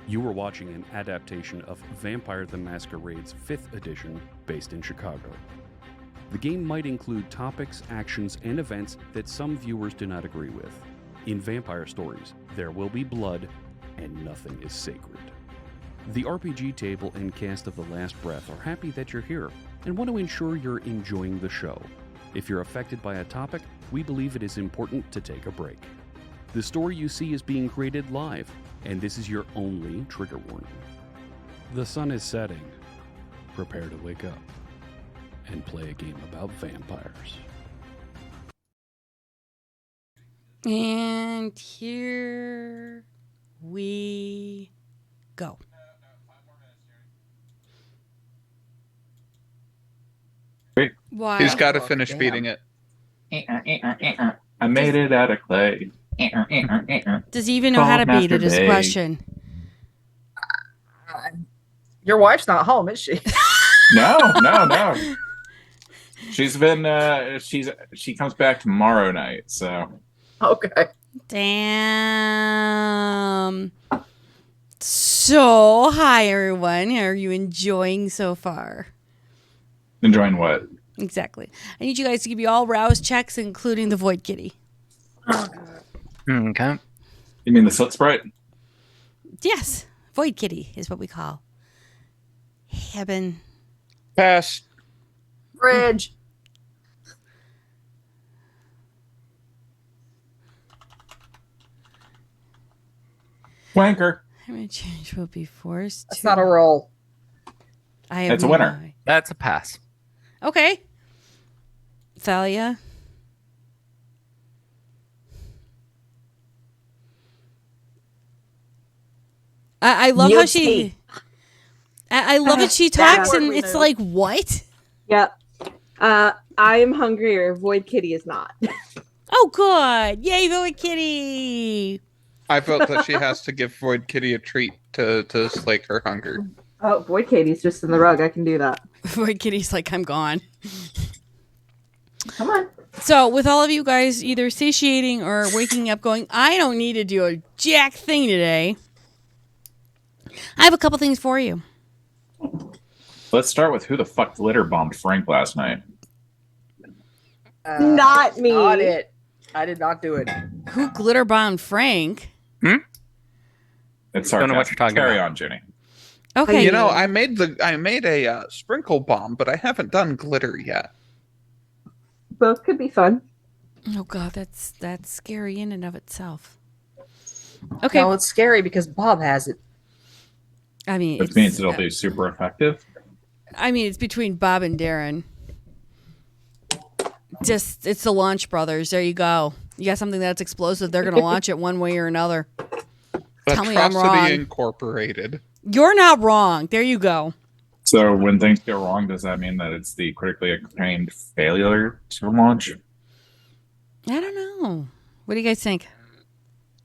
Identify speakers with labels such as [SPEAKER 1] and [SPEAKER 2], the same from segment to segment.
[SPEAKER 1] You were watching an adaptation of Vampire the Masquerade's 5th edition, based in Chicago. The game might include topics, actions, and events that some viewers do not agree with. In Vampire Stories, there will be blood, and nothing is sacred. The RPG table and cast of The Last Breath are happy that you're here and want to ensure you're enjoying the show. If you're affected by a topic, we believe it is important to take a break. The story you see is being created live, and this is your only trigger warning. The sun is setting. Prepare to wake up and play a game about vampires.
[SPEAKER 2] And here we go. Why?
[SPEAKER 3] He's got to finish beating it.
[SPEAKER 4] I made it out of clay.
[SPEAKER 2] Does he even know how to beat it? Is the question.
[SPEAKER 5] Your wife's not home, is she?
[SPEAKER 4] No. She's been she comes back tomorrow night, so
[SPEAKER 5] Okay.
[SPEAKER 2] Damn. So, hi everyone. How are you enjoying so far?
[SPEAKER 4] enjoying what?
[SPEAKER 2] Exactly. I need you guys to give you all rouse checks, including the Void Kitty.
[SPEAKER 6] Okay.
[SPEAKER 4] You mean the Soot Sprite?
[SPEAKER 2] Yes, Void Kitty is what we call Heaven.
[SPEAKER 3] Pass.
[SPEAKER 5] Bridge.
[SPEAKER 4] Wanker.
[SPEAKER 2] Climate change will be forced
[SPEAKER 5] That's
[SPEAKER 2] to...
[SPEAKER 5] not a roll.
[SPEAKER 2] I have
[SPEAKER 4] It's a
[SPEAKER 2] no
[SPEAKER 4] winner.
[SPEAKER 2] idea.
[SPEAKER 6] That's a pass.
[SPEAKER 2] Okay. Thalia. I love how she... I love it. She talks and it's like, what?
[SPEAKER 7] Yep. I am hungrier. Void Kitty is not.
[SPEAKER 2] Oh, good. Yay, Void Kitty.
[SPEAKER 3] I felt that she has to give Void Kitty a treat to slake her hunger.
[SPEAKER 7] Oh, Void Kitty's just in the rug. I can do that.
[SPEAKER 2] Void Kitty's like, I'm gone.
[SPEAKER 7] Come on.
[SPEAKER 2] So, with all of you guys either satiating or waking up going, I don't need to do a jack thing today, I have a couple things for you.
[SPEAKER 4] Let's start with who the fuck glitter bombed Frank last night.
[SPEAKER 7] Not me.
[SPEAKER 5] Not it. I did not do it.
[SPEAKER 2] Who glitter bombed Frank?
[SPEAKER 4] It's
[SPEAKER 6] Don't
[SPEAKER 4] sarcastic.
[SPEAKER 6] know what you're talking
[SPEAKER 4] Carry
[SPEAKER 6] about.
[SPEAKER 4] on, Jenny.
[SPEAKER 2] Okay.
[SPEAKER 3] You know, I made a sprinkle bomb, but I haven't done glitter yet.
[SPEAKER 7] Both could be fun.
[SPEAKER 2] Oh god, that's scary in and of itself. Okay.
[SPEAKER 5] No, it's scary because Bob has it.
[SPEAKER 2] I mean,
[SPEAKER 4] Which means it'll be super effective.
[SPEAKER 2] it's between Bob and Darren. Just, it's the Launch Brothers. There you go. You got something that's explosive. They're going to launch it one way or another. Tell me I'm wrong.
[SPEAKER 3] Atrocity Incorporated.
[SPEAKER 2] You're not wrong. There you go.
[SPEAKER 4] So when things go wrong, does that mean that it's the critically acclaimed failure to launch?
[SPEAKER 2] I don't know. What do you guys think?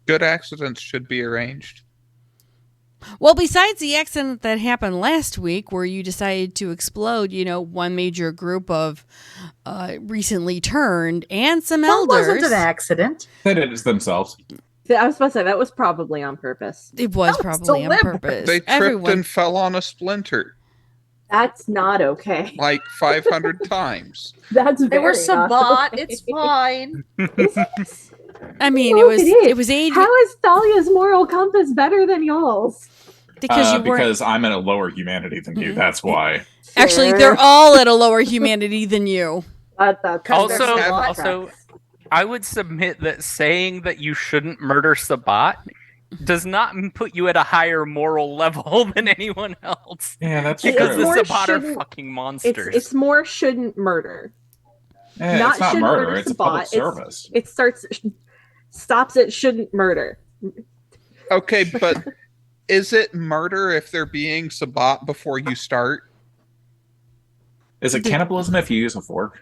[SPEAKER 3] Good accidents should be arranged.
[SPEAKER 2] Well, besides the accident that happened last week where you decided to explode, one major group of recently turned and some
[SPEAKER 5] That
[SPEAKER 2] elders.
[SPEAKER 5] wasn't an accident.
[SPEAKER 4] They did it themselves.
[SPEAKER 7] I was supposed to say that was probably on purpose.
[SPEAKER 2] It was
[SPEAKER 5] That was
[SPEAKER 2] probably on
[SPEAKER 5] deliberate.
[SPEAKER 2] purpose.
[SPEAKER 3] They tripped
[SPEAKER 2] Everyone.
[SPEAKER 3] and fell on a splinter
[SPEAKER 7] That's not okay.
[SPEAKER 3] like 500 times.
[SPEAKER 7] That's
[SPEAKER 5] They were
[SPEAKER 7] very not
[SPEAKER 5] Sabat.
[SPEAKER 7] okay.
[SPEAKER 5] It's fine.
[SPEAKER 2] I mean,
[SPEAKER 7] Well,
[SPEAKER 2] it
[SPEAKER 7] is.
[SPEAKER 2] was age
[SPEAKER 7] How is Thalia's moral compass better than y'all's?
[SPEAKER 2] because you weren't.
[SPEAKER 4] Because I'm at a lower humanity than you. That's why.
[SPEAKER 2] Actually,
[SPEAKER 7] Sure.
[SPEAKER 2] they're all at a lower humanity than you.
[SPEAKER 7] That's
[SPEAKER 5] Also-
[SPEAKER 7] that's
[SPEAKER 6] Also, I would submit that saying that you shouldn't murder Sabat does not put you at a higher moral level than anyone else.
[SPEAKER 4] Yeah, that's
[SPEAKER 6] Because
[SPEAKER 7] It's
[SPEAKER 6] the
[SPEAKER 7] more
[SPEAKER 6] Sabat are
[SPEAKER 7] shouldn't-
[SPEAKER 6] fucking monsters.
[SPEAKER 7] it's more shouldn't murder. not
[SPEAKER 4] it's not
[SPEAKER 7] should
[SPEAKER 4] murder.
[SPEAKER 7] murder
[SPEAKER 4] It's a public
[SPEAKER 7] Sabat.
[SPEAKER 4] service.
[SPEAKER 7] It stops at shouldn't murder.
[SPEAKER 3] Okay, but is it murder if they're being Sabat before you start?
[SPEAKER 4] Is it cannibalism if you use a fork?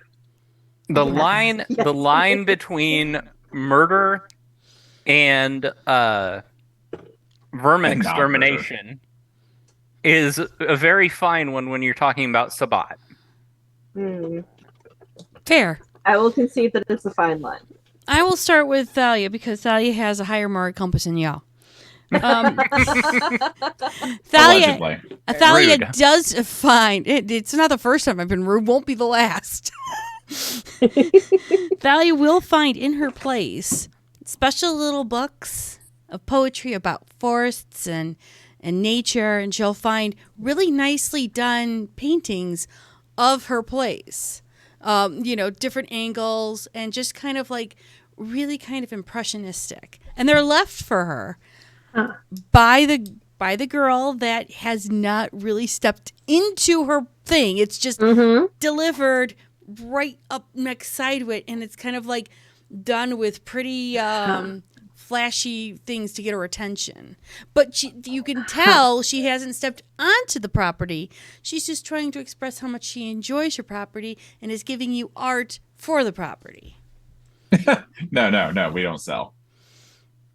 [SPEAKER 6] the
[SPEAKER 7] Yes.
[SPEAKER 6] line
[SPEAKER 7] Yes.
[SPEAKER 6] the line between murder and vermin
[SPEAKER 4] And not
[SPEAKER 6] extermination is a very fine one when you're talking about Sabat.
[SPEAKER 2] Fair.
[SPEAKER 7] I will concede that it's a fine line.
[SPEAKER 2] I will start with Thalia because Thalia has a higher moral compass than y'all. Thalia,
[SPEAKER 4] Allegedly.
[SPEAKER 2] Thalia
[SPEAKER 6] Rude.
[SPEAKER 2] does find it's not the first time I've been rude, won't be the last. Thalia will find in her place special little books of poetry about forests and nature, and she'll find really nicely done paintings of her place. Different angles and just kind of like really kind of impressionistic. And they're left for her by the girl that has not really stepped into her thing. It's just delivered right up next side to it, and it's kind of like done with pretty flashy things to get her attention. But you can tell she hasn't stepped onto the property. She's just trying to express how much she enjoys her property and is giving you art for the property.
[SPEAKER 4] No, we don't sell.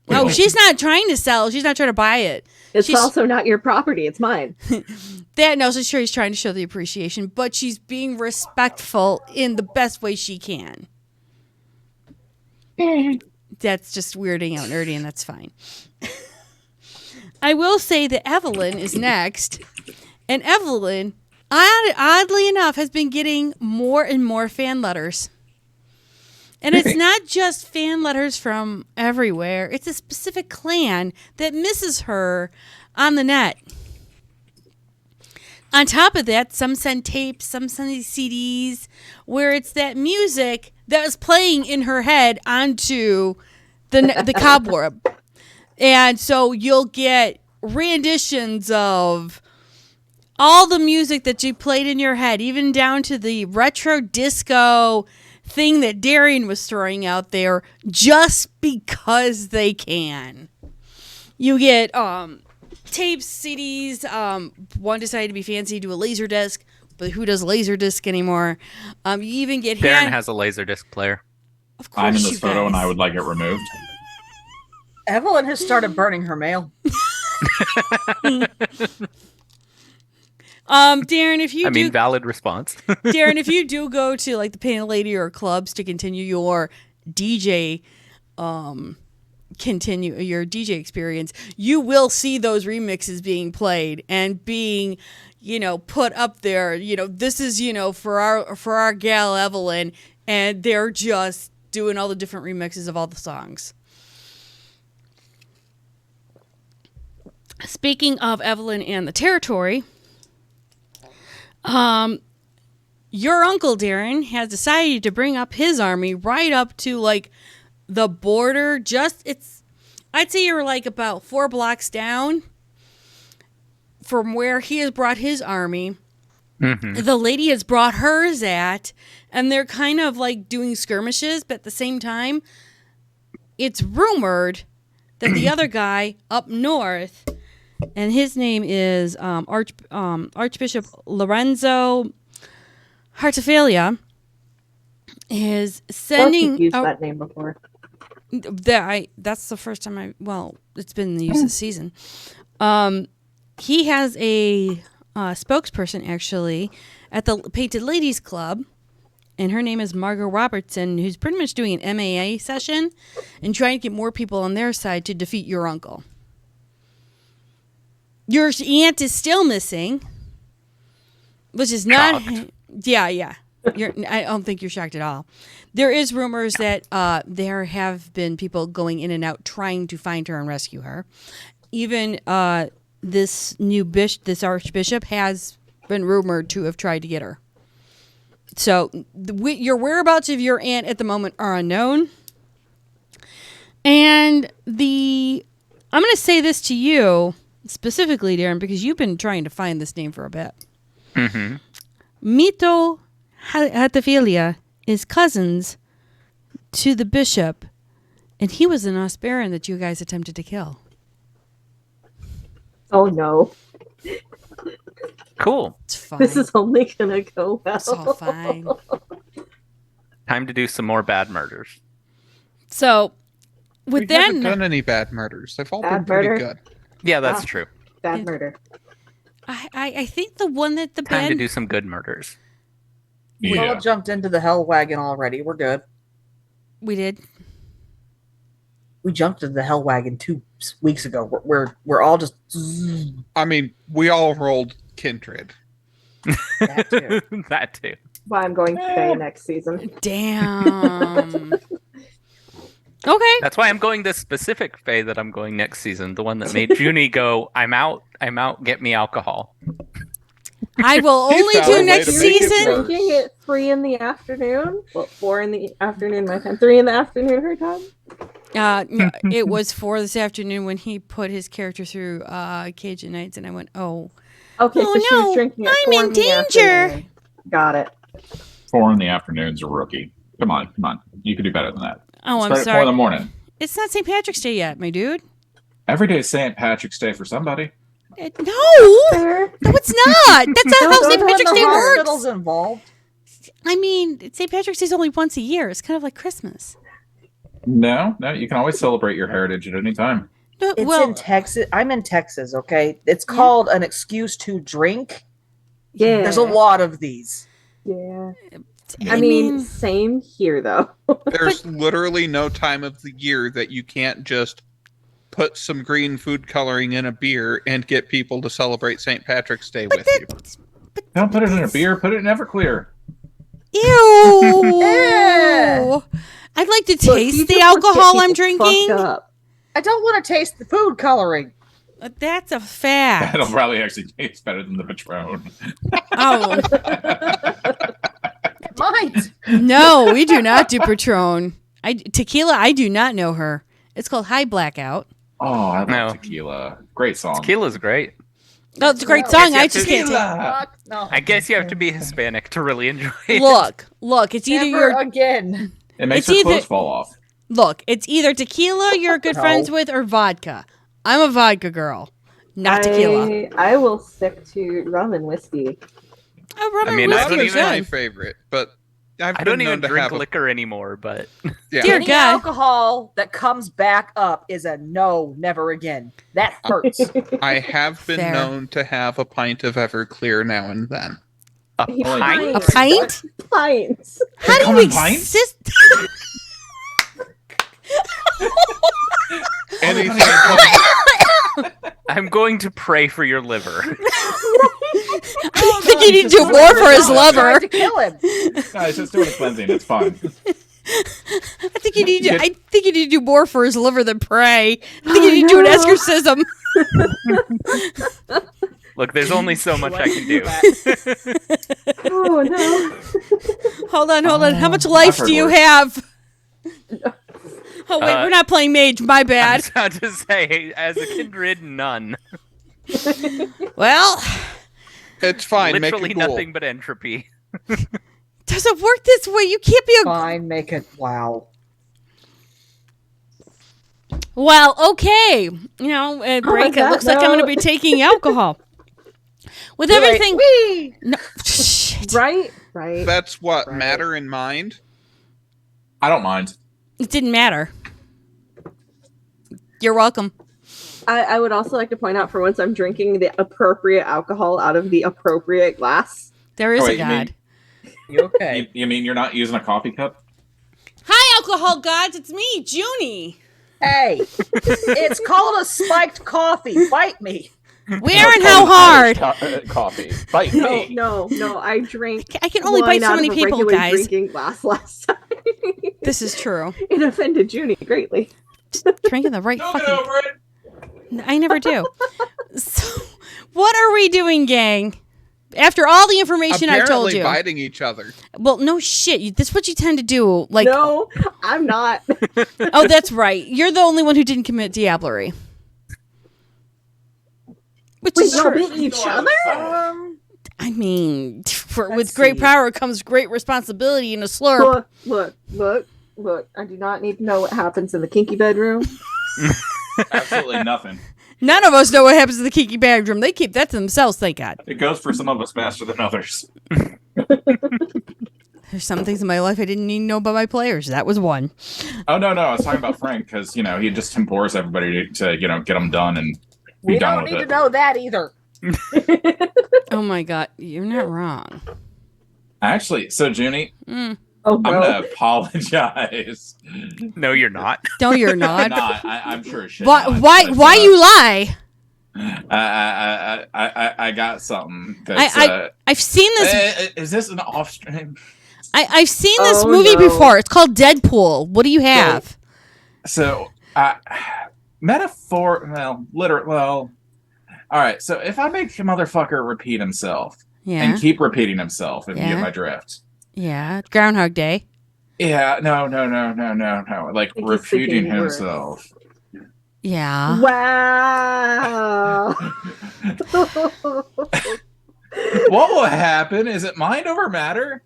[SPEAKER 2] Oh, she's not trying to sell. She's not trying to buy it.
[SPEAKER 7] It's
[SPEAKER 2] She's-
[SPEAKER 7] also not your property. It's mine.
[SPEAKER 2] So sure he's trying to show the appreciation, but she's being respectful in the best way she can. That's just weirding out nerdy, and that's fine. I will say that Evelyn is next, and Evelyn, oddly enough, has been getting more and more fan letters. And it's not just fan letters from everywhere. It's a specific clan that misses her on the net. On top of that, some send tapes, some send these CDs, where it's that music that was playing in her head onto the cobweb. And so you'll get renditions of all the music that you played in your head, even down to the retro disco thing that Darian was throwing out there, just because they can. You get tapes, CDs. One decided to be fancy, do a laser disc, but who does laser disc anymore? You even get
[SPEAKER 6] Darren has a Laserdisc player.
[SPEAKER 2] Of course,
[SPEAKER 4] I'm in
[SPEAKER 2] you
[SPEAKER 4] this photo and
[SPEAKER 2] guys.
[SPEAKER 4] I would like it removed.
[SPEAKER 5] Evelyn has started burning her mail.
[SPEAKER 2] Darren, if you
[SPEAKER 6] Valid response.
[SPEAKER 2] Darren, if you do go to like the Painted Lady or clubs to continue your DJ experience, you will see those remixes being played and being, put up there. This is, for our gal Evelyn, and they're just doing all the different remixes of all the songs. Speaking of Evelyn and the territory, your uncle Darren has decided to bring up his army right up to like the border. I'd say you're like about 4 blocks down from where he has brought his army.
[SPEAKER 6] Mm-hmm.
[SPEAKER 2] The lady has brought hers at, and they're kind of like doing skirmishes, but at the same time, it's rumored that the other guy up north, and his name is Archbishop Lorenzo Hartafaglia, is sending.
[SPEAKER 7] I've used that name before.
[SPEAKER 2] That's the first time it's been in the use this season. He has a spokesperson actually at the Painted Ladies Club, and her name is Margot Robertson, who's pretty much doing an MAA session and trying to get more people on their side to defeat your uncle. Your aunt is still missing, which is not.
[SPEAKER 6] Shocked.
[SPEAKER 2] Yeah. I don't think you're shocked at all. There is rumors that there have been people going in and out trying to find her and rescue her. Even this archbishop has been rumored to have tried to get her. So your whereabouts of your aunt at the moment are unknown. And I'm going to say this to you specifically, Darren, because you've been trying to find this name for a bit.
[SPEAKER 6] Mm-hmm.
[SPEAKER 2] Mito Hartafaglia is cousins to the bishop, and he was an Osbaran that you guys attempted to kill.
[SPEAKER 7] Oh no.
[SPEAKER 6] Cool.
[SPEAKER 2] It's fine.
[SPEAKER 7] This is only gonna go well.
[SPEAKER 2] It's all fine.
[SPEAKER 6] Time to do some more bad murders.
[SPEAKER 2] So, with
[SPEAKER 3] We haven't
[SPEAKER 2] that,
[SPEAKER 3] done any bad murders. They've all
[SPEAKER 7] Bad
[SPEAKER 3] been pretty
[SPEAKER 7] murder?
[SPEAKER 3] good.
[SPEAKER 6] Yeah, that's
[SPEAKER 7] Ah.
[SPEAKER 6] true.
[SPEAKER 7] Bad murder.
[SPEAKER 2] I think the one that the
[SPEAKER 6] Time to
[SPEAKER 2] bad
[SPEAKER 6] do some good murders.
[SPEAKER 5] We
[SPEAKER 4] Yeah.
[SPEAKER 5] all jumped into the hell wagon already. We're good.
[SPEAKER 2] we did.
[SPEAKER 5] We jumped into the hell wagon 2 weeks ago. We're all just
[SPEAKER 3] I mean, we all rolled Kindred.
[SPEAKER 5] that too.
[SPEAKER 6] That too.
[SPEAKER 7] Why I'm going to Faye next season.
[SPEAKER 2] Damn. Okay.
[SPEAKER 6] That's why I'm going this specific Faye that I'm going next season. The one that made Junie go, I'm out, get me alcohol.
[SPEAKER 2] I will
[SPEAKER 3] He
[SPEAKER 2] only
[SPEAKER 3] found a
[SPEAKER 2] do
[SPEAKER 3] way
[SPEAKER 2] next
[SPEAKER 3] to make it
[SPEAKER 2] season.
[SPEAKER 3] work.
[SPEAKER 7] Drinking at 3 in the afternoon. Well, 4 in the afternoon my time. 3 in the afternoon her time.
[SPEAKER 2] No, it was 4 this afternoon when he put his character through Cajun Nights, and I went, oh.
[SPEAKER 7] Okay,
[SPEAKER 2] Oh,
[SPEAKER 7] so she
[SPEAKER 2] no,
[SPEAKER 7] was drinking at
[SPEAKER 2] I'm
[SPEAKER 7] 4
[SPEAKER 2] in
[SPEAKER 7] in the
[SPEAKER 2] danger.
[SPEAKER 7] afternoon. Got it.
[SPEAKER 4] 4 in the afternoon's a rookie. Come on. You can do better than that.
[SPEAKER 2] Oh, I'm
[SPEAKER 4] Start at 4 in
[SPEAKER 2] sorry.
[SPEAKER 4] the morning.
[SPEAKER 2] It's not St. Patrick's Day yet, my dude.
[SPEAKER 4] Every day is St. Patrick's Day for somebody.
[SPEAKER 2] No,
[SPEAKER 7] Fair.
[SPEAKER 2] no, it's not. That's not how St.
[SPEAKER 5] When
[SPEAKER 2] Patrick's
[SPEAKER 5] the
[SPEAKER 2] Day
[SPEAKER 5] hospital's
[SPEAKER 2] works.
[SPEAKER 5] involved.
[SPEAKER 2] I mean, St. Patrick's Day is only once a year. It's kind of like Christmas.
[SPEAKER 4] No, you can always celebrate your heritage at any time.
[SPEAKER 2] No,
[SPEAKER 5] It's
[SPEAKER 2] well,
[SPEAKER 5] in Texas. I'm in Texas, okay? It's called an excuse to drink.
[SPEAKER 7] Yeah.
[SPEAKER 5] There's a lot of these.
[SPEAKER 7] Yeah.
[SPEAKER 2] I
[SPEAKER 7] I mean,
[SPEAKER 2] mean,
[SPEAKER 7] same here though.
[SPEAKER 3] There's literally no time of the year that you can't just put some green food coloring in a beer and get people to celebrate St. Patrick's Day with you.
[SPEAKER 4] Don't put it in a beer. Put it in Everclear.
[SPEAKER 2] Ew.
[SPEAKER 5] Yeah.
[SPEAKER 2] I'd like to
[SPEAKER 7] Look, you
[SPEAKER 2] taste
[SPEAKER 7] just
[SPEAKER 2] the
[SPEAKER 7] want
[SPEAKER 2] alcohol
[SPEAKER 7] people
[SPEAKER 2] I'm
[SPEAKER 7] fucked
[SPEAKER 2] drinking.
[SPEAKER 7] up.
[SPEAKER 5] I don't want to taste the food coloring.
[SPEAKER 2] That's a fact.
[SPEAKER 4] That'll probably actually taste better than the Patron.
[SPEAKER 2] Oh,
[SPEAKER 5] It might.
[SPEAKER 2] no, we do not do Patron. Tequila, I do not know her. It's called High Blackout.
[SPEAKER 4] Oh, I love
[SPEAKER 6] No.
[SPEAKER 4] tequila. Great song.
[SPEAKER 6] Tequila's great.
[SPEAKER 2] Oh, it's a great
[SPEAKER 5] No.
[SPEAKER 2] song.
[SPEAKER 6] Yes,
[SPEAKER 2] I
[SPEAKER 6] yes,
[SPEAKER 2] just can't take
[SPEAKER 5] Fuck no.
[SPEAKER 6] I guess you have to be Hispanic to really enjoy it.
[SPEAKER 2] Look, it's either
[SPEAKER 5] Never
[SPEAKER 2] you're
[SPEAKER 5] again.
[SPEAKER 4] It makes
[SPEAKER 2] It's
[SPEAKER 4] her clothes
[SPEAKER 2] either-
[SPEAKER 4] fall off.
[SPEAKER 2] Look, it's either tequila you're good
[SPEAKER 5] No.
[SPEAKER 2] friends with or vodka. I'm a vodka girl, not tequila.
[SPEAKER 7] I will stick to rum and whiskey.
[SPEAKER 2] Oh, rum
[SPEAKER 6] I
[SPEAKER 2] and
[SPEAKER 6] mean, I
[SPEAKER 2] whiskey
[SPEAKER 6] don't
[SPEAKER 2] is
[SPEAKER 3] Whiskey's my
[SPEAKER 2] good.
[SPEAKER 3] favorite, but I've
[SPEAKER 6] I
[SPEAKER 3] been
[SPEAKER 6] don't
[SPEAKER 3] known
[SPEAKER 6] even
[SPEAKER 3] to
[SPEAKER 6] drink
[SPEAKER 3] have a,
[SPEAKER 6] liquor anymore, but
[SPEAKER 3] yeah.
[SPEAKER 2] Dear
[SPEAKER 5] Any
[SPEAKER 2] God.
[SPEAKER 5] alcohol that comes back up is a no, never again. That hurts.
[SPEAKER 3] I have been
[SPEAKER 2] Fair.
[SPEAKER 3] known to have a pint of Everclear now and then.
[SPEAKER 6] a pint?
[SPEAKER 2] A pint?
[SPEAKER 7] Pints.
[SPEAKER 2] How do
[SPEAKER 4] come
[SPEAKER 2] you
[SPEAKER 4] in pints?
[SPEAKER 2] exist?
[SPEAKER 3] Anything
[SPEAKER 6] I'm going to pray for your liver.
[SPEAKER 2] I think you need to do more for his
[SPEAKER 5] Tried
[SPEAKER 2] lover.
[SPEAKER 5] to kill him.
[SPEAKER 4] No, it's just doing a cleansing. It's fine.
[SPEAKER 2] I think you need to do more for his liver than pray. I think you need to do an exorcism.
[SPEAKER 6] Look, there's only so much I can do.
[SPEAKER 7] Oh no.
[SPEAKER 2] Hold on. How much
[SPEAKER 4] I've
[SPEAKER 2] life
[SPEAKER 4] heard
[SPEAKER 2] do you
[SPEAKER 4] worse.
[SPEAKER 2] have? Oh wait, we're not playing mage. My
[SPEAKER 6] I
[SPEAKER 2] bad.
[SPEAKER 6] was about to say, as a kindred, none.
[SPEAKER 2] Well,
[SPEAKER 3] It's fine.
[SPEAKER 6] Literally
[SPEAKER 3] make it cool.
[SPEAKER 6] nothing but entropy.
[SPEAKER 2] doesn't work this way. You can't be a
[SPEAKER 5] Fine, make it. Wow.
[SPEAKER 2] well. Okay, you know, break. It
[SPEAKER 7] that
[SPEAKER 2] looks like I'm going to
[SPEAKER 7] note-
[SPEAKER 2] be taking alcohol. With
[SPEAKER 5] You're like,
[SPEAKER 2] everything,
[SPEAKER 5] "Wee!"
[SPEAKER 2] no, shit.
[SPEAKER 7] Right?
[SPEAKER 3] That's what
[SPEAKER 7] Right.
[SPEAKER 3] matter in mind.
[SPEAKER 4] I don't mind.
[SPEAKER 2] It didn't matter. You're welcome.
[SPEAKER 7] I would also like to point out for once I'm drinking the appropriate alcohol out of the appropriate glass.
[SPEAKER 2] There is
[SPEAKER 4] Oh,
[SPEAKER 2] a
[SPEAKER 4] wait, you mean-
[SPEAKER 2] God.
[SPEAKER 5] You okay?
[SPEAKER 4] You mean you're not using a coffee cup?
[SPEAKER 2] Hi, alcohol gods. It's me, Junie.
[SPEAKER 5] Hey, it's called a spiked coffee. Bite me.
[SPEAKER 2] Where and how hard?
[SPEAKER 4] Coffee. Bite
[SPEAKER 7] No,
[SPEAKER 4] me.
[SPEAKER 7] no. I drank.
[SPEAKER 2] I can only
[SPEAKER 7] wine
[SPEAKER 2] bite so
[SPEAKER 7] out
[SPEAKER 2] many
[SPEAKER 7] of a
[SPEAKER 2] people,
[SPEAKER 7] regular
[SPEAKER 2] guys.
[SPEAKER 7] Drinking glass last time.
[SPEAKER 2] This is true.
[SPEAKER 7] It offended Junie greatly.
[SPEAKER 2] Drinking the right
[SPEAKER 4] Don't get
[SPEAKER 2] fucking.
[SPEAKER 4] over it.
[SPEAKER 2] I never do. So, what are we doing, gang? After all the information I've told
[SPEAKER 3] Apparently
[SPEAKER 2] you.
[SPEAKER 3] biting each other.
[SPEAKER 2] Well, no shit. This is what you tend to do. Like,
[SPEAKER 7] No, I'm not.
[SPEAKER 2] oh, that's right. You're the only one who didn't commit diablerie. Which
[SPEAKER 7] We
[SPEAKER 2] is
[SPEAKER 7] all
[SPEAKER 2] true.
[SPEAKER 7] bit each other.
[SPEAKER 2] I mean, with
[SPEAKER 5] Let's
[SPEAKER 2] great
[SPEAKER 5] see.
[SPEAKER 2] power comes great responsibility and a slurp.
[SPEAKER 7] Look. I do not need to know what happens in the kinky bedroom.
[SPEAKER 4] Absolutely nothing.
[SPEAKER 2] None of us know what happens in the kinky bedroom. They keep that to themselves, thank God.
[SPEAKER 4] It goes for some of us faster than others.
[SPEAKER 2] There's some things in my life I didn't need to know about my players. That was one.
[SPEAKER 4] Oh no, I was talking about Frank because he just implores everybody to get them done and be
[SPEAKER 5] We
[SPEAKER 4] done
[SPEAKER 5] don't
[SPEAKER 4] with
[SPEAKER 5] need
[SPEAKER 4] it.
[SPEAKER 5] to know that either.
[SPEAKER 2] Oh my God. You're not wrong.
[SPEAKER 4] Actually, so Junie,
[SPEAKER 7] Oh
[SPEAKER 4] I'm
[SPEAKER 7] no.
[SPEAKER 4] gonna apologize.
[SPEAKER 6] No, you're not.
[SPEAKER 2] No, you're
[SPEAKER 4] I'm
[SPEAKER 2] not.
[SPEAKER 4] not. I'm sure it should.
[SPEAKER 2] Why?
[SPEAKER 4] not,
[SPEAKER 2] Why?
[SPEAKER 4] but,
[SPEAKER 2] Why you lie?
[SPEAKER 4] I got something. That's,
[SPEAKER 2] I've seen this.
[SPEAKER 4] is this an off stream?
[SPEAKER 2] I've seen this
[SPEAKER 7] Oh,
[SPEAKER 2] movie
[SPEAKER 7] no.
[SPEAKER 2] before. It's called Deadpool. What do you have?
[SPEAKER 4] So, metaphor. Well, literal. Well, all right. So if I make a motherfucker repeat himself
[SPEAKER 2] Yeah.
[SPEAKER 4] and keep repeating himself, if you
[SPEAKER 2] Yeah.
[SPEAKER 4] get my drift.
[SPEAKER 2] Yeah. Groundhog Day.
[SPEAKER 4] Yeah. No. Like
[SPEAKER 7] think he's
[SPEAKER 4] repeating
[SPEAKER 7] thinking worse.
[SPEAKER 4] himself.
[SPEAKER 2] Yeah.
[SPEAKER 7] Wow.
[SPEAKER 4] What will happen? Is it mind over matter?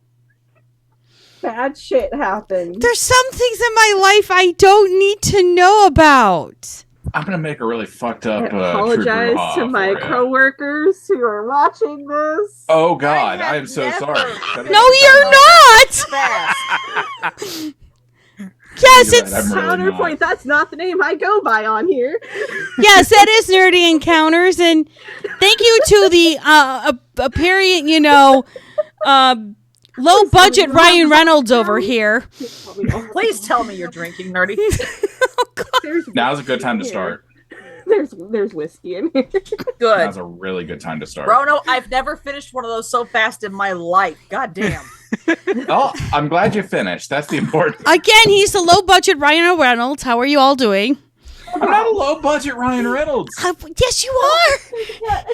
[SPEAKER 7] Bad shit happened.
[SPEAKER 2] There's some things in my life I don't need to know about.
[SPEAKER 4] I'm gonna make a really fucked
[SPEAKER 7] I
[SPEAKER 4] up.
[SPEAKER 7] apologize to my coworkers who are watching this.
[SPEAKER 4] Oh God,
[SPEAKER 5] I
[SPEAKER 4] I
[SPEAKER 5] have
[SPEAKER 4] am so
[SPEAKER 5] never-
[SPEAKER 4] sorry.
[SPEAKER 2] No, you're not.
[SPEAKER 5] Fast.
[SPEAKER 2] Yes,
[SPEAKER 4] You're
[SPEAKER 2] it's
[SPEAKER 4] right, I'm really
[SPEAKER 7] Counterpoint, that's not the name I go by on here.
[SPEAKER 2] yes, that is Nerdy Encounters, and thank you to the apparent, low budget Ryan Reynolds over here.
[SPEAKER 5] Please tell me you're drinking, nerdy.
[SPEAKER 7] There's
[SPEAKER 4] Now's a good time to
[SPEAKER 7] whiskey in
[SPEAKER 4] start.
[SPEAKER 7] here. There's whiskey in here.
[SPEAKER 5] Good.
[SPEAKER 4] Now's a really good time to start.
[SPEAKER 5] Rono, I've never finished one of those so fast in my life. God damn.
[SPEAKER 4] Oh, I'm glad you finished. That's the important.
[SPEAKER 2] Again, he's the low budget Ryan Reynolds. How are you all doing?
[SPEAKER 4] I'm not a low budget Ryan Reynolds.
[SPEAKER 2] Yes, you are.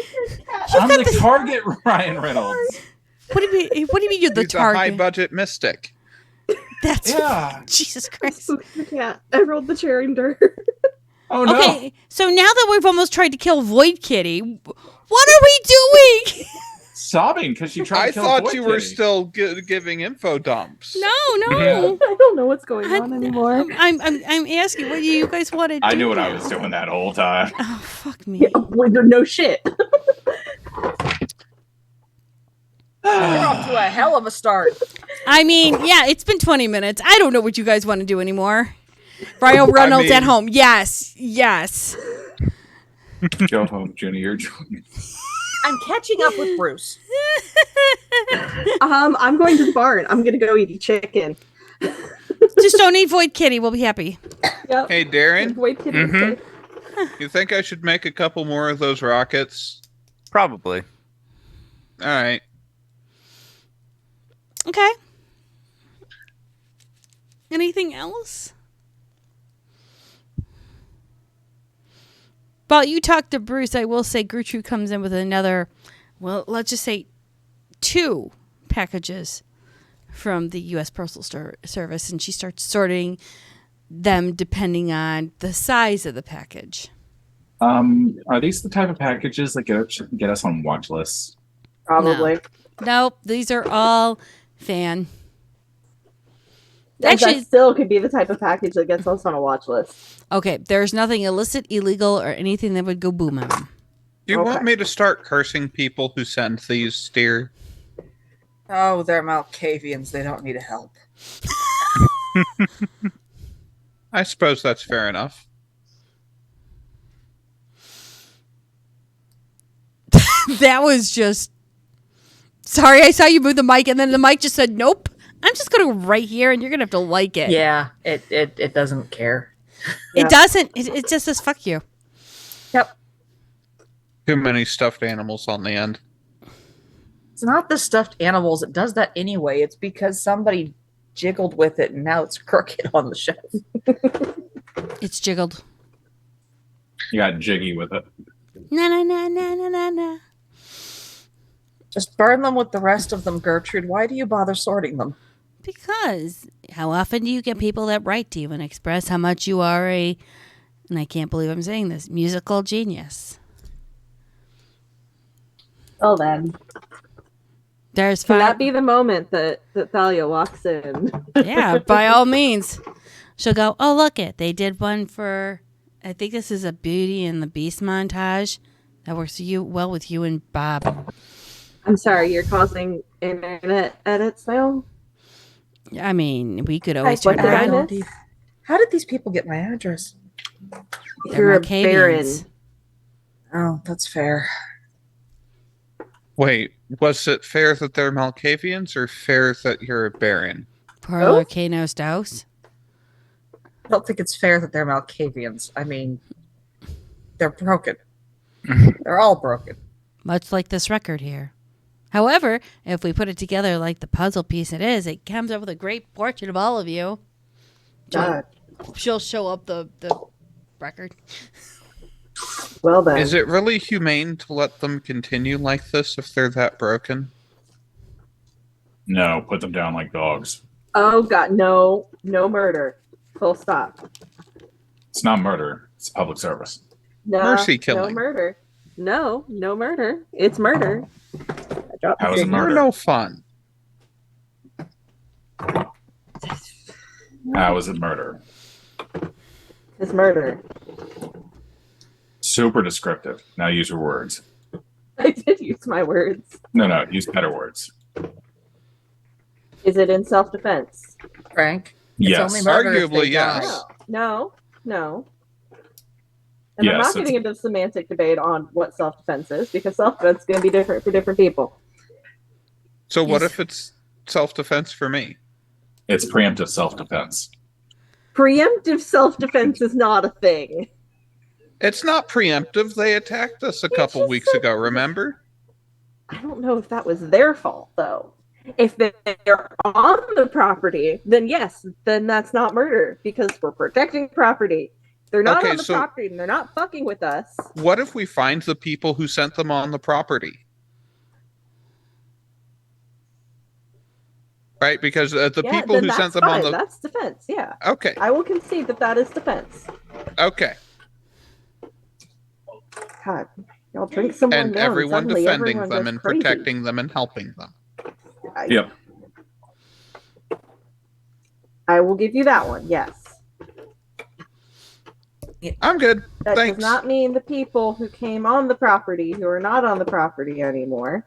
[SPEAKER 4] I'm the target Ryan Reynolds.
[SPEAKER 2] What do you mean? What do you mean you're the
[SPEAKER 3] He's a high
[SPEAKER 2] target?
[SPEAKER 3] budget mystic.
[SPEAKER 2] That's
[SPEAKER 4] Yeah.
[SPEAKER 2] Jesus Christ.
[SPEAKER 7] Yeah, I rolled the chair in dirt.
[SPEAKER 4] Oh no.
[SPEAKER 2] Okay, so now that we've almost tried to kill Void Kitty, what are we doing?
[SPEAKER 4] Sobbing because she tried
[SPEAKER 3] I
[SPEAKER 4] to kill
[SPEAKER 3] thought
[SPEAKER 4] Boy
[SPEAKER 3] you were
[SPEAKER 4] Kitty.
[SPEAKER 3] still giving info dumps.
[SPEAKER 2] No.
[SPEAKER 7] I don't know what's going on anymore.
[SPEAKER 2] I'm asking what you guys want to do.
[SPEAKER 4] I knew what I
[SPEAKER 2] now.
[SPEAKER 4] was doing that whole time.
[SPEAKER 2] Oh fuck me.
[SPEAKER 7] Yeah, well, no shit.
[SPEAKER 5] You're off to a hell of a start.
[SPEAKER 2] I mean, yeah, it's been 20 minutes. I don't know what you guys want to do anymore. Ryan Reynolds at
[SPEAKER 3] mean-
[SPEAKER 2] home. Yes.
[SPEAKER 4] Go home, Junior. Junior.
[SPEAKER 5] I'm catching up with Bruce.
[SPEAKER 7] I'm going to the barn. I'm gonna go eat chicken.
[SPEAKER 2] Just don't eat Void Kitty. We'll be happy.
[SPEAKER 7] Yep.
[SPEAKER 3] Hey, Darren,
[SPEAKER 7] Wait, kid,
[SPEAKER 6] Mhm.
[SPEAKER 3] you think I should make a couple more of those rockets?
[SPEAKER 6] Probably.
[SPEAKER 3] All right.
[SPEAKER 2] Okay. Anything else? While you talk to Bruce, I will say Gertrude comes in with another, well, let's just say 2 packages from the U.S. Postal Service, and she starts sorting them depending on the size of the package.
[SPEAKER 4] Are these the type of packages that get us on watch lists?
[SPEAKER 7] Probably.
[SPEAKER 2] Nope, these are all fan.
[SPEAKER 7] That
[SPEAKER 2] Actually-
[SPEAKER 7] still could be the type of package that gets us on a watch list.
[SPEAKER 2] Okay, there's nothing illicit, illegal, or anything that would go boom on them.
[SPEAKER 3] Do you
[SPEAKER 7] Okay.
[SPEAKER 3] want me to start cursing people who send these, Steer?
[SPEAKER 5] Oh, they're Malkavians. They don't need help.
[SPEAKER 3] I suppose that's fair enough.
[SPEAKER 2] That was just. Sorry, I saw you move the mic, and then the mic just said, "Nope, I'm just gonna go right here, and you're gonna have to like it."
[SPEAKER 5] Yeah, it doesn't care.
[SPEAKER 2] It doesn't. It just says "fuck you."
[SPEAKER 5] Yep.
[SPEAKER 3] Too many stuffed animals on the end.
[SPEAKER 5] It's not the stuffed animals. It does that anyway. It's because somebody jiggled with it and now it's crooked on the shelf.
[SPEAKER 2] It's jiggled.
[SPEAKER 4] You got jiggy with it.
[SPEAKER 2] Na na na na na na na.
[SPEAKER 5] Just burn them with the rest of them, Gertrude. Why do you bother sorting them?
[SPEAKER 2] Because how often do you get people that write to you and express how much you are a, and I can't believe I'm saying this, musical genius?
[SPEAKER 7] Well then,
[SPEAKER 2] There's
[SPEAKER 7] can that
[SPEAKER 2] five.
[SPEAKER 7] be the moment that Thalia walks in?
[SPEAKER 2] Yeah, by all means. She'll go, oh, look it. They did one for, I think this is a Beauty and the Beast montage. That works well with you and Bob.
[SPEAKER 7] I'm sorry, you're causing internet edits now?
[SPEAKER 2] I mean, we could always
[SPEAKER 7] What
[SPEAKER 2] turn
[SPEAKER 7] did I
[SPEAKER 2] around.
[SPEAKER 7] miss?
[SPEAKER 5] How did these people get my address?
[SPEAKER 7] You're a
[SPEAKER 2] Malkavians.
[SPEAKER 7] baron.
[SPEAKER 5] Oh, that's fair.
[SPEAKER 3] Wait, was it fair that they're Malkavians or fair that you're a baron?
[SPEAKER 2] Poor
[SPEAKER 7] Oh?
[SPEAKER 2] Lorcanos Douse.
[SPEAKER 5] I don't think it's fair that they're Malkavians. I mean, they're broken. They're all broken.
[SPEAKER 2] Much like this record here. However, if we put it together like the puzzle piece it is, it comes up with a great portrait of all of you.
[SPEAKER 7] God.
[SPEAKER 2] She'll show up the record.
[SPEAKER 7] Well then.
[SPEAKER 3] Is it really humane to let them continue like this if they're that broken?
[SPEAKER 4] No, put them down like dogs.
[SPEAKER 7] Oh God, no murder. Full stop.
[SPEAKER 4] It's not murder. It's public service.
[SPEAKER 7] No,
[SPEAKER 3] Mercy killing.
[SPEAKER 7] No murder. No murder. It's murder. I dropped
[SPEAKER 4] How
[SPEAKER 7] the
[SPEAKER 4] is it
[SPEAKER 7] thing.
[SPEAKER 3] You're
[SPEAKER 4] murder?
[SPEAKER 3] no fun.
[SPEAKER 4] How is it murder?
[SPEAKER 7] It's murder.
[SPEAKER 4] Super descriptive. Now use your words.
[SPEAKER 7] I did use my words.
[SPEAKER 4] No, use better words.
[SPEAKER 7] Is it in self-defense?
[SPEAKER 5] Frank. It's
[SPEAKER 4] Yes.
[SPEAKER 5] only murder if
[SPEAKER 3] Arguably,
[SPEAKER 5] they
[SPEAKER 3] yes.
[SPEAKER 5] die.
[SPEAKER 7] No. And I'm
[SPEAKER 4] Yes,
[SPEAKER 7] not getting into the semantic debate on what self-defense is because self-defense is going to be different for different people.
[SPEAKER 3] So what
[SPEAKER 2] Yes.
[SPEAKER 3] if it's self-defense for me?
[SPEAKER 4] It's preemptive self-defense.
[SPEAKER 7] Preemptive self-defense is not a thing.
[SPEAKER 3] It's not preemptive. They attacked us a couple
[SPEAKER 7] just
[SPEAKER 3] weeks
[SPEAKER 7] said-
[SPEAKER 3] ago, remember?
[SPEAKER 7] I don't know if that was their fault though. If they're on the property, then yes, then that's not murder because we're protecting property. They're not
[SPEAKER 3] Okay,
[SPEAKER 7] on the
[SPEAKER 3] so-
[SPEAKER 7] property and they're not fucking with us.
[SPEAKER 3] What if we find the people who sent them on the property? Right? Because the
[SPEAKER 7] Yeah,
[SPEAKER 3] people
[SPEAKER 7] then
[SPEAKER 3] who
[SPEAKER 7] that's
[SPEAKER 3] sent them
[SPEAKER 7] fine.
[SPEAKER 3] on the...
[SPEAKER 7] That's defense. Yeah,
[SPEAKER 3] Okay,
[SPEAKER 7] I will concede that that is defense.
[SPEAKER 3] okay.
[SPEAKER 7] God, y'all drink some more
[SPEAKER 3] And
[SPEAKER 7] now,
[SPEAKER 3] everyone
[SPEAKER 7] suddenly
[SPEAKER 3] defending
[SPEAKER 7] everyone
[SPEAKER 3] them
[SPEAKER 7] goes
[SPEAKER 3] and
[SPEAKER 7] crazy.
[SPEAKER 3] protecting them and helping them.
[SPEAKER 4] Yep.
[SPEAKER 7] I will give you that one. Yes.
[SPEAKER 3] I'm good.
[SPEAKER 7] That
[SPEAKER 3] Thanks.
[SPEAKER 7] does not mean the people who came on the property who are not on the property anymore.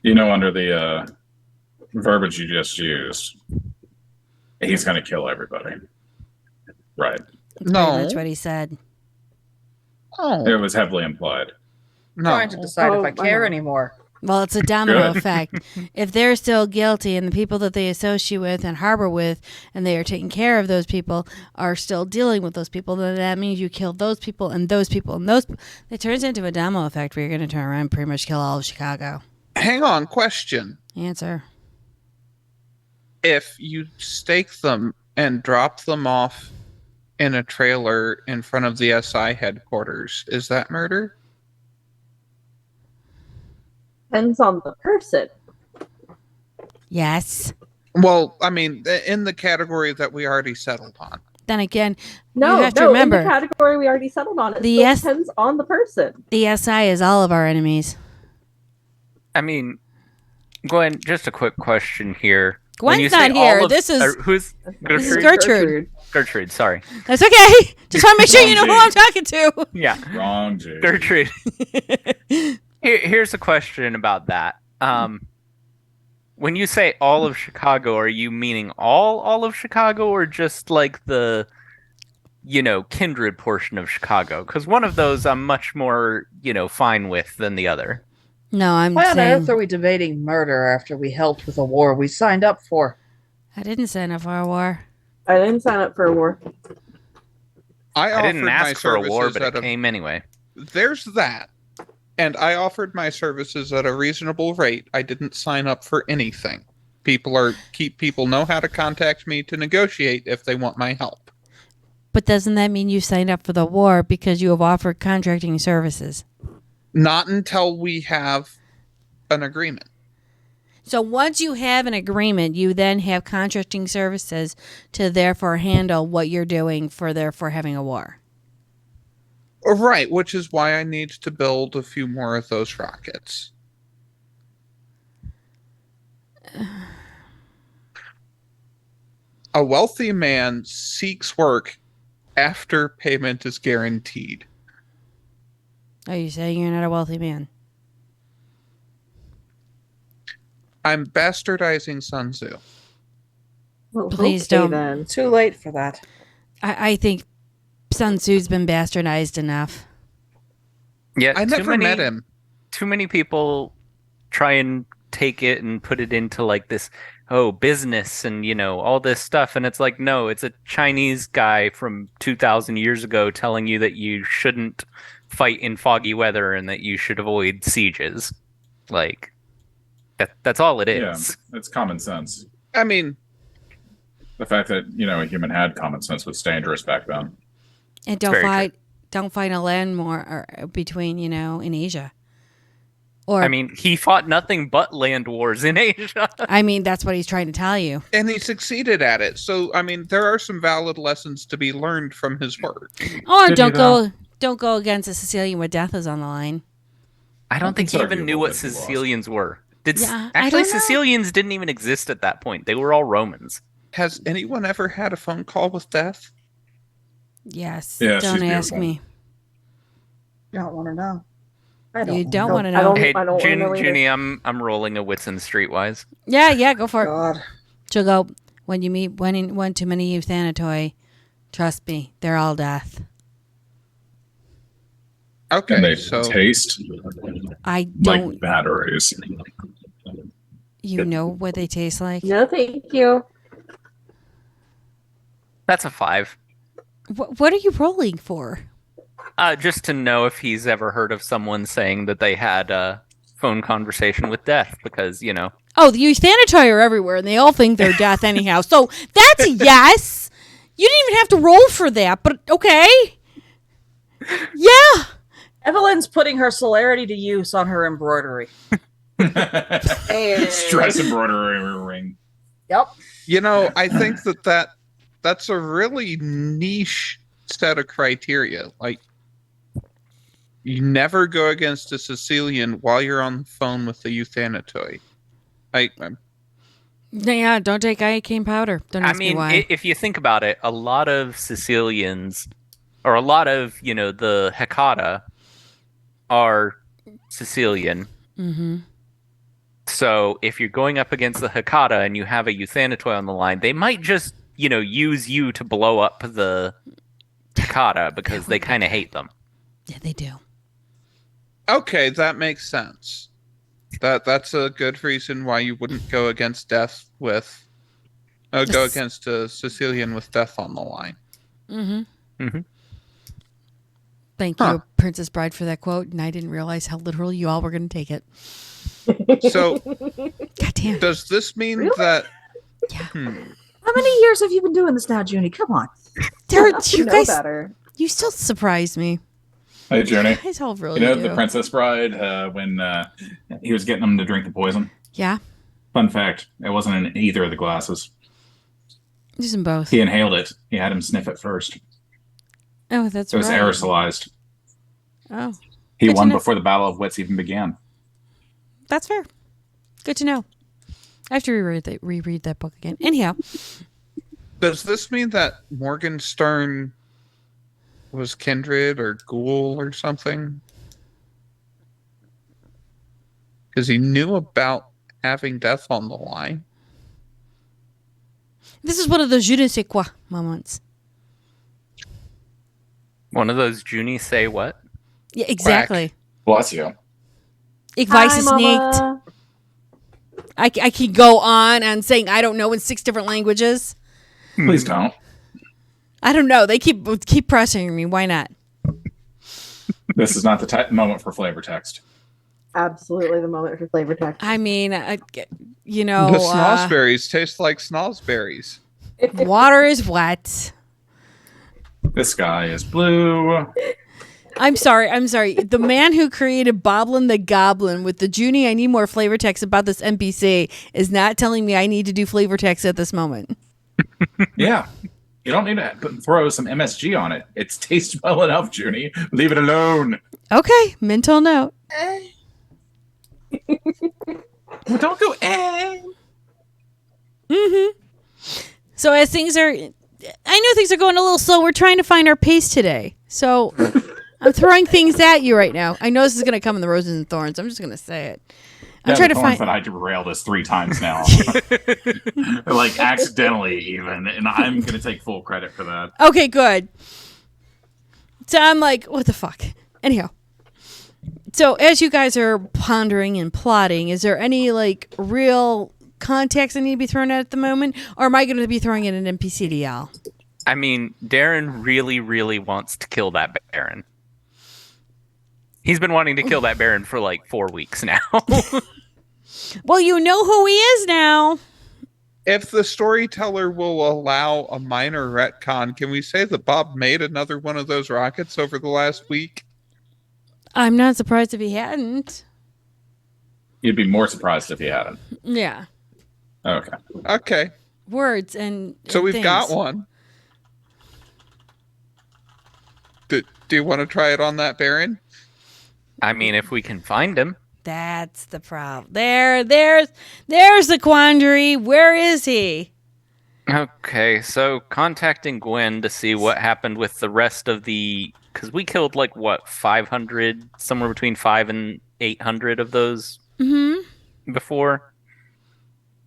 [SPEAKER 4] You know, under the verbiage you just used, he's going to kill everybody. Right.
[SPEAKER 2] That's
[SPEAKER 3] No.
[SPEAKER 2] pretty much what he said.
[SPEAKER 3] Oh,
[SPEAKER 4] It was heavily implied.
[SPEAKER 5] I'm
[SPEAKER 3] no.
[SPEAKER 5] trying to decide
[SPEAKER 7] Oh,
[SPEAKER 5] if I care
[SPEAKER 7] I know.
[SPEAKER 5] anymore.
[SPEAKER 2] Well, it's a domino
[SPEAKER 4] Good.
[SPEAKER 2] effect. If they're still guilty and the people that they associate with and harbor with and they are taking care of those people are still dealing with those people, then that means you kill those people and those people and those. It turns into a domino effect where you're going to turn around and pretty much kill all of Chicago.
[SPEAKER 3] Hang on, question.
[SPEAKER 2] Answer.
[SPEAKER 3] If you stake them and drop them off in a trailer in front of the SI headquarters, is that murder?
[SPEAKER 7] Depends on the person.
[SPEAKER 2] Yes.
[SPEAKER 3] Well, I mean, in the category that we already settled on.
[SPEAKER 2] Then again,
[SPEAKER 7] No,
[SPEAKER 2] you have to
[SPEAKER 7] no,
[SPEAKER 2] remember,
[SPEAKER 7] in the category we already settled on. It
[SPEAKER 2] The
[SPEAKER 7] still
[SPEAKER 2] yes-
[SPEAKER 7] depends on the person.
[SPEAKER 2] the SI is all of our enemies.
[SPEAKER 6] I mean, Gwen, just a quick question here.
[SPEAKER 2] Gwen's not here. This is
[SPEAKER 6] who's
[SPEAKER 2] this is
[SPEAKER 6] Gertrude?
[SPEAKER 2] Gertrude.
[SPEAKER 6] Gertrude, sorry.
[SPEAKER 2] That's okay. Just want to make sure you know who I'm talking to.
[SPEAKER 6] Yeah,
[SPEAKER 4] Wrong, Jay.
[SPEAKER 6] Gertrude. Here's a question about that. When you say all of Chicago, are you meaning all of Chicago, or just like the, kindred portion of Chicago? Because one of those I'm much more, fine with than the other.
[SPEAKER 2] No, I'm
[SPEAKER 5] Why on
[SPEAKER 2] saying
[SPEAKER 5] earth are we debating murder after we helped with a war we signed up for?
[SPEAKER 2] I didn't sign up for a war.
[SPEAKER 7] I didn't sign up for a war.
[SPEAKER 3] I
[SPEAKER 6] didn't
[SPEAKER 3] offered my
[SPEAKER 6] ask for a war,
[SPEAKER 3] services
[SPEAKER 6] but
[SPEAKER 3] at
[SPEAKER 6] it came anyway.
[SPEAKER 3] There's that. And I offered my services at a reasonable rate. I didn't sign up for anything. People know how to contact me to negotiate if they want my help.
[SPEAKER 2] But doesn't that mean you signed up for the war because you have offered contracting services?
[SPEAKER 3] Not until we have an agreement.
[SPEAKER 2] So once you have an agreement, you then have contracting services to therefore handle what you're doing for therefore having a war.
[SPEAKER 3] Right, which is why I need to build a few more of those rockets. A wealthy man seeks work after payment is guaranteed.
[SPEAKER 2] Are you saying you're not a wealthy man?
[SPEAKER 3] I'm bastardizing Sun Tzu.
[SPEAKER 7] Well,
[SPEAKER 2] Please
[SPEAKER 7] okay,
[SPEAKER 2] don't.
[SPEAKER 7] Then.
[SPEAKER 5] Too late for that.
[SPEAKER 2] I think Sun Tzu's been bastardized enough.
[SPEAKER 6] Yeah,
[SPEAKER 3] I never met him.
[SPEAKER 6] Too many people try and take it and put it into like this business and all this stuff, and it's like, no, it's a Chinese guy from 2,000 years ago telling you that you shouldn't fight in foggy weather and that you should avoid sieges. Like that's all it is.
[SPEAKER 4] Yeah, it's common sense.
[SPEAKER 3] I mean,
[SPEAKER 4] The fact that a human had common sense was dangerous back then.
[SPEAKER 2] And
[SPEAKER 6] Very
[SPEAKER 2] don't fight a land war between, in Asia. Or
[SPEAKER 6] I mean, he fought nothing but land wars in Asia.
[SPEAKER 2] I mean, that's what he's trying to tell you.
[SPEAKER 3] and he succeeded at it. So, I mean, there are some valid lessons to be learned from his work.
[SPEAKER 2] Or
[SPEAKER 4] Did
[SPEAKER 2] don't go against a Sicilian where death is on the line.
[SPEAKER 6] I don't think he
[SPEAKER 4] It's
[SPEAKER 6] even knew
[SPEAKER 4] arguable
[SPEAKER 6] what
[SPEAKER 4] that he lost.
[SPEAKER 6] Sicilians were.
[SPEAKER 2] Yeah, I
[SPEAKER 6] Actually,
[SPEAKER 2] don't know.
[SPEAKER 6] Sicilians didn't even exist at that point. They were all Romans.
[SPEAKER 3] Has anyone ever had a phone call with death?
[SPEAKER 2] Yes.
[SPEAKER 4] Yeah,
[SPEAKER 2] don't
[SPEAKER 4] she's
[SPEAKER 2] ask
[SPEAKER 4] beautiful.
[SPEAKER 2] me.
[SPEAKER 5] You don't want to know. I
[SPEAKER 2] You don't
[SPEAKER 5] know.
[SPEAKER 2] wanna
[SPEAKER 7] I
[SPEAKER 2] know.
[SPEAKER 7] don't,
[SPEAKER 6] Hey,
[SPEAKER 7] I don't want to know either.
[SPEAKER 6] Junie, I'm rolling a wits and streetwise.
[SPEAKER 2] Yeah, go for it.
[SPEAKER 5] God.
[SPEAKER 2] She'll go, when you meet one too many euthanatoi, trust me, they're all death.
[SPEAKER 4] And
[SPEAKER 3] Okay,
[SPEAKER 4] they
[SPEAKER 3] so
[SPEAKER 4] taste
[SPEAKER 2] I don't,
[SPEAKER 4] like batteries.
[SPEAKER 2] you know what they taste like?
[SPEAKER 7] No, thank you.
[SPEAKER 6] That's a 5.
[SPEAKER 2] What are you rolling for?
[SPEAKER 6] Just to know if he's ever heard of someone saying that they had a phone conversation with death, because
[SPEAKER 2] Oh, the euthanatoi are everywhere, and they all think they're death anyhow. So that's a yes. You didn't even have to roll for that, but okay. Yeah.
[SPEAKER 5] Evelyn's putting her celerity to use on her embroidery.
[SPEAKER 7] Hey.
[SPEAKER 4] Stress embroidery ring.
[SPEAKER 5] Yep.
[SPEAKER 3] I think that's a really niche set of criteria. Like, you never go against a Sicilian while you're on the phone with the euthanatoi.
[SPEAKER 2] Yeah, don't take iocane powder. Don't
[SPEAKER 6] I
[SPEAKER 2] ask me
[SPEAKER 6] mean,
[SPEAKER 2] why.
[SPEAKER 6] if you think about it, a lot of Sicilians, or a lot of the Hecata, are Sicilian.
[SPEAKER 2] Mm-hmm.
[SPEAKER 6] So if you're going up against the Hecata and you have a euthanatoi on the line, they might just use you to blow up the Hecata because they kind of hate them.
[SPEAKER 2] Yeah, they do.
[SPEAKER 3] Okay, that makes sense. That's a good reason why you wouldn't go against death with go
[SPEAKER 2] Yes.
[SPEAKER 3] against a Sicilian with death on the line.
[SPEAKER 2] Mm-hmm.
[SPEAKER 6] Mhm.
[SPEAKER 2] Thank
[SPEAKER 3] Huh.
[SPEAKER 2] you, Princess Bride, for that quote, and I didn't realize how literal you all were going to take it.
[SPEAKER 3] So,
[SPEAKER 2] God damn.
[SPEAKER 3] does this mean
[SPEAKER 5] Really?
[SPEAKER 3] that
[SPEAKER 2] Yeah.
[SPEAKER 5] How many years have you been doing this now, Junie? Come on.
[SPEAKER 2] There,
[SPEAKER 7] You
[SPEAKER 2] you
[SPEAKER 7] know
[SPEAKER 2] guys,
[SPEAKER 7] better.
[SPEAKER 2] you still surprise me.
[SPEAKER 4] Hey, Journey.
[SPEAKER 2] You guys all really
[SPEAKER 4] You know
[SPEAKER 2] do.
[SPEAKER 4] the Princess Bride when he was getting them to drink the poison?
[SPEAKER 2] Yeah,
[SPEAKER 4] Fun fact, it wasn't in either of the glasses.
[SPEAKER 2] use them both.
[SPEAKER 4] He inhaled it. He had him sniff it first.
[SPEAKER 2] Oh, that's
[SPEAKER 4] It was
[SPEAKER 2] right.
[SPEAKER 4] aerosolized.
[SPEAKER 2] Oh,
[SPEAKER 4] He
[SPEAKER 2] Good to
[SPEAKER 4] won
[SPEAKER 2] know.
[SPEAKER 4] before the Battle of Wits even began.
[SPEAKER 2] that's fair. Good to know. I have to reread that book again. Anyhow,
[SPEAKER 3] does this mean that Morgenstern was kindred or ghoul or something? Because he knew about having death on the line.
[SPEAKER 2] this is one of those je ne sais quoi moments.
[SPEAKER 6] One of those Junie say what?
[SPEAKER 2] Yeah, exactly.
[SPEAKER 4] Bless you.
[SPEAKER 2] Ik
[SPEAKER 7] Hi,
[SPEAKER 2] weiß es
[SPEAKER 7] Mama.
[SPEAKER 2] nicht. I can go on and saying I don't know in 6 different languages.
[SPEAKER 4] Please don't.
[SPEAKER 2] I don't know. They keep pressuring me. Why not?
[SPEAKER 4] This is not the moment for flavor text.
[SPEAKER 7] Absolutely the moment for flavor text.
[SPEAKER 2] I mean,
[SPEAKER 3] The
[SPEAKER 2] uh,
[SPEAKER 3] snozzberries taste like snozzberries.
[SPEAKER 2] water is wet.
[SPEAKER 4] The sky is blue.
[SPEAKER 2] I'm sorry. The man who created Boblin the Goblin with the Junie, I need more flavor text about this NPC is not telling me I need to do flavor text at this moment.
[SPEAKER 4] Yeah. You don't need to throw some MSG on it. It's tastes well enough, Junie. Leave it alone.
[SPEAKER 2] Okay, mental note.
[SPEAKER 4] Well, don't go, eh.
[SPEAKER 2] So as things are, I know things are going a little slow. We're trying to find our pace today. So I'm throwing things at you right now. I know this is going to come in the roses and thorns. I'm just going to say it. I'm trying to find.
[SPEAKER 4] That I derailed us 3 times now. Like accidentally even. And I'm going to take full credit for that.
[SPEAKER 2] Okay, good. So I'm like, what the fuck? Anyhow, So as you guys are pondering and plotting, is there any like real contacts that need to be thrown at the moment, or am I going to be throwing in an NPCDL?
[SPEAKER 6] I mean, Darren really, really wants to kill that Baron. He's been wanting to kill that Baron for like 4 weeks now.
[SPEAKER 2] Well, you know who he is now.
[SPEAKER 3] If the storyteller will allow a minor retcon, can we say that Bob made another one of those rockets over the last week?
[SPEAKER 2] I'm not surprised if he hadn't.
[SPEAKER 4] You'd be more surprised if he hadn't.
[SPEAKER 2] Yeah.
[SPEAKER 4] Okay.
[SPEAKER 3] Okay,
[SPEAKER 2] Words and
[SPEAKER 3] so we've
[SPEAKER 2] things.
[SPEAKER 3] got one. Do you want to try it on that Baron?
[SPEAKER 6] I mean, if we can find him.
[SPEAKER 2] That's the problem. There's the quandary. Where is he?
[SPEAKER 6] Okay, so contacting Gwen to see what happened with the rest of the... Because we killed, like, what, 500? Somewhere between 5 and 800 of those before?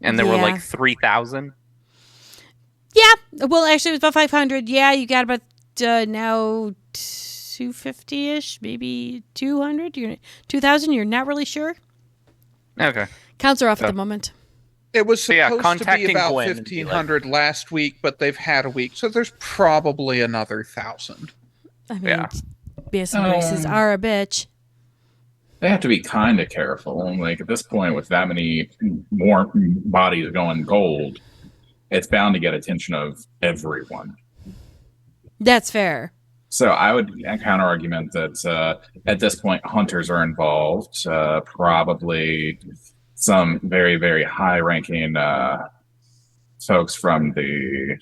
[SPEAKER 6] And there were,
[SPEAKER 2] Yeah.
[SPEAKER 6] like, 3,000?
[SPEAKER 2] Yeah. Well, actually, it was about 500. Yeah, you got about now 250-ish, maybe 200. 2,000. You're not really sure.
[SPEAKER 6] Okay.
[SPEAKER 2] Counts are off at
[SPEAKER 6] Yeah.
[SPEAKER 2] the moment.
[SPEAKER 3] It was
[SPEAKER 6] So, yeah,
[SPEAKER 3] supposed to be
[SPEAKER 6] contacting
[SPEAKER 3] about
[SPEAKER 6] Gwen and be like-
[SPEAKER 3] 1,500 last week, but they've had a week, so there's probably another 1,000.
[SPEAKER 2] I mean,
[SPEAKER 6] Yeah.
[SPEAKER 2] Basin braces are a bitch.
[SPEAKER 4] They have to be kind of careful. Like at this point, with that many more bodies going gold, it's bound to get attention of everyone.
[SPEAKER 2] That's fair.
[SPEAKER 4] So I would counter argument that at this point, hunters are involved. Probably some very, very high-ranking folks from the.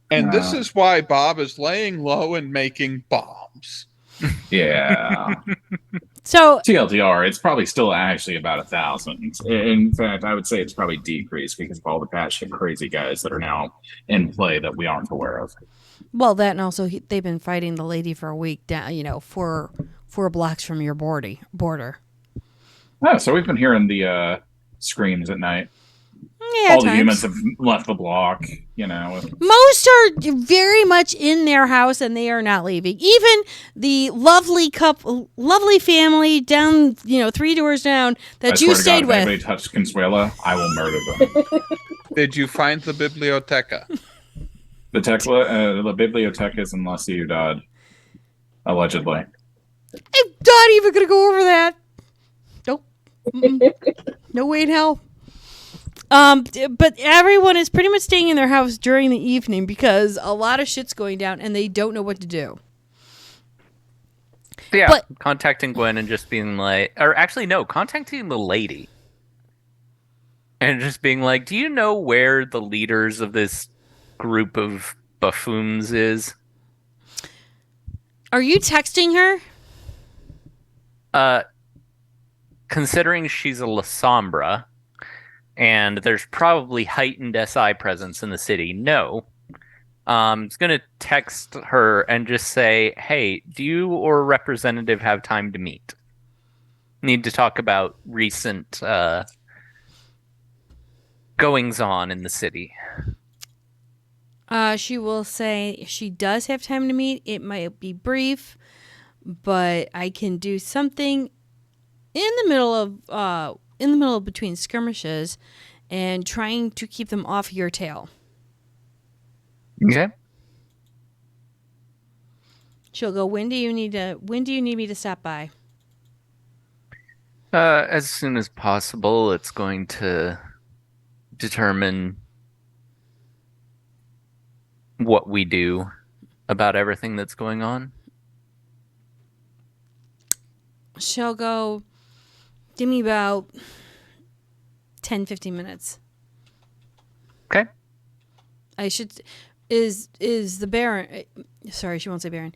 [SPEAKER 3] And this is why Bob is laying low and making bombs.
[SPEAKER 4] Yeah.
[SPEAKER 2] So
[SPEAKER 4] TLDR, it's probably still actually about 1,000. In fact, I would say it's probably decreased because of all the batshit crazy guys that are now in play that we aren't aware of.
[SPEAKER 2] well, that and also they've been fighting the lady for a week down. 4 blocks from your border.
[SPEAKER 4] Oh, so we've been hearing the screams at night.
[SPEAKER 2] Yeah,
[SPEAKER 4] all the
[SPEAKER 2] times.
[SPEAKER 4] humans have left the block, you know.
[SPEAKER 2] Most are very much in their house and they are not leaving. Even the lovely family down, 3 doors down that
[SPEAKER 4] I
[SPEAKER 2] you
[SPEAKER 4] swear to God,
[SPEAKER 2] stayed
[SPEAKER 4] if
[SPEAKER 2] with.
[SPEAKER 4] anybody touched Consuela, I will murder them.
[SPEAKER 3] Did you find the biblioteca?
[SPEAKER 4] The biblioteca is in La Ciudad, allegedly.
[SPEAKER 2] I'm not even going to go over that. Nope. No way in hell. But everyone is pretty much staying in their house during the evening because a lot of shit's going down and they don't know what to do.
[SPEAKER 6] Yeah,
[SPEAKER 2] But-
[SPEAKER 6] contacting Gwen and just being like... Or actually, no, contacting the lady. And just being like, do you know where the leaders of this group of buffoons is?
[SPEAKER 2] Are you texting her?
[SPEAKER 6] Considering she's a La Sombra, and there's probably heightened SI presence in the city, no. It's going to text her and just say, hey, do you or a representative have time to meet? Need to talk about recent goings-on in the city.
[SPEAKER 2] She will say she does have time to meet. It might be brief, but I can do something in the middle of between skirmishes and trying to keep them off your tail.
[SPEAKER 6] Okay.
[SPEAKER 2] She'll go, when do you need me to stop by?
[SPEAKER 6] As soon as possible. It's going to determine what we do about everything that's going on.
[SPEAKER 2] She'll go, give me about 10-15 minutes.
[SPEAKER 6] Okay.
[SPEAKER 2] Is the Baron, sorry, she won't say Baron.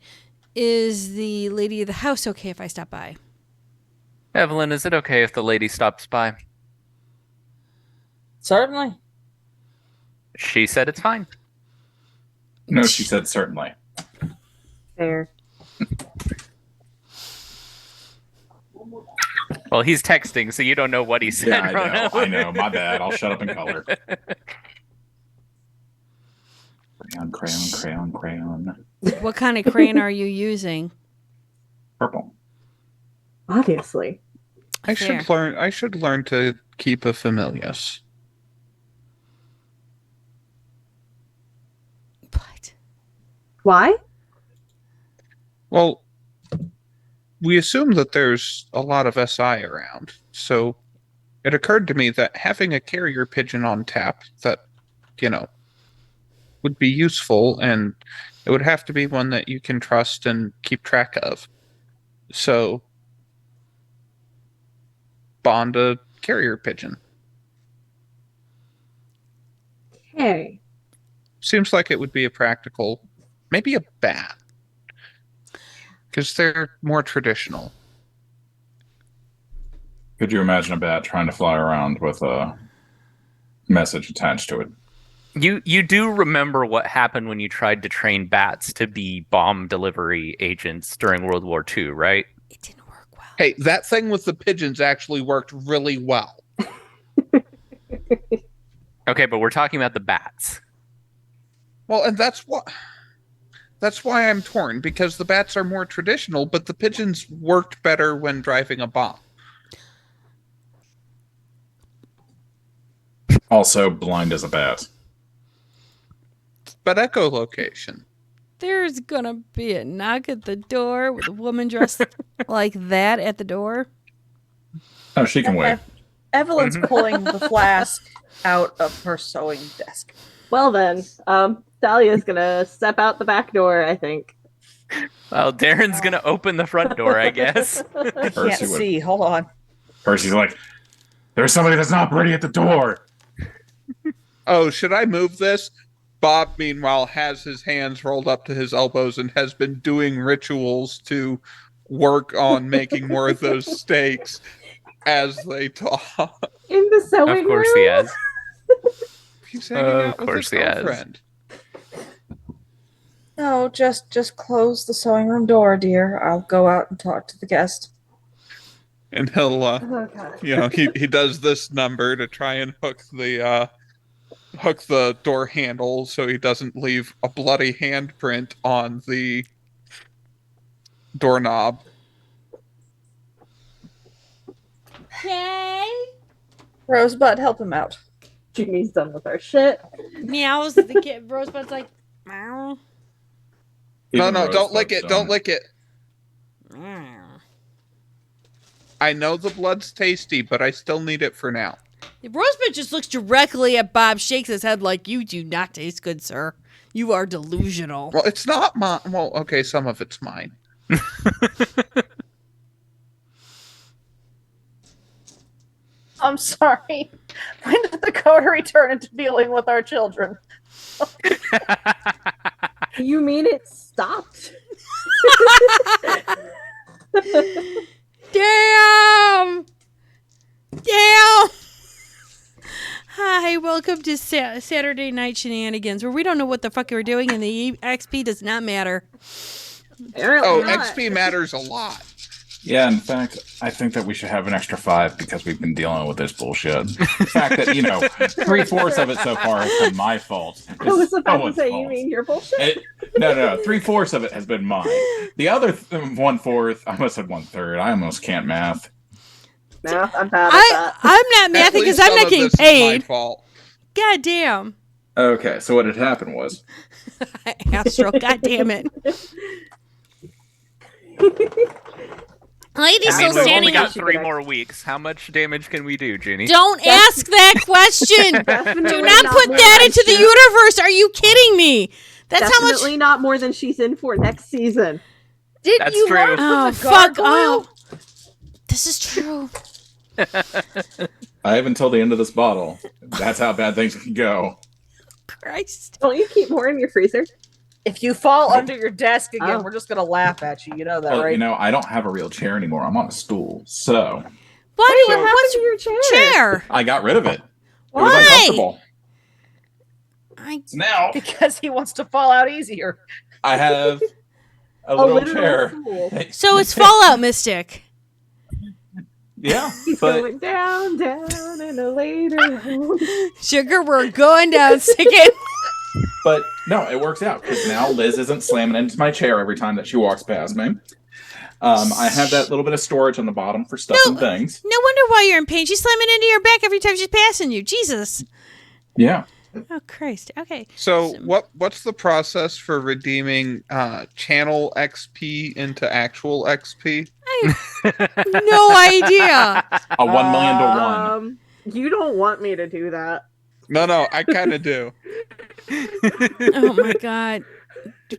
[SPEAKER 2] Is the lady of the house okay if I stop by?
[SPEAKER 6] Evelyn, is it okay if the lady stops by?
[SPEAKER 5] Certainly.
[SPEAKER 6] She said it's fine.
[SPEAKER 4] No, she said certainly.
[SPEAKER 7] Fair.
[SPEAKER 6] Well, he's texting, so you don't know what he said.
[SPEAKER 4] Yeah,
[SPEAKER 6] Rono.
[SPEAKER 4] I know. My bad. I'll shut up in color. Crayon.
[SPEAKER 2] What kind of crayon are you using?
[SPEAKER 4] purple.
[SPEAKER 7] Obviously.
[SPEAKER 3] I should learn to keep a familius.
[SPEAKER 2] What?
[SPEAKER 7] Why?
[SPEAKER 3] Well, we assume that there's a lot of SI around, so it occurred to me that having a carrier pigeon on tap that, would be useful, and it would have to be one that you can trust and keep track of. So, bond a carrier pigeon.
[SPEAKER 7] Hey.
[SPEAKER 3] Seems like it would be a practical, maybe a bat, because they're more traditional.
[SPEAKER 4] Could you imagine a bat trying to fly around with a message attached to it?
[SPEAKER 6] You do remember what happened when you tried to train bats to be bomb delivery agents during World War II, right?
[SPEAKER 2] It didn't work well.
[SPEAKER 3] Hey, that thing with the pigeons actually worked really well.
[SPEAKER 6] Okay, but we're talking about the bats.
[SPEAKER 3] Well, and that's why I'm torn, because the bats are more traditional, but the pigeons worked better when driving a bomb.
[SPEAKER 4] Also, blind as a bat.
[SPEAKER 3] But echolocation.
[SPEAKER 2] There's gonna be a knock at the door with a woman dressed like that at the door.
[SPEAKER 4] Oh, she can wait.
[SPEAKER 5] Evelyn's pulling the flask out of her sewing desk.
[SPEAKER 7] Well then, Dahlia's gonna step out the back door, I think.
[SPEAKER 6] Well, Darren's gonna open the front door, I guess.
[SPEAKER 5] I can't
[SPEAKER 4] Percy would-
[SPEAKER 5] see. Hold on.
[SPEAKER 4] Percy's like, there's somebody that's not ready at the door.
[SPEAKER 3] Oh, should I move this? Bob, meanwhile, has his hands rolled up to his elbows and has been doing rituals to work on making more of those steaks as they talk.
[SPEAKER 7] In the sewing
[SPEAKER 6] Of course
[SPEAKER 7] room?
[SPEAKER 6] he has.
[SPEAKER 3] He's hanging
[SPEAKER 6] Of
[SPEAKER 3] out with
[SPEAKER 6] course
[SPEAKER 3] his
[SPEAKER 6] he has.
[SPEAKER 3] girlfriend.
[SPEAKER 5] No, just close the sewing room door, dear. I'll go out and talk to the guest.
[SPEAKER 3] And he'll,
[SPEAKER 7] Oh, God.
[SPEAKER 3] he does this number to try and hook the door handle so he doesn't leave a bloody handprint on the doorknob.
[SPEAKER 2] Okay.
[SPEAKER 5] Rosebud, help him out.
[SPEAKER 7] Jimmy's done with our shit.
[SPEAKER 2] Meows. The kid Rosebud's like, meow.
[SPEAKER 4] Even
[SPEAKER 3] No, don't
[SPEAKER 4] Rosebud's
[SPEAKER 3] lick it.
[SPEAKER 4] done.
[SPEAKER 3] Don't lick it.
[SPEAKER 2] Meow.
[SPEAKER 3] I know the blood's tasty, but I still need it for now.
[SPEAKER 2] Rosebud just looks directly at Bob, shakes his head like, you do not taste good, sir. You are delusional.
[SPEAKER 3] Well, it's not mine. Well, okay, some of it's mine.
[SPEAKER 5] I'm sorry. When did the coterie turn into dealing with our children?
[SPEAKER 7] You mean it stopped?
[SPEAKER 2] Damn! Damn! Hi, welcome to Saturday Night Shenanigans, where we don't know what the fuck we're doing and the XP does not matter.
[SPEAKER 7] Apparently
[SPEAKER 3] Oh,
[SPEAKER 7] not.
[SPEAKER 3] XP matters a lot.
[SPEAKER 4] Yeah, in fact, I think that we should have an extra 5 because we've been dealing with this bullshit. The fact that, 3/4 of it so far has been my fault.
[SPEAKER 7] I was
[SPEAKER 4] It's
[SPEAKER 7] about to
[SPEAKER 4] someone's
[SPEAKER 7] say, you
[SPEAKER 4] fault.
[SPEAKER 7] mean your bullshit?
[SPEAKER 4] No. 3/4 of it has been mine. The other 1/4, I almost said 1/3. I almost can't math.
[SPEAKER 7] Math, I'm bad at that.
[SPEAKER 2] I'm not
[SPEAKER 3] At
[SPEAKER 2] mathing because
[SPEAKER 3] least
[SPEAKER 2] I'm
[SPEAKER 3] some
[SPEAKER 2] not
[SPEAKER 3] of
[SPEAKER 2] getting
[SPEAKER 3] this is my
[SPEAKER 2] paid.
[SPEAKER 3] fault.
[SPEAKER 2] God damn.
[SPEAKER 4] Okay, so what had happened was,
[SPEAKER 2] Astro, god damn it. Lady's
[SPEAKER 6] I mean,
[SPEAKER 2] still
[SPEAKER 6] we've only
[SPEAKER 2] standing
[SPEAKER 6] got
[SPEAKER 2] up.
[SPEAKER 6] 3 more weeks. How much damage can we do, Ginny?
[SPEAKER 2] Don't ask that question. Do
[SPEAKER 7] Definitely
[SPEAKER 2] not put
[SPEAKER 7] more
[SPEAKER 2] that
[SPEAKER 7] than
[SPEAKER 2] into the
[SPEAKER 7] she-
[SPEAKER 2] universe. Are you kidding me? That's how much.
[SPEAKER 7] Definitely not more than she's in for next season.
[SPEAKER 5] Did
[SPEAKER 6] That's
[SPEAKER 5] you
[SPEAKER 6] true.
[SPEAKER 5] learn from
[SPEAKER 2] Oh,
[SPEAKER 5] the
[SPEAKER 2] fuck
[SPEAKER 5] gargoyle?
[SPEAKER 2] off. This is true.
[SPEAKER 4] I have until the end of this bottle. That's how bad things can go.
[SPEAKER 2] Christ.
[SPEAKER 7] Don't you keep more in your freezer?
[SPEAKER 5] If you fall under your desk again,
[SPEAKER 7] Oh.
[SPEAKER 5] we're just gonna laugh at you. You know that,
[SPEAKER 4] Well,
[SPEAKER 5] right?
[SPEAKER 4] I don't have a real chair anymore. I'm on a stool. So,
[SPEAKER 2] What
[SPEAKER 7] What happened
[SPEAKER 2] what's
[SPEAKER 7] to your chair?
[SPEAKER 2] chair?
[SPEAKER 4] I got rid of it. It was
[SPEAKER 2] Why?
[SPEAKER 4] uncomfortable.
[SPEAKER 2] I,
[SPEAKER 4] So now,
[SPEAKER 5] Because he wants to fall out easier.
[SPEAKER 4] I have a
[SPEAKER 7] A
[SPEAKER 4] little
[SPEAKER 7] literal
[SPEAKER 4] chair.
[SPEAKER 7] fool.
[SPEAKER 2] so it's Fallout Mystic.
[SPEAKER 4] Yeah,
[SPEAKER 7] He's
[SPEAKER 4] but
[SPEAKER 7] going down, down in a later home.
[SPEAKER 2] Sugar, we're going down again.
[SPEAKER 4] But no, it works out because now Liz isn't slamming into my chair every time that she walks past me. I have that little bit of storage on the bottom for stuff and things.
[SPEAKER 2] No wonder why you're in pain. She's slamming into your back every time she's passing you. Jesus.
[SPEAKER 4] Yeah.
[SPEAKER 2] Oh, Christ. Okay.
[SPEAKER 3] So what's the process for redeeming channel XP into actual XP?
[SPEAKER 2] No idea.
[SPEAKER 4] A 1 million to 1.
[SPEAKER 7] You don't want me to do that.
[SPEAKER 3] No, I kind of do.
[SPEAKER 2] Oh, my God.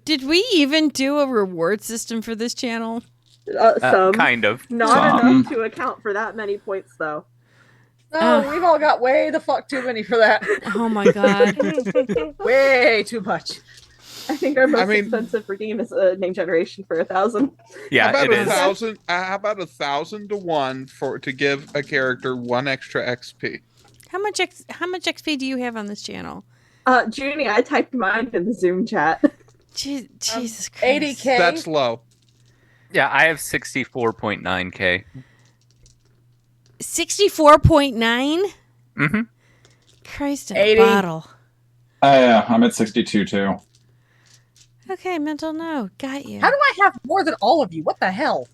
[SPEAKER 2] Did we even do a reward system for this channel?
[SPEAKER 7] Some.
[SPEAKER 6] Kind of.
[SPEAKER 7] Not
[SPEAKER 4] Some.
[SPEAKER 7] enough to account for that many points, though.
[SPEAKER 5] No, we've all got way the fuck too many for that.
[SPEAKER 2] Oh, my God.
[SPEAKER 5] Way too much.
[SPEAKER 7] I think our most expensive redeem is a name generation for 1,000.
[SPEAKER 6] Yeah,
[SPEAKER 3] how about
[SPEAKER 6] it is.
[SPEAKER 3] 1,000? How about 1,000 to 1 to give a character 1 extra XP?
[SPEAKER 2] How much XP do you have on this channel?
[SPEAKER 7] Junie, I typed mine in the Zoom chat.
[SPEAKER 2] Jesus Christ.
[SPEAKER 5] 80K.
[SPEAKER 3] That's low.
[SPEAKER 6] Yeah, I have 64.9K.
[SPEAKER 2] 64.9?
[SPEAKER 6] Mm-hmm.
[SPEAKER 2] Christ in a
[SPEAKER 5] 80.
[SPEAKER 2] bottle.
[SPEAKER 4] Yeah, I'm at 62 too.
[SPEAKER 2] Okay, mental no. Got you.
[SPEAKER 5] How do I have more than all of you? What the hell?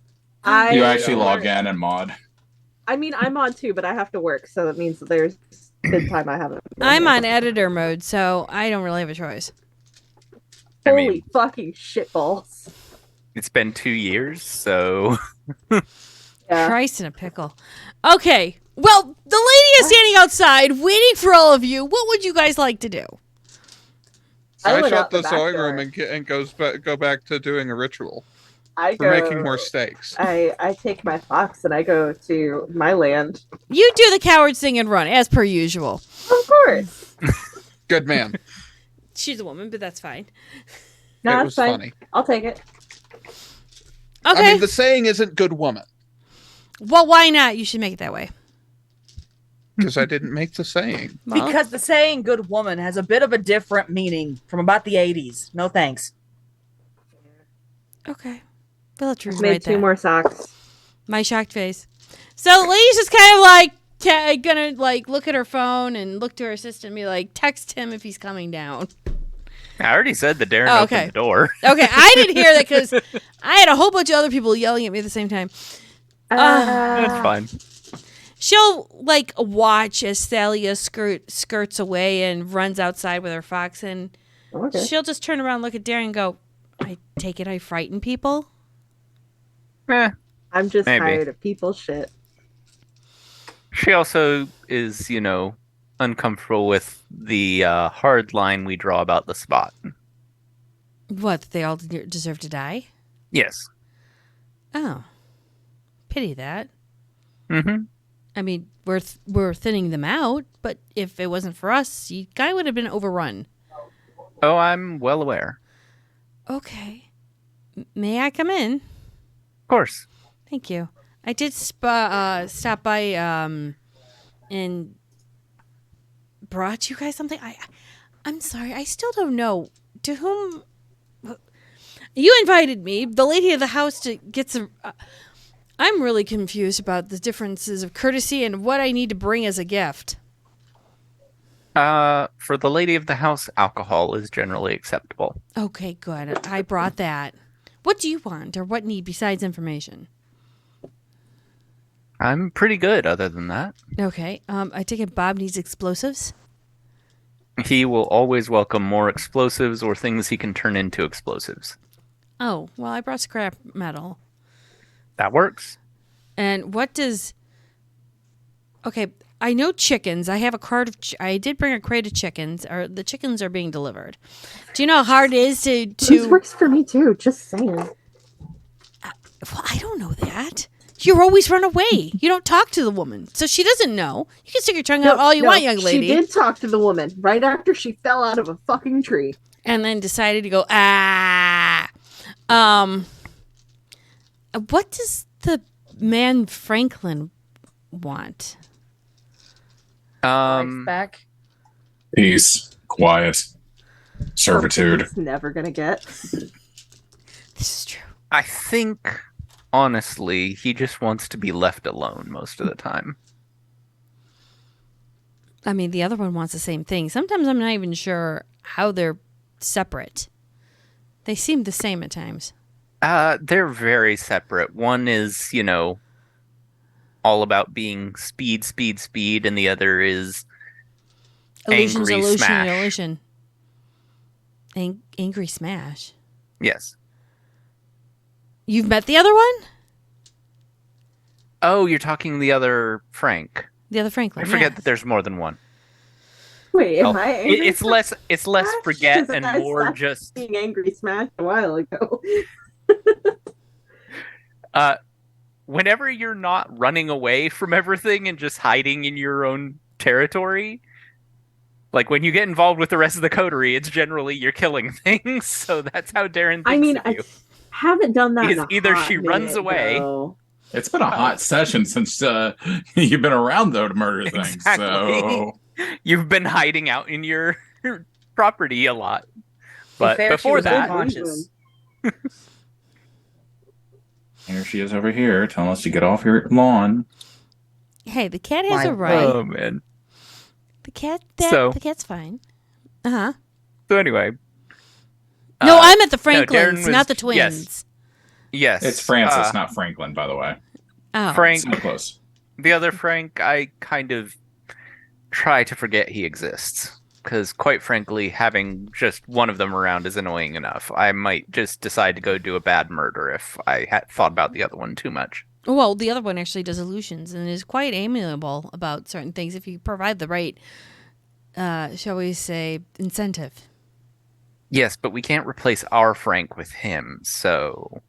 [SPEAKER 4] You actually log in and mod.
[SPEAKER 7] I mean, I'm on too, but I have to work, so that means that there's been time I haven't.
[SPEAKER 2] I'm on editor mode, so I don't really have a choice.
[SPEAKER 6] I
[SPEAKER 7] Holy
[SPEAKER 6] mean-
[SPEAKER 7] fucking shitballs.
[SPEAKER 6] It's been 2 years, so
[SPEAKER 7] Yeah.
[SPEAKER 2] Christ in a pickle. Okay. Well, the lady is standing outside waiting for all of you. What would you guys like to do?
[SPEAKER 7] I
[SPEAKER 3] I
[SPEAKER 7] went
[SPEAKER 3] shut
[SPEAKER 7] out the
[SPEAKER 3] the
[SPEAKER 7] back
[SPEAKER 3] sewing
[SPEAKER 7] door.
[SPEAKER 3] room and go back to doing a ritual.
[SPEAKER 7] I
[SPEAKER 3] We're
[SPEAKER 7] go.
[SPEAKER 3] making more steaks.
[SPEAKER 7] I take my fox and I go to my land.
[SPEAKER 2] You do the cowards thing and run, as per usual.
[SPEAKER 7] Of course.
[SPEAKER 3] Good man.
[SPEAKER 2] She's a woman, but that's fine.
[SPEAKER 7] No,
[SPEAKER 3] It
[SPEAKER 7] it's
[SPEAKER 3] was
[SPEAKER 7] fine.
[SPEAKER 3] funny.
[SPEAKER 7] I'll take it.
[SPEAKER 2] Okay.
[SPEAKER 3] I mean, the saying isn't good woman
[SPEAKER 2] Well, why not? You should make it that way.
[SPEAKER 3] because I didn't make the saying.
[SPEAKER 2] Well,
[SPEAKER 5] Because the saying good woman has a bit of a different meaning from about the 80s. No thanks.
[SPEAKER 2] okay. We'll have to
[SPEAKER 7] Made
[SPEAKER 2] rewrite
[SPEAKER 7] 2
[SPEAKER 2] that.
[SPEAKER 7] more socks.
[SPEAKER 2] My shocked face. So the lady's just kind of like gonna like look at her phone and look to her assistant and be like, text him if he's coming down.
[SPEAKER 6] I already said that Darren
[SPEAKER 2] Oh,
[SPEAKER 6] opened
[SPEAKER 2] okay.
[SPEAKER 6] the door.
[SPEAKER 2] Okay, I didn't hear that because I had a whole bunch of other people yelling at me at the same time.
[SPEAKER 6] That's fine.
[SPEAKER 2] She'll like watch as Thalia skirts away and runs outside with her fox, and
[SPEAKER 7] Okay.
[SPEAKER 2] she'll just turn around, look at Darren, and go, "I take it I frighten people."
[SPEAKER 6] Eh.
[SPEAKER 7] I'm just
[SPEAKER 6] Maybe.
[SPEAKER 7] tired of people shit.
[SPEAKER 6] She also is, uncomfortable with the hard line we draw about the spot.
[SPEAKER 2] What? They all deserve to die?
[SPEAKER 6] Yes.
[SPEAKER 2] Oh, pity that.
[SPEAKER 6] Mm-hmm.
[SPEAKER 2] I mean, we're thinning them out, but if it wasn't for us, you guy would have been overrun.
[SPEAKER 6] Oh, I'm well aware.
[SPEAKER 2] Okay, may I come in?
[SPEAKER 6] Of course.
[SPEAKER 2] Thank you. I did stop by and brought you guys something. I'm sorry. I still don't know to whom you invited me, the lady of the house, to get some. I'm really confused about the differences of courtesy and what I need to bring as a gift.
[SPEAKER 6] For the lady of the house, alcohol is generally acceptable.
[SPEAKER 2] Okay, good. I brought that. What do you want, or what need besides information?
[SPEAKER 6] I'm pretty good other than that.
[SPEAKER 2] Okay. I take it Bob needs explosives.
[SPEAKER 6] He will always welcome more explosives or things he can turn into explosives.
[SPEAKER 2] Oh, well, I brought scrap metal.
[SPEAKER 6] That works.
[SPEAKER 2] And what does... Okay, I know chickens. I have a cart of... I did bring a crate of chickens. Or the chickens are being delivered. Do you know how hard it is
[SPEAKER 7] This
[SPEAKER 2] to...
[SPEAKER 7] works for me too. Just saying.
[SPEAKER 2] Well, I don't know that. You always run away. You don't talk to the woman. So she doesn't know. You can stick your tongue out all you want, young lady.
[SPEAKER 7] She did talk to the woman right after she fell out of a fucking tree.
[SPEAKER 2] And then decided to go, what does the man Franklin want?
[SPEAKER 5] Back.
[SPEAKER 4] Peace, quiet, servitude.
[SPEAKER 7] It's never gonna get.
[SPEAKER 2] This is true.
[SPEAKER 6] I think, honestly, he just wants to be left alone most of the time.
[SPEAKER 2] I mean, the other one wants the same thing. Sometimes I'm not even sure how they're separate. They seem the same at times.
[SPEAKER 6] They're very separate. One is, all about being speed, speed, speed, and the other is
[SPEAKER 2] Illusion's
[SPEAKER 6] Angry
[SPEAKER 2] illusion,
[SPEAKER 6] Smash.
[SPEAKER 2] illusion. Angry Smash.
[SPEAKER 6] Yes.
[SPEAKER 2] You've met the other one?
[SPEAKER 6] Oh, you're talking the other Frank.
[SPEAKER 2] The other Franklin.
[SPEAKER 6] I forget
[SPEAKER 2] yes.
[SPEAKER 6] that there's more than one.
[SPEAKER 7] Wait, am
[SPEAKER 6] Oh,
[SPEAKER 7] I angry?
[SPEAKER 6] it's less
[SPEAKER 7] Smash?
[SPEAKER 6] forget
[SPEAKER 7] 'Cause
[SPEAKER 6] and
[SPEAKER 7] I
[SPEAKER 6] more
[SPEAKER 7] stopped
[SPEAKER 6] just
[SPEAKER 7] being angry Smash a while ago.
[SPEAKER 6] whenever you're not running away from everything and just hiding in your own territory. Like when you get involved with the rest of the coterie, it's generally you're killing things. So that's how Darren thinks
[SPEAKER 7] I mean,
[SPEAKER 6] of
[SPEAKER 7] I
[SPEAKER 6] you.
[SPEAKER 7] haven't done that.
[SPEAKER 6] Because
[SPEAKER 7] in a
[SPEAKER 6] either
[SPEAKER 7] hot
[SPEAKER 6] she runs
[SPEAKER 7] minute,
[SPEAKER 6] away-
[SPEAKER 7] though.
[SPEAKER 4] It's been a hot session since you've been around though to murder things.
[SPEAKER 6] Exactly.
[SPEAKER 4] So
[SPEAKER 6] You've been hiding out in your property a lot.
[SPEAKER 5] To be
[SPEAKER 6] But
[SPEAKER 5] fair, she
[SPEAKER 6] before
[SPEAKER 5] was
[SPEAKER 6] that,
[SPEAKER 5] unconscious.
[SPEAKER 4] here she is over here telling us to get off your lawn.
[SPEAKER 2] Hey, the cat has
[SPEAKER 5] My
[SPEAKER 2] a right.
[SPEAKER 6] oh man.
[SPEAKER 2] The cat's fine. Uh-huh.
[SPEAKER 6] So anyway.
[SPEAKER 2] No, I'm at the
[SPEAKER 6] Darren
[SPEAKER 2] Franklins,
[SPEAKER 6] was-
[SPEAKER 2] not the twins.
[SPEAKER 6] Yes.
[SPEAKER 4] It's Francis, not Franklin, by the way.
[SPEAKER 2] Oh.
[SPEAKER 6] Frank,
[SPEAKER 4] So close.
[SPEAKER 6] the other Frank, I kind of try to forget he exists. Because quite frankly, having just one of them around is annoying enough. I might just decide to go do a bad murder if I had thought about the other one too much.
[SPEAKER 2] Well, the other one actually does illusions and is quite amiable about certain things if you provide the right, shall we say, incentive.
[SPEAKER 6] Yes, but we can't replace our Frank with him, so,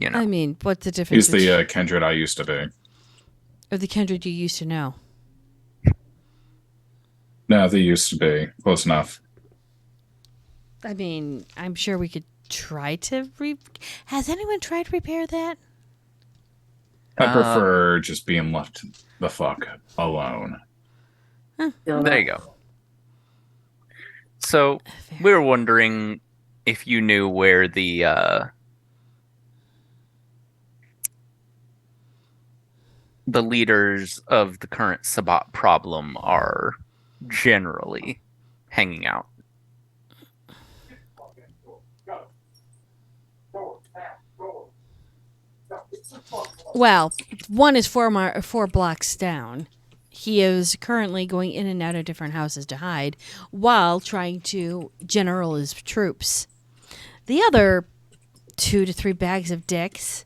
[SPEAKER 2] I mean, what's the difference?
[SPEAKER 4] He's the kindred I used to be.
[SPEAKER 2] Or the kindred you used to know?
[SPEAKER 4] No, they used to be. Close enough.
[SPEAKER 2] I mean, I'm sure we could try to Has anyone tried to repair that?
[SPEAKER 4] I prefer just being left the fuck alone.
[SPEAKER 6] there you go. So, we were wondering if you knew where the leaders of the current Sabbat problem are generally hanging out.
[SPEAKER 2] Well, one is 4 blocks down. He is currently going in and out of different houses to hide while trying to general his troops. The other 2 to 3 bags of dicks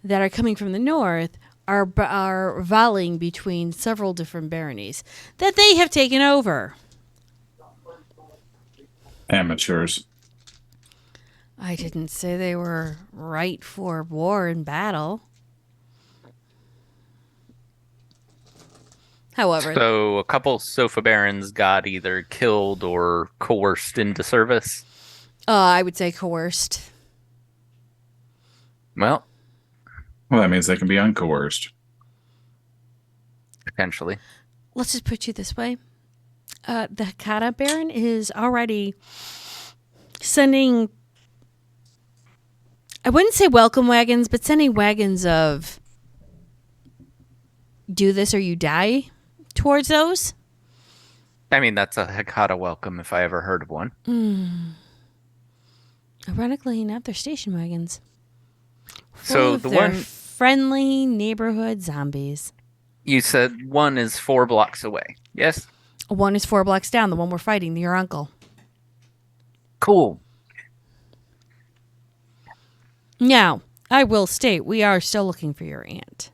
[SPEAKER 2] that are coming from the north are volleying between several different baronies that they have taken over.
[SPEAKER 4] Amateurs.
[SPEAKER 2] I didn't say they were right for war and battle. However,
[SPEAKER 6] So, a couple Sofa Barons got either killed or coerced into service.
[SPEAKER 2] I would say coerced.
[SPEAKER 6] Well,
[SPEAKER 4] Well, that means they can be uncoerced.
[SPEAKER 6] potentially.
[SPEAKER 2] Let's just put you this way. The Hakata Baron is already sending, I wouldn't say welcome wagons, but sending wagons of do this or you die towards those.
[SPEAKER 6] I mean, that's a Hekata welcome if I ever heard of one.
[SPEAKER 2] Ironically enough, they're station wagons.
[SPEAKER 6] So
[SPEAKER 2] Full of
[SPEAKER 6] the
[SPEAKER 2] their
[SPEAKER 6] one
[SPEAKER 2] friendly neighborhood zombies.
[SPEAKER 6] you said one is 4 blocks away. Yes?
[SPEAKER 2] One is 4 blocks down, the one we're fighting, your uncle.
[SPEAKER 6] Cool.
[SPEAKER 2] Now, I will state we are still looking for your aunt.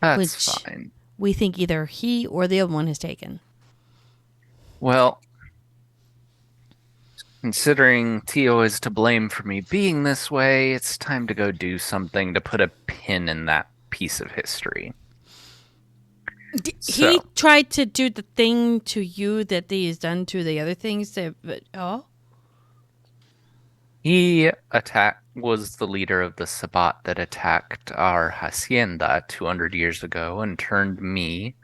[SPEAKER 6] That's
[SPEAKER 2] Which-
[SPEAKER 6] fine.
[SPEAKER 2] We think either he or the other one has taken.
[SPEAKER 6] Well, considering Tio is to blame for me being this way, it's time to go do something to put a pin in that piece of history.
[SPEAKER 2] He
[SPEAKER 6] So-
[SPEAKER 2] tried to do the thing to you that he has done to the other things.
[SPEAKER 6] He was the leader of the Sabbat that attacked our hacienda 200 years ago and turned me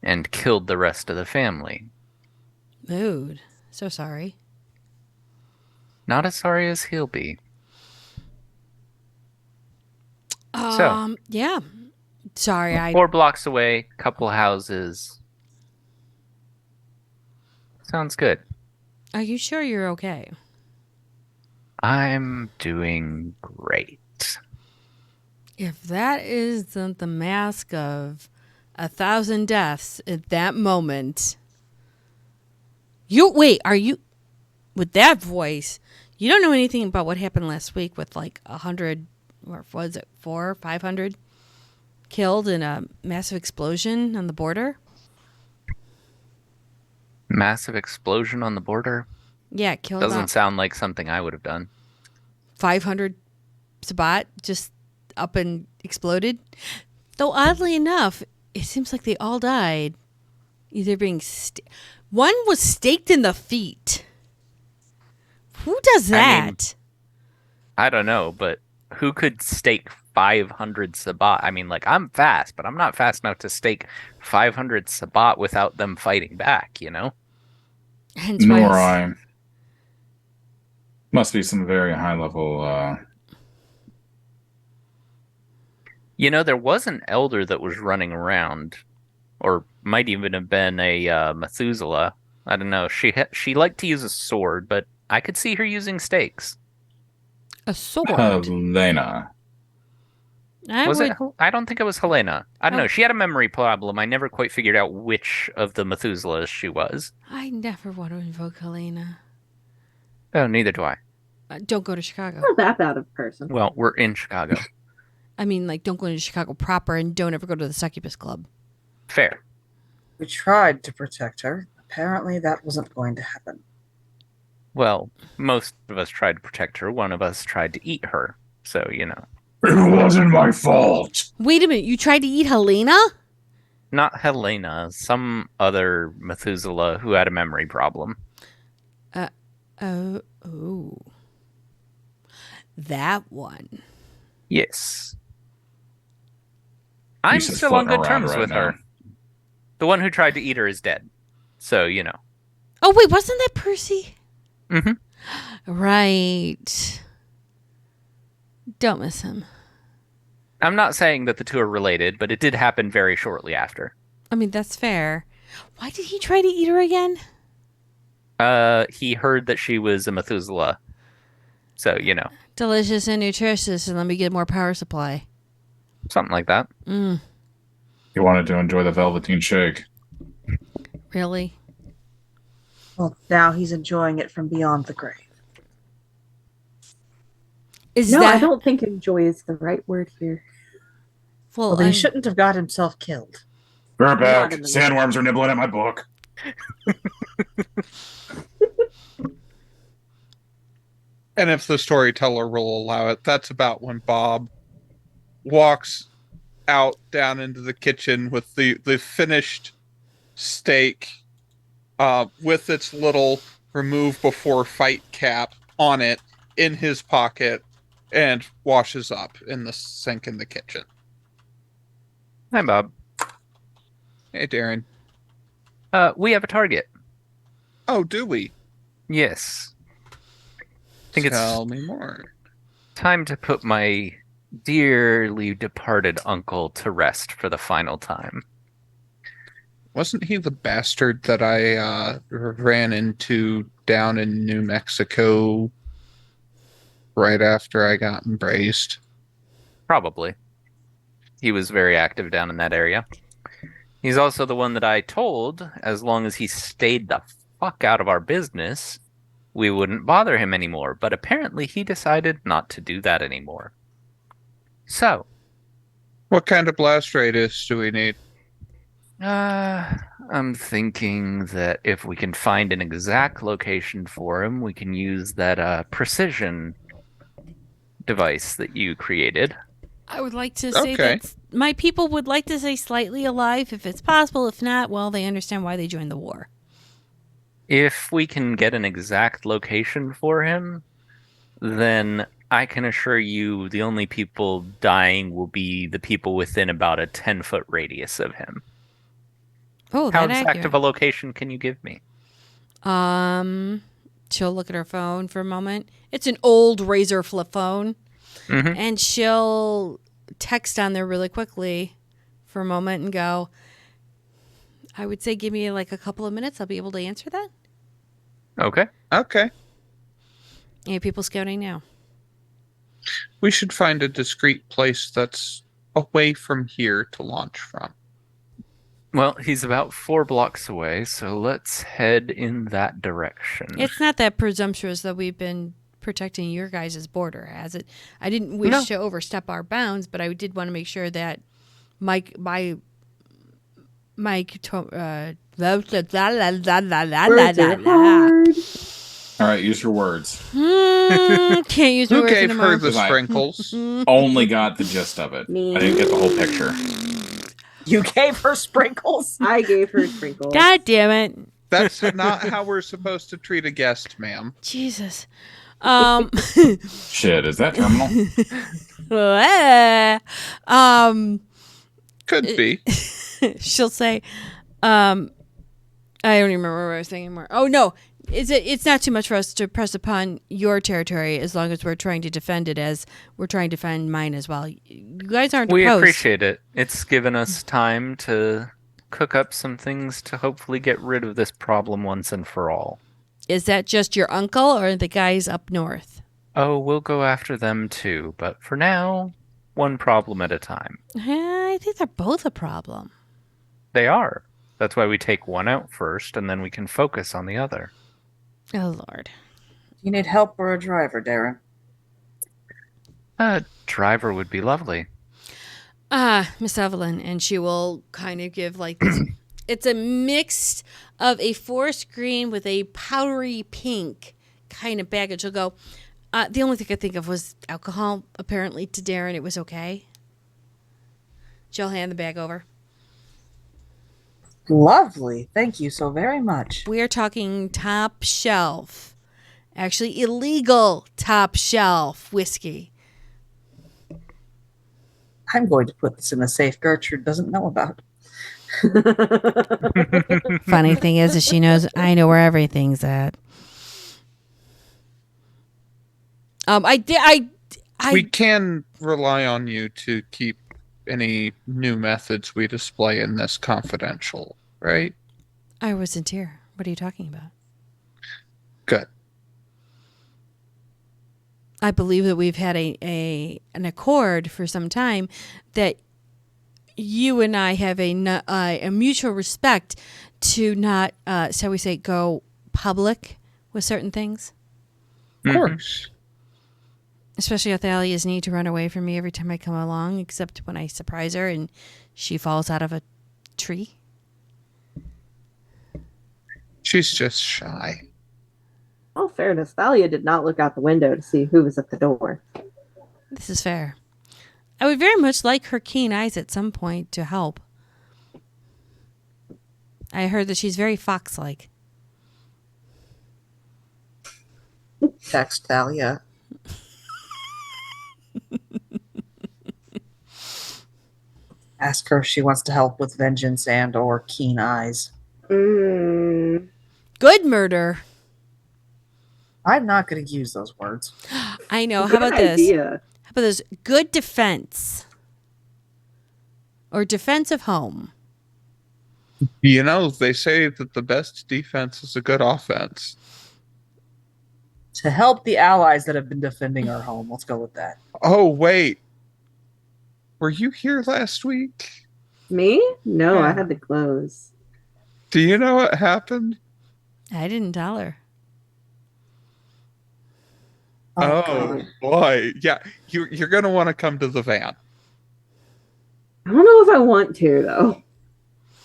[SPEAKER 6] and killed the rest of the family.
[SPEAKER 2] Mood. So sorry.
[SPEAKER 6] Not as sorry as he'll be. So.
[SPEAKER 2] Yeah. Sorry, I
[SPEAKER 6] 4 blocks away, couple houses. Sounds good.
[SPEAKER 2] Are you sure you're okay?
[SPEAKER 6] I'm doing great.
[SPEAKER 2] If that isn't the mask of 1,000 deaths at that moment. Are you with that voice? You don't know anything about what happened last week with like 100, or was it 400, 500 killed in a massive explosion on the border?
[SPEAKER 6] Massive explosion on the border?
[SPEAKER 2] Yeah, it killed
[SPEAKER 6] Doesn't
[SPEAKER 2] about
[SPEAKER 6] sound like something I would have done.
[SPEAKER 2] 500 Sabat just up and exploded. Though oddly enough, it seems like they all died. Either being one was staked in the feet. Who does that?
[SPEAKER 6] I mean, I don't know, but who could stake 500 Sabat? I mean, like, I'm fast, but I'm not fast enough to stake 500 Sabat without them fighting back, you know?
[SPEAKER 2] Hence why
[SPEAKER 4] Nor I. Must be some very high level.
[SPEAKER 6] You know, there was an elder that was running around, or might even have been a Methuselah. I don't know. She liked to use a sword, but I could see her using stakes.
[SPEAKER 2] a sword.
[SPEAKER 4] Helena.
[SPEAKER 6] Was it? I don't think it was Helena. I don't
[SPEAKER 2] Oh.
[SPEAKER 6] know. She had a memory problem. I never quite figured out which of the Methuselahs she was.
[SPEAKER 2] I never want to invoke Helena.
[SPEAKER 6] Oh, neither do I.
[SPEAKER 2] Don't go to Chicago.
[SPEAKER 7] Not that bad of a person.
[SPEAKER 6] Well, we're in Chicago.
[SPEAKER 2] I mean, like, don't go to Chicago proper, and don't ever go to the Succubus Club.
[SPEAKER 6] Fair.
[SPEAKER 5] We tried to protect her. Apparently, that wasn't going to happen.
[SPEAKER 6] Well, most of us tried to protect her. One of us tried to eat her. So, you know.
[SPEAKER 4] It wasn't my fault.
[SPEAKER 2] Wait a minute, you tried to eat Helena?
[SPEAKER 6] Not Helena. Some other Methuselah who had a memory problem.
[SPEAKER 2] Oh. That one.
[SPEAKER 6] Yes. I'm
[SPEAKER 4] He's just
[SPEAKER 6] still on
[SPEAKER 4] floating
[SPEAKER 6] good
[SPEAKER 4] around
[SPEAKER 6] terms
[SPEAKER 4] right
[SPEAKER 6] with
[SPEAKER 4] now.
[SPEAKER 6] her. The one who tried to eat her is dead. So, you know.
[SPEAKER 2] Oh, wait, wasn't that Percy?
[SPEAKER 6] Mm-hmm.
[SPEAKER 2] Right. Don't miss him.
[SPEAKER 6] I'm not saying that the two are related, but it did happen very shortly after.
[SPEAKER 2] I mean, that's fair. Why did he try to eat her again?
[SPEAKER 6] He heard that she was a Methuselah. So, you know,
[SPEAKER 2] Delicious and nutritious, and let me get more power supply.
[SPEAKER 6] something like that.
[SPEAKER 4] He wanted to enjoy the Velveteen Shake.
[SPEAKER 2] Really?
[SPEAKER 5] Well, now he's enjoying it from beyond the grave.
[SPEAKER 2] Is
[SPEAKER 7] No,
[SPEAKER 2] that
[SPEAKER 7] I don't think enjoy is the right word here.
[SPEAKER 2] well?
[SPEAKER 5] Well, then he
[SPEAKER 2] I'm-
[SPEAKER 5] shouldn't have got himself killed.
[SPEAKER 4] We're
[SPEAKER 7] Not
[SPEAKER 4] back.
[SPEAKER 7] in the
[SPEAKER 4] Sandworms are nibbling at my book.
[SPEAKER 3] And if the storyteller will allow it, that's about when Bob walks out down into the kitchen with the finished steak with its little remove before fight cap on it in his pocket and washes up in the sink in the kitchen.
[SPEAKER 6] Hi, Bob.
[SPEAKER 3] Hey, Darren.
[SPEAKER 6] We have a target.
[SPEAKER 3] Oh, do we?
[SPEAKER 6] Yes. I think
[SPEAKER 3] Tell
[SPEAKER 6] it's
[SPEAKER 3] me more.
[SPEAKER 6] time to put my dearly departed uncle to rest for the final time.
[SPEAKER 3] Wasn't he the bastard that I ran into down in New Mexico right after I got embraced?
[SPEAKER 6] Probably. He was very active down in that area. He's also the one that I told, as long as he stayed the fuck out of our business, we wouldn't bother him anymore. But apparently he decided not to do that anymore. So,
[SPEAKER 3] What kind of blast radius do we need?
[SPEAKER 6] I'm thinking that if we can find an exact location for him, we can use that precision device that you created.
[SPEAKER 2] I would like to say
[SPEAKER 3] Okay.
[SPEAKER 2] that my people would like to say slightly alive if it's possible. If not, well, they understand why they joined the war.
[SPEAKER 6] If we can get an exact location for him, then I can assure you the only people dying will be the people within about a 10-foot radius of him.
[SPEAKER 2] Oh,
[SPEAKER 6] How
[SPEAKER 2] that
[SPEAKER 6] exact
[SPEAKER 2] accurate.
[SPEAKER 6] of a location can you give me?
[SPEAKER 2] She'll look at her phone for a moment. It's an old Razor flip phone.
[SPEAKER 6] Mhm.
[SPEAKER 2] And she'll text on there really quickly for a moment and go, I would say give me like a couple of minutes. I'll be able to answer that.
[SPEAKER 6] Okay.
[SPEAKER 3] Okay.
[SPEAKER 2] Yeah, people scouting now.
[SPEAKER 3] We should find a discreet place that's away from here to launch from.
[SPEAKER 6] Well, he's about 4 blocks away, so let's head in that direction.
[SPEAKER 2] It's not that presumptuous that we've been protecting your guys' border, has it? I didn't wish
[SPEAKER 6] No.
[SPEAKER 2] to overstep our bounds, but I did want to make sure that Mike,
[SPEAKER 7] Words are hard.
[SPEAKER 4] All right, use your words.
[SPEAKER 2] Can't use my
[SPEAKER 3] Who
[SPEAKER 2] words
[SPEAKER 3] gave
[SPEAKER 2] anymore.
[SPEAKER 3] her the
[SPEAKER 4] Goodbye.
[SPEAKER 3] sprinkles?
[SPEAKER 4] Only got the gist of it.
[SPEAKER 7] Me.
[SPEAKER 4] I didn't get the whole picture.
[SPEAKER 5] You gave her sprinkles.
[SPEAKER 7] I gave her sprinkles.
[SPEAKER 2] God damn it.
[SPEAKER 3] That's not how we're supposed to treat a guest, ma'am.
[SPEAKER 2] Jesus.
[SPEAKER 4] Shit, is that terminal?
[SPEAKER 3] Could be.
[SPEAKER 2] She'll say, I don't even remember what I was saying anymore. Oh no, it's not too much for us to press upon your territory as long as we're trying to defend it as we're trying to defend mine as well. You guys aren't
[SPEAKER 6] We
[SPEAKER 2] opposed.
[SPEAKER 6] appreciate it. It's given us time to cook up some things to hopefully get rid of this problem once and for all.
[SPEAKER 2] Is that just your uncle or the guys up north?
[SPEAKER 6] Oh, we'll go after them too, but for now, one problem at a time.
[SPEAKER 2] I think they're both a problem.
[SPEAKER 6] They are. That's why we take one out first, and then we can focus on the other.
[SPEAKER 2] Oh Lord.
[SPEAKER 5] You need help or a driver, Darren?
[SPEAKER 6] A driver would be lovely.
[SPEAKER 2] Miss Evelyn, and she will kind of give like this. It's a mix of a forest green with a powdery pink kind of baggage. She'll go, the only thing I think of was alcohol. Apparently to Darren it was okay. She'll hand the bag over.
[SPEAKER 5] Lovely. Thank you so very much.
[SPEAKER 2] We are talking top shelf. Actually illegal top shelf whiskey.
[SPEAKER 5] I'm going to put this in a safe Gertrude doesn't know about.
[SPEAKER 2] Funny thing is she knows I know where everything's at.
[SPEAKER 3] We can rely on you to keep any new methods we display in this confidential, right?
[SPEAKER 2] I wasn't here. What are you talking about?
[SPEAKER 3] Good.
[SPEAKER 2] I believe that we've had an accord for some time that you and I have a mutual respect to not, shall we say, go public with certain things.
[SPEAKER 3] Of course.
[SPEAKER 2] Especially Athalia's need to run away from me every time I come along, except when I surprise her and she falls out of a tree.
[SPEAKER 3] She's just shy.
[SPEAKER 7] All fairness, Thalia did not look out the window to see who was at the door.
[SPEAKER 2] This is fair. I would very much like her keen eyes at some point to help. I heard that she's very fox-like.
[SPEAKER 5] Text Thalia. Ask her if she wants to help with vengeance and or keen eyes.
[SPEAKER 7] Mm.
[SPEAKER 2] Good murder.
[SPEAKER 5] I'm not going to use those words.
[SPEAKER 2] I know. How
[SPEAKER 7] Good
[SPEAKER 2] about this?
[SPEAKER 7] idea.
[SPEAKER 2] How about this? Good defense. Or defense of home.
[SPEAKER 3] You know, they say that the best defense is a good offense.
[SPEAKER 5] To help the allies that have been defending our home. Let's go with that.
[SPEAKER 3] Oh, wait. Were you here last week?
[SPEAKER 7] Me? No,
[SPEAKER 5] Yeah.
[SPEAKER 7] I had to close.
[SPEAKER 3] Do you know what happened?
[SPEAKER 2] I didn't tell her.
[SPEAKER 3] Oh,
[SPEAKER 5] God.
[SPEAKER 3] boy. Yeah, you're going to want to come to the van.
[SPEAKER 7] I don't know if I want to, though.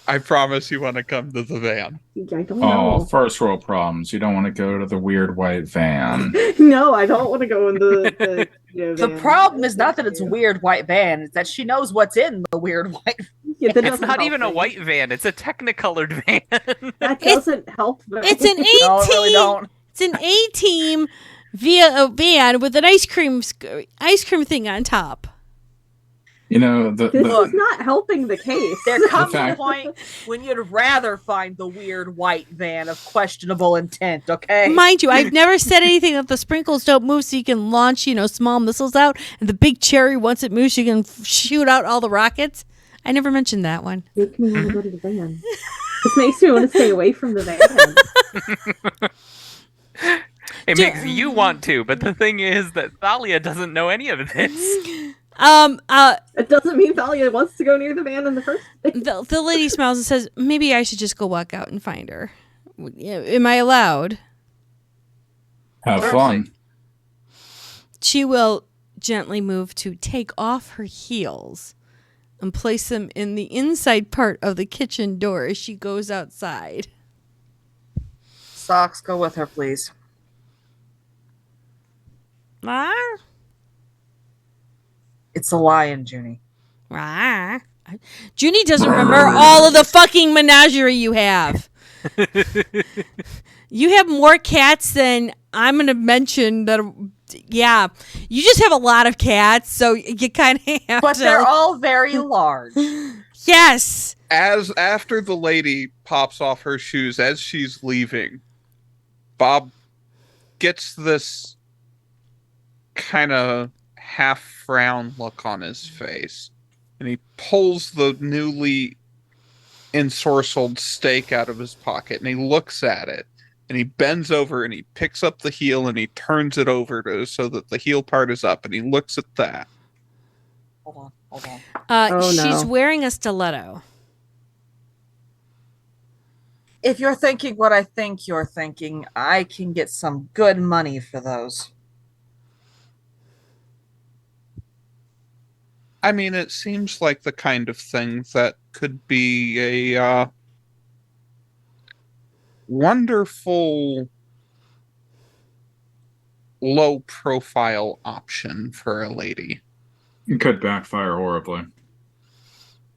[SPEAKER 3] I promise you want to come to the van.
[SPEAKER 7] I don't
[SPEAKER 4] Oh,
[SPEAKER 7] know.
[SPEAKER 4] first world problems. You don't want to go to the weird white van.
[SPEAKER 7] No, I don't want to go in the
[SPEAKER 5] The
[SPEAKER 7] van.
[SPEAKER 5] problem is not that it's a weird white van, it's that she knows what's in the weird white
[SPEAKER 7] Yeah, that
[SPEAKER 6] It's
[SPEAKER 7] doesn't
[SPEAKER 6] not
[SPEAKER 7] help
[SPEAKER 6] even a
[SPEAKER 7] me.
[SPEAKER 6] white van, it's a technicolored van.
[SPEAKER 7] That doesn't help me.
[SPEAKER 2] It's an A-team.
[SPEAKER 5] No, it really don't.
[SPEAKER 2] It's an A-team via a van with an ice cream thing on top.
[SPEAKER 4] You know,
[SPEAKER 7] This
[SPEAKER 4] the
[SPEAKER 7] is not helping the case.
[SPEAKER 5] There comes a
[SPEAKER 4] fact-
[SPEAKER 5] point when you'd rather find the weird white van of questionable intent, okay?
[SPEAKER 2] Mind you, I've never said anything that the sprinkles don't move so you can launch, small missiles out. And the big cherry, once it moves, you can shoot out all the rockets. I never mentioned that one.
[SPEAKER 7] Makes me want to go to the van. This makes me want to stay away from the van.
[SPEAKER 6] It makes you want to, but the thing is that Thalia doesn't know any of this.
[SPEAKER 7] It doesn't mean Thalia wants to go near the van in the first place.
[SPEAKER 2] The lady smiles and says, maybe I should just go walk out and find her. Am I allowed?
[SPEAKER 4] Have fun.
[SPEAKER 2] She will gently move to take off her heels and place them in the inside part of the kitchen door as she goes outside.
[SPEAKER 5] Socks, go with her, please.
[SPEAKER 2] Ah,
[SPEAKER 5] It's a lion, Junie.
[SPEAKER 2] ah. Junie doesn't remember all of the fucking menagerie you have. You have more cats than I'm going to mention that. Yeah, you just have a lot of cats, so you kind of have
[SPEAKER 5] But
[SPEAKER 2] to.
[SPEAKER 5] they're all very large.
[SPEAKER 2] Yes.
[SPEAKER 3] As after the lady pops off her shoes as she's leaving, Bob gets this kind of half frown look on his face, and he pulls the newly ensorcelled steak out of his pocket, and he looks at it, and he bends over and he picks up the heel and he turns it over so that the heel part is up, and he looks at that.
[SPEAKER 5] Hold on.
[SPEAKER 7] Oh, no.
[SPEAKER 2] She's wearing a stiletto.
[SPEAKER 5] If you're thinking what I think you're thinking, I can get some good money for those.
[SPEAKER 3] I mean, it seems like the kind of thing that could be a wonderful low-profile option for a lady.
[SPEAKER 4] It could backfire horribly.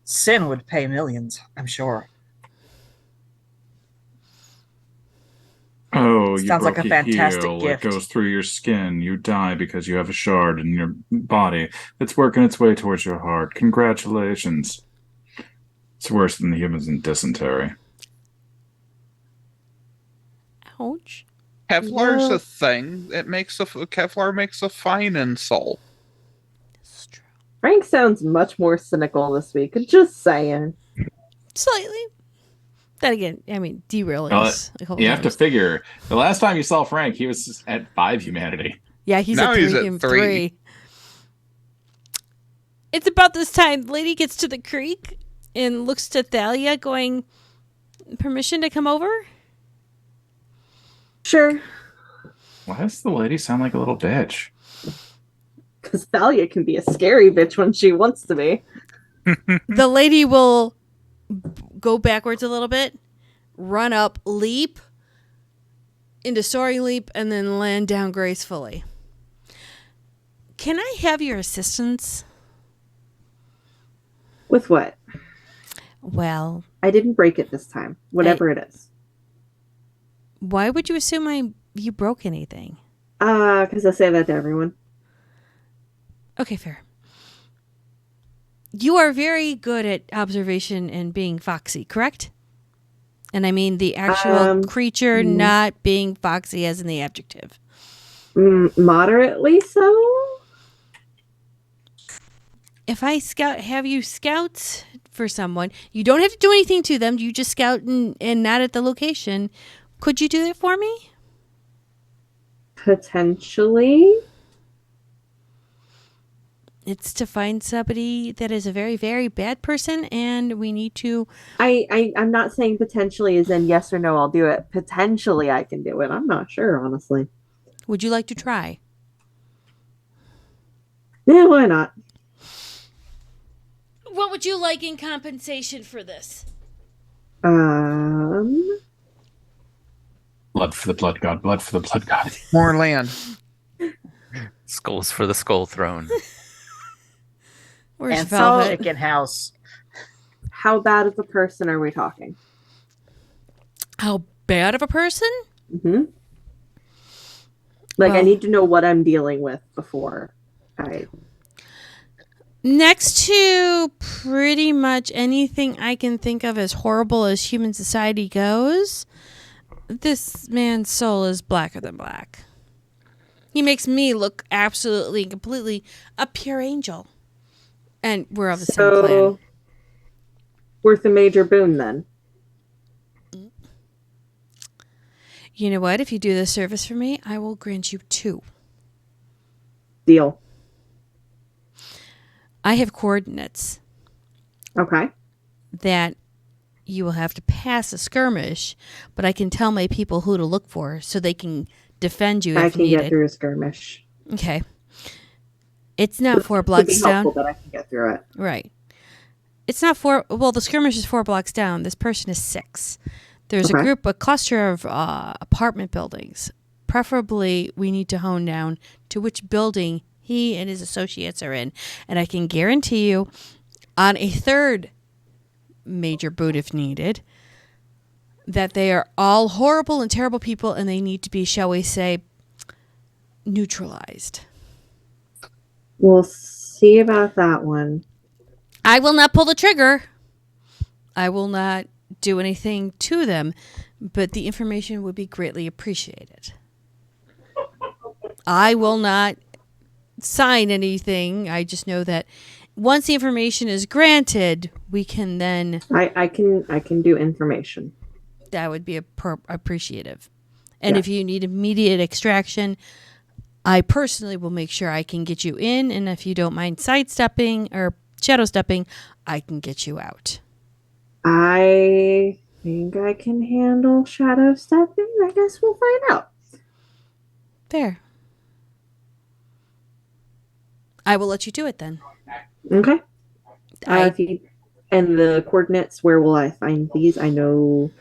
[SPEAKER 5] Sin would pay millions, I'm sure.
[SPEAKER 4] Oh, you
[SPEAKER 5] Sounds
[SPEAKER 4] broke
[SPEAKER 5] like a
[SPEAKER 4] your
[SPEAKER 5] fantastic
[SPEAKER 4] heel.
[SPEAKER 5] gift.
[SPEAKER 4] It goes through your skin. You die because you have a shard in your body. It's working its way towards your heart. Congratulations. It's worse than the humans in dysentery.
[SPEAKER 2] Ouch.
[SPEAKER 3] Kevlar's
[SPEAKER 7] Yeah.
[SPEAKER 3] a thing. Kevlar makes a fine insult.
[SPEAKER 2] This is true.
[SPEAKER 7] Frank sounds much more cynical this week. Just saying.
[SPEAKER 2] Slightly. Then again, I mean, derailing
[SPEAKER 4] Well,
[SPEAKER 2] us a couple
[SPEAKER 4] You have to
[SPEAKER 2] times.
[SPEAKER 4] figure, the last time you saw Frank, he was at 5 humanity.
[SPEAKER 2] Yeah, he's
[SPEAKER 3] Now
[SPEAKER 2] at
[SPEAKER 3] he's
[SPEAKER 2] three.
[SPEAKER 3] at 3.
[SPEAKER 2] It's about this time. The lady gets to the creek and looks to Thalia, going, "Permission to come over?"
[SPEAKER 7] Sure.
[SPEAKER 4] Why does the lady sound like a little bitch?
[SPEAKER 7] Because Thalia can be a scary bitch when she wants to be.
[SPEAKER 2] The lady will go backwards a little bit, run up, leap into soaring leap, and then land down gracefully. Can I have your assistance?
[SPEAKER 7] With what?
[SPEAKER 2] Well,
[SPEAKER 7] I didn't break it this time. Whatever it is.
[SPEAKER 2] why would you assume you broke anything?
[SPEAKER 7] Because I say that to everyone.
[SPEAKER 2] Okay, fair. You are very good at observation and being foxy, correct? And I mean the actual creature, not being foxy as in the adjective.
[SPEAKER 7] Moderately so?
[SPEAKER 2] If I have you scout for someone, you don't have to do anything to them. You just scout and not at the location. Could you do that for me?
[SPEAKER 7] Potentially.
[SPEAKER 2] It's to find somebody that is a very, very bad person, and we need to.
[SPEAKER 7] I'm not saying potentially as in yes or no, I'll do it. Potentially I can do it. I'm not sure, honestly.
[SPEAKER 2] Would you like to try?
[SPEAKER 7] Yeah, why not?
[SPEAKER 2] What would you like in compensation for this?
[SPEAKER 4] Blood for the blood god, blood for the blood god.
[SPEAKER 3] More land.
[SPEAKER 6] Skulls for the skull throne.
[SPEAKER 2] Where's
[SPEAKER 5] And
[SPEAKER 2] Velvet?
[SPEAKER 5] Chicken House.
[SPEAKER 7] How bad of a person are we talking?
[SPEAKER 2] How bad of a person?
[SPEAKER 7] Mm-hmm. Like, I
[SPEAKER 2] Well-
[SPEAKER 7] need to know what I'm dealing with before I.
[SPEAKER 2] Next to pretty much anything I can think of as horrible as human society goes, this man's soul is blacker than black. He makes me look absolutely and completely a pure angel. And we're of the same clan.
[SPEAKER 7] So, worth a major boon then.
[SPEAKER 2] You know what? If you do this service for me, I will grant you 2.
[SPEAKER 7] Deal.
[SPEAKER 2] I have coordinates
[SPEAKER 7] Okay.
[SPEAKER 2] that you will have to pass a skirmish, but I can tell my people who to look for so they can defend you
[SPEAKER 7] I
[SPEAKER 2] if
[SPEAKER 7] can
[SPEAKER 2] needed.
[SPEAKER 7] get through a skirmish.
[SPEAKER 2] Okay. It's not 4
[SPEAKER 7] Would be
[SPEAKER 2] blocks down.
[SPEAKER 7] helpful, but I can get through it.
[SPEAKER 2] Right. It's not 4. Well, the skirmish is 4 blocks down. This person is 6. There's
[SPEAKER 7] Okay.
[SPEAKER 2] a cluster of apartment buildings. Preferably, we need to hone down to which building he and his associates are in. And I can guarantee you, on a third major boot if needed, that they are all horrible and terrible people and they need to be, shall we say, neutralized.
[SPEAKER 7] We'll see about that one.
[SPEAKER 2] I will not pull the trigger. I will not do anything to them, but the information would be greatly appreciated. I will not sign anything. I just know that once the information is granted, we can then,
[SPEAKER 7] I can do information.
[SPEAKER 2] that would be appreciative. And
[SPEAKER 7] Yeah.
[SPEAKER 2] if you need immediate extraction, I personally will make sure I can get you in, and if you don't mind sidestepping or shadow stepping, I can get you out.
[SPEAKER 7] I think I can handle shadow stepping. I guess we'll find out.
[SPEAKER 2] Fair. I will let you do it then.
[SPEAKER 7] Okay.
[SPEAKER 2] I-
[SPEAKER 7] And the coordinates, where will I find these? I know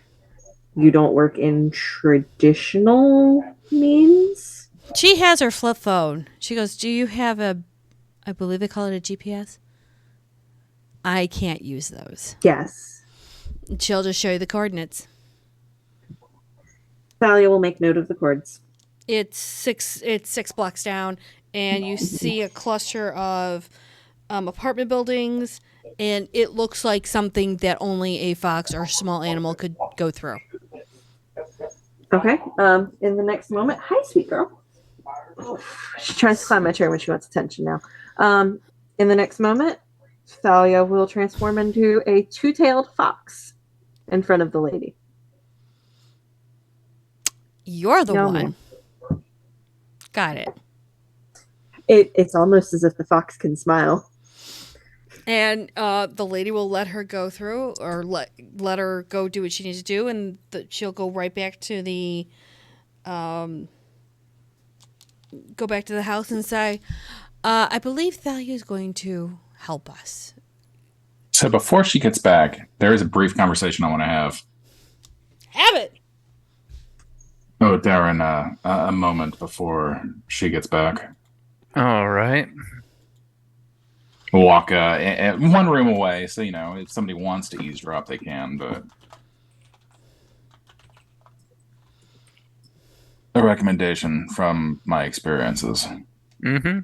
[SPEAKER 7] you don't work in traditional means.
[SPEAKER 2] She has her flip phone. She goes, "Do you have I believe they call it a GPS?" I can't use those.
[SPEAKER 7] Yes.
[SPEAKER 2] She'll just show you the coordinates.
[SPEAKER 7] Thalia will make note of the chords.
[SPEAKER 2] It's 6 blocks down, and you see a cluster of apartment buildings, and it looks like something that only a fox or a small animal could go through.
[SPEAKER 7] Okay. In the next moment, hi, sweet girl. She tries to climb my chair when she wants attention now. In the next moment, Thalia will transform into a two-tailed fox in front of the lady.
[SPEAKER 2] You're the
[SPEAKER 7] No,
[SPEAKER 2] one. Got it.
[SPEAKER 7] It's almost as if the fox can smile.
[SPEAKER 2] And the lady will let her go through, or let her go do what she needs to do, and she'll go right back to the house and say, "I believe Thalia is going to help us."
[SPEAKER 4] So before she gets back, there is a brief conversation I want to have.
[SPEAKER 2] Have it.
[SPEAKER 4] Oh, Darren, a moment before she gets back.
[SPEAKER 6] All right.
[SPEAKER 4] We'll walk one room away, so, if somebody wants to eavesdrop, they can, but... A recommendation from my experiences.
[SPEAKER 6] Mm-hmm.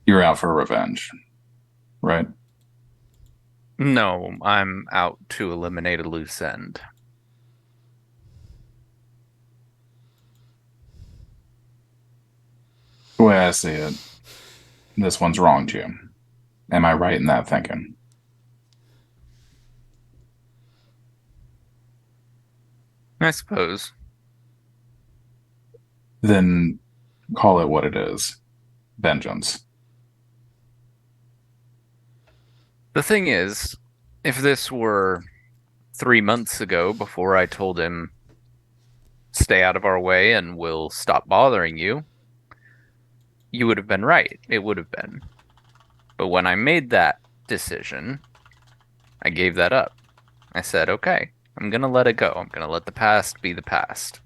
[SPEAKER 4] You're out for revenge, right?
[SPEAKER 6] No, I'm out to eliminate a loose end.
[SPEAKER 4] The way I see it, this one's wronged you. Am I right in that thinking?
[SPEAKER 6] I suppose.
[SPEAKER 4] Then call it what it is. Vengeance.
[SPEAKER 6] The thing is, if this were 3 months ago, before I told him, stay out of our way and we'll stop bothering you, you would have been right. It would have been. But when I made that decision, I gave that up. I said, okay, I'm going to let it go. I'm going to let the past be the past.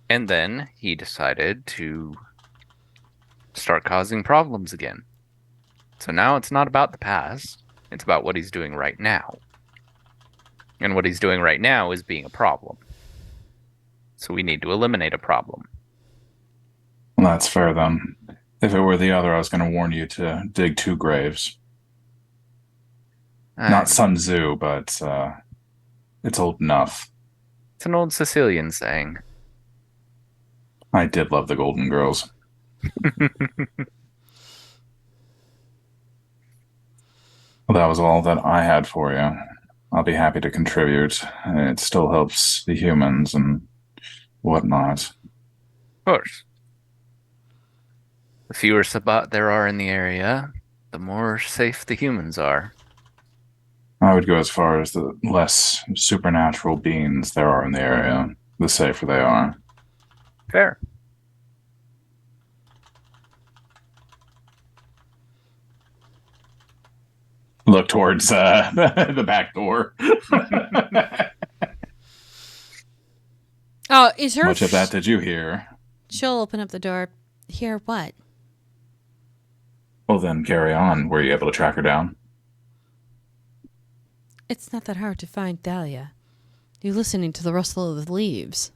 [SPEAKER 6] And then he decided to start causing problems again. So now it's not about the past. It's about what he's doing right now. And what he's doing right now is being a problem. So we need to eliminate a problem.
[SPEAKER 4] Well, that's fair then. If it were the other, I was going to warn you to dig 2 graves. Not Sun Tzu, but it's old enough.
[SPEAKER 6] It's an old Sicilian saying.
[SPEAKER 4] I did love the Golden Girls. Well, that was all that I had for you. I'll be happy to contribute. It still helps the humans and whatnot.
[SPEAKER 6] Of course. The fewer Sabbat there are in the area, the more safe the humans are.
[SPEAKER 4] I would go as far as the less supernatural beings there are in the area, the safer they are.
[SPEAKER 6] Fair.
[SPEAKER 4] Look towards the back door.
[SPEAKER 2] Oh, is her?
[SPEAKER 4] Much of that did you hear?
[SPEAKER 2] She'll open up the door. Hear what?
[SPEAKER 4] Well, then carry on. Were you able to track her down?
[SPEAKER 2] It's not that hard to find Thalia. You're listening to the rustle of the leaves.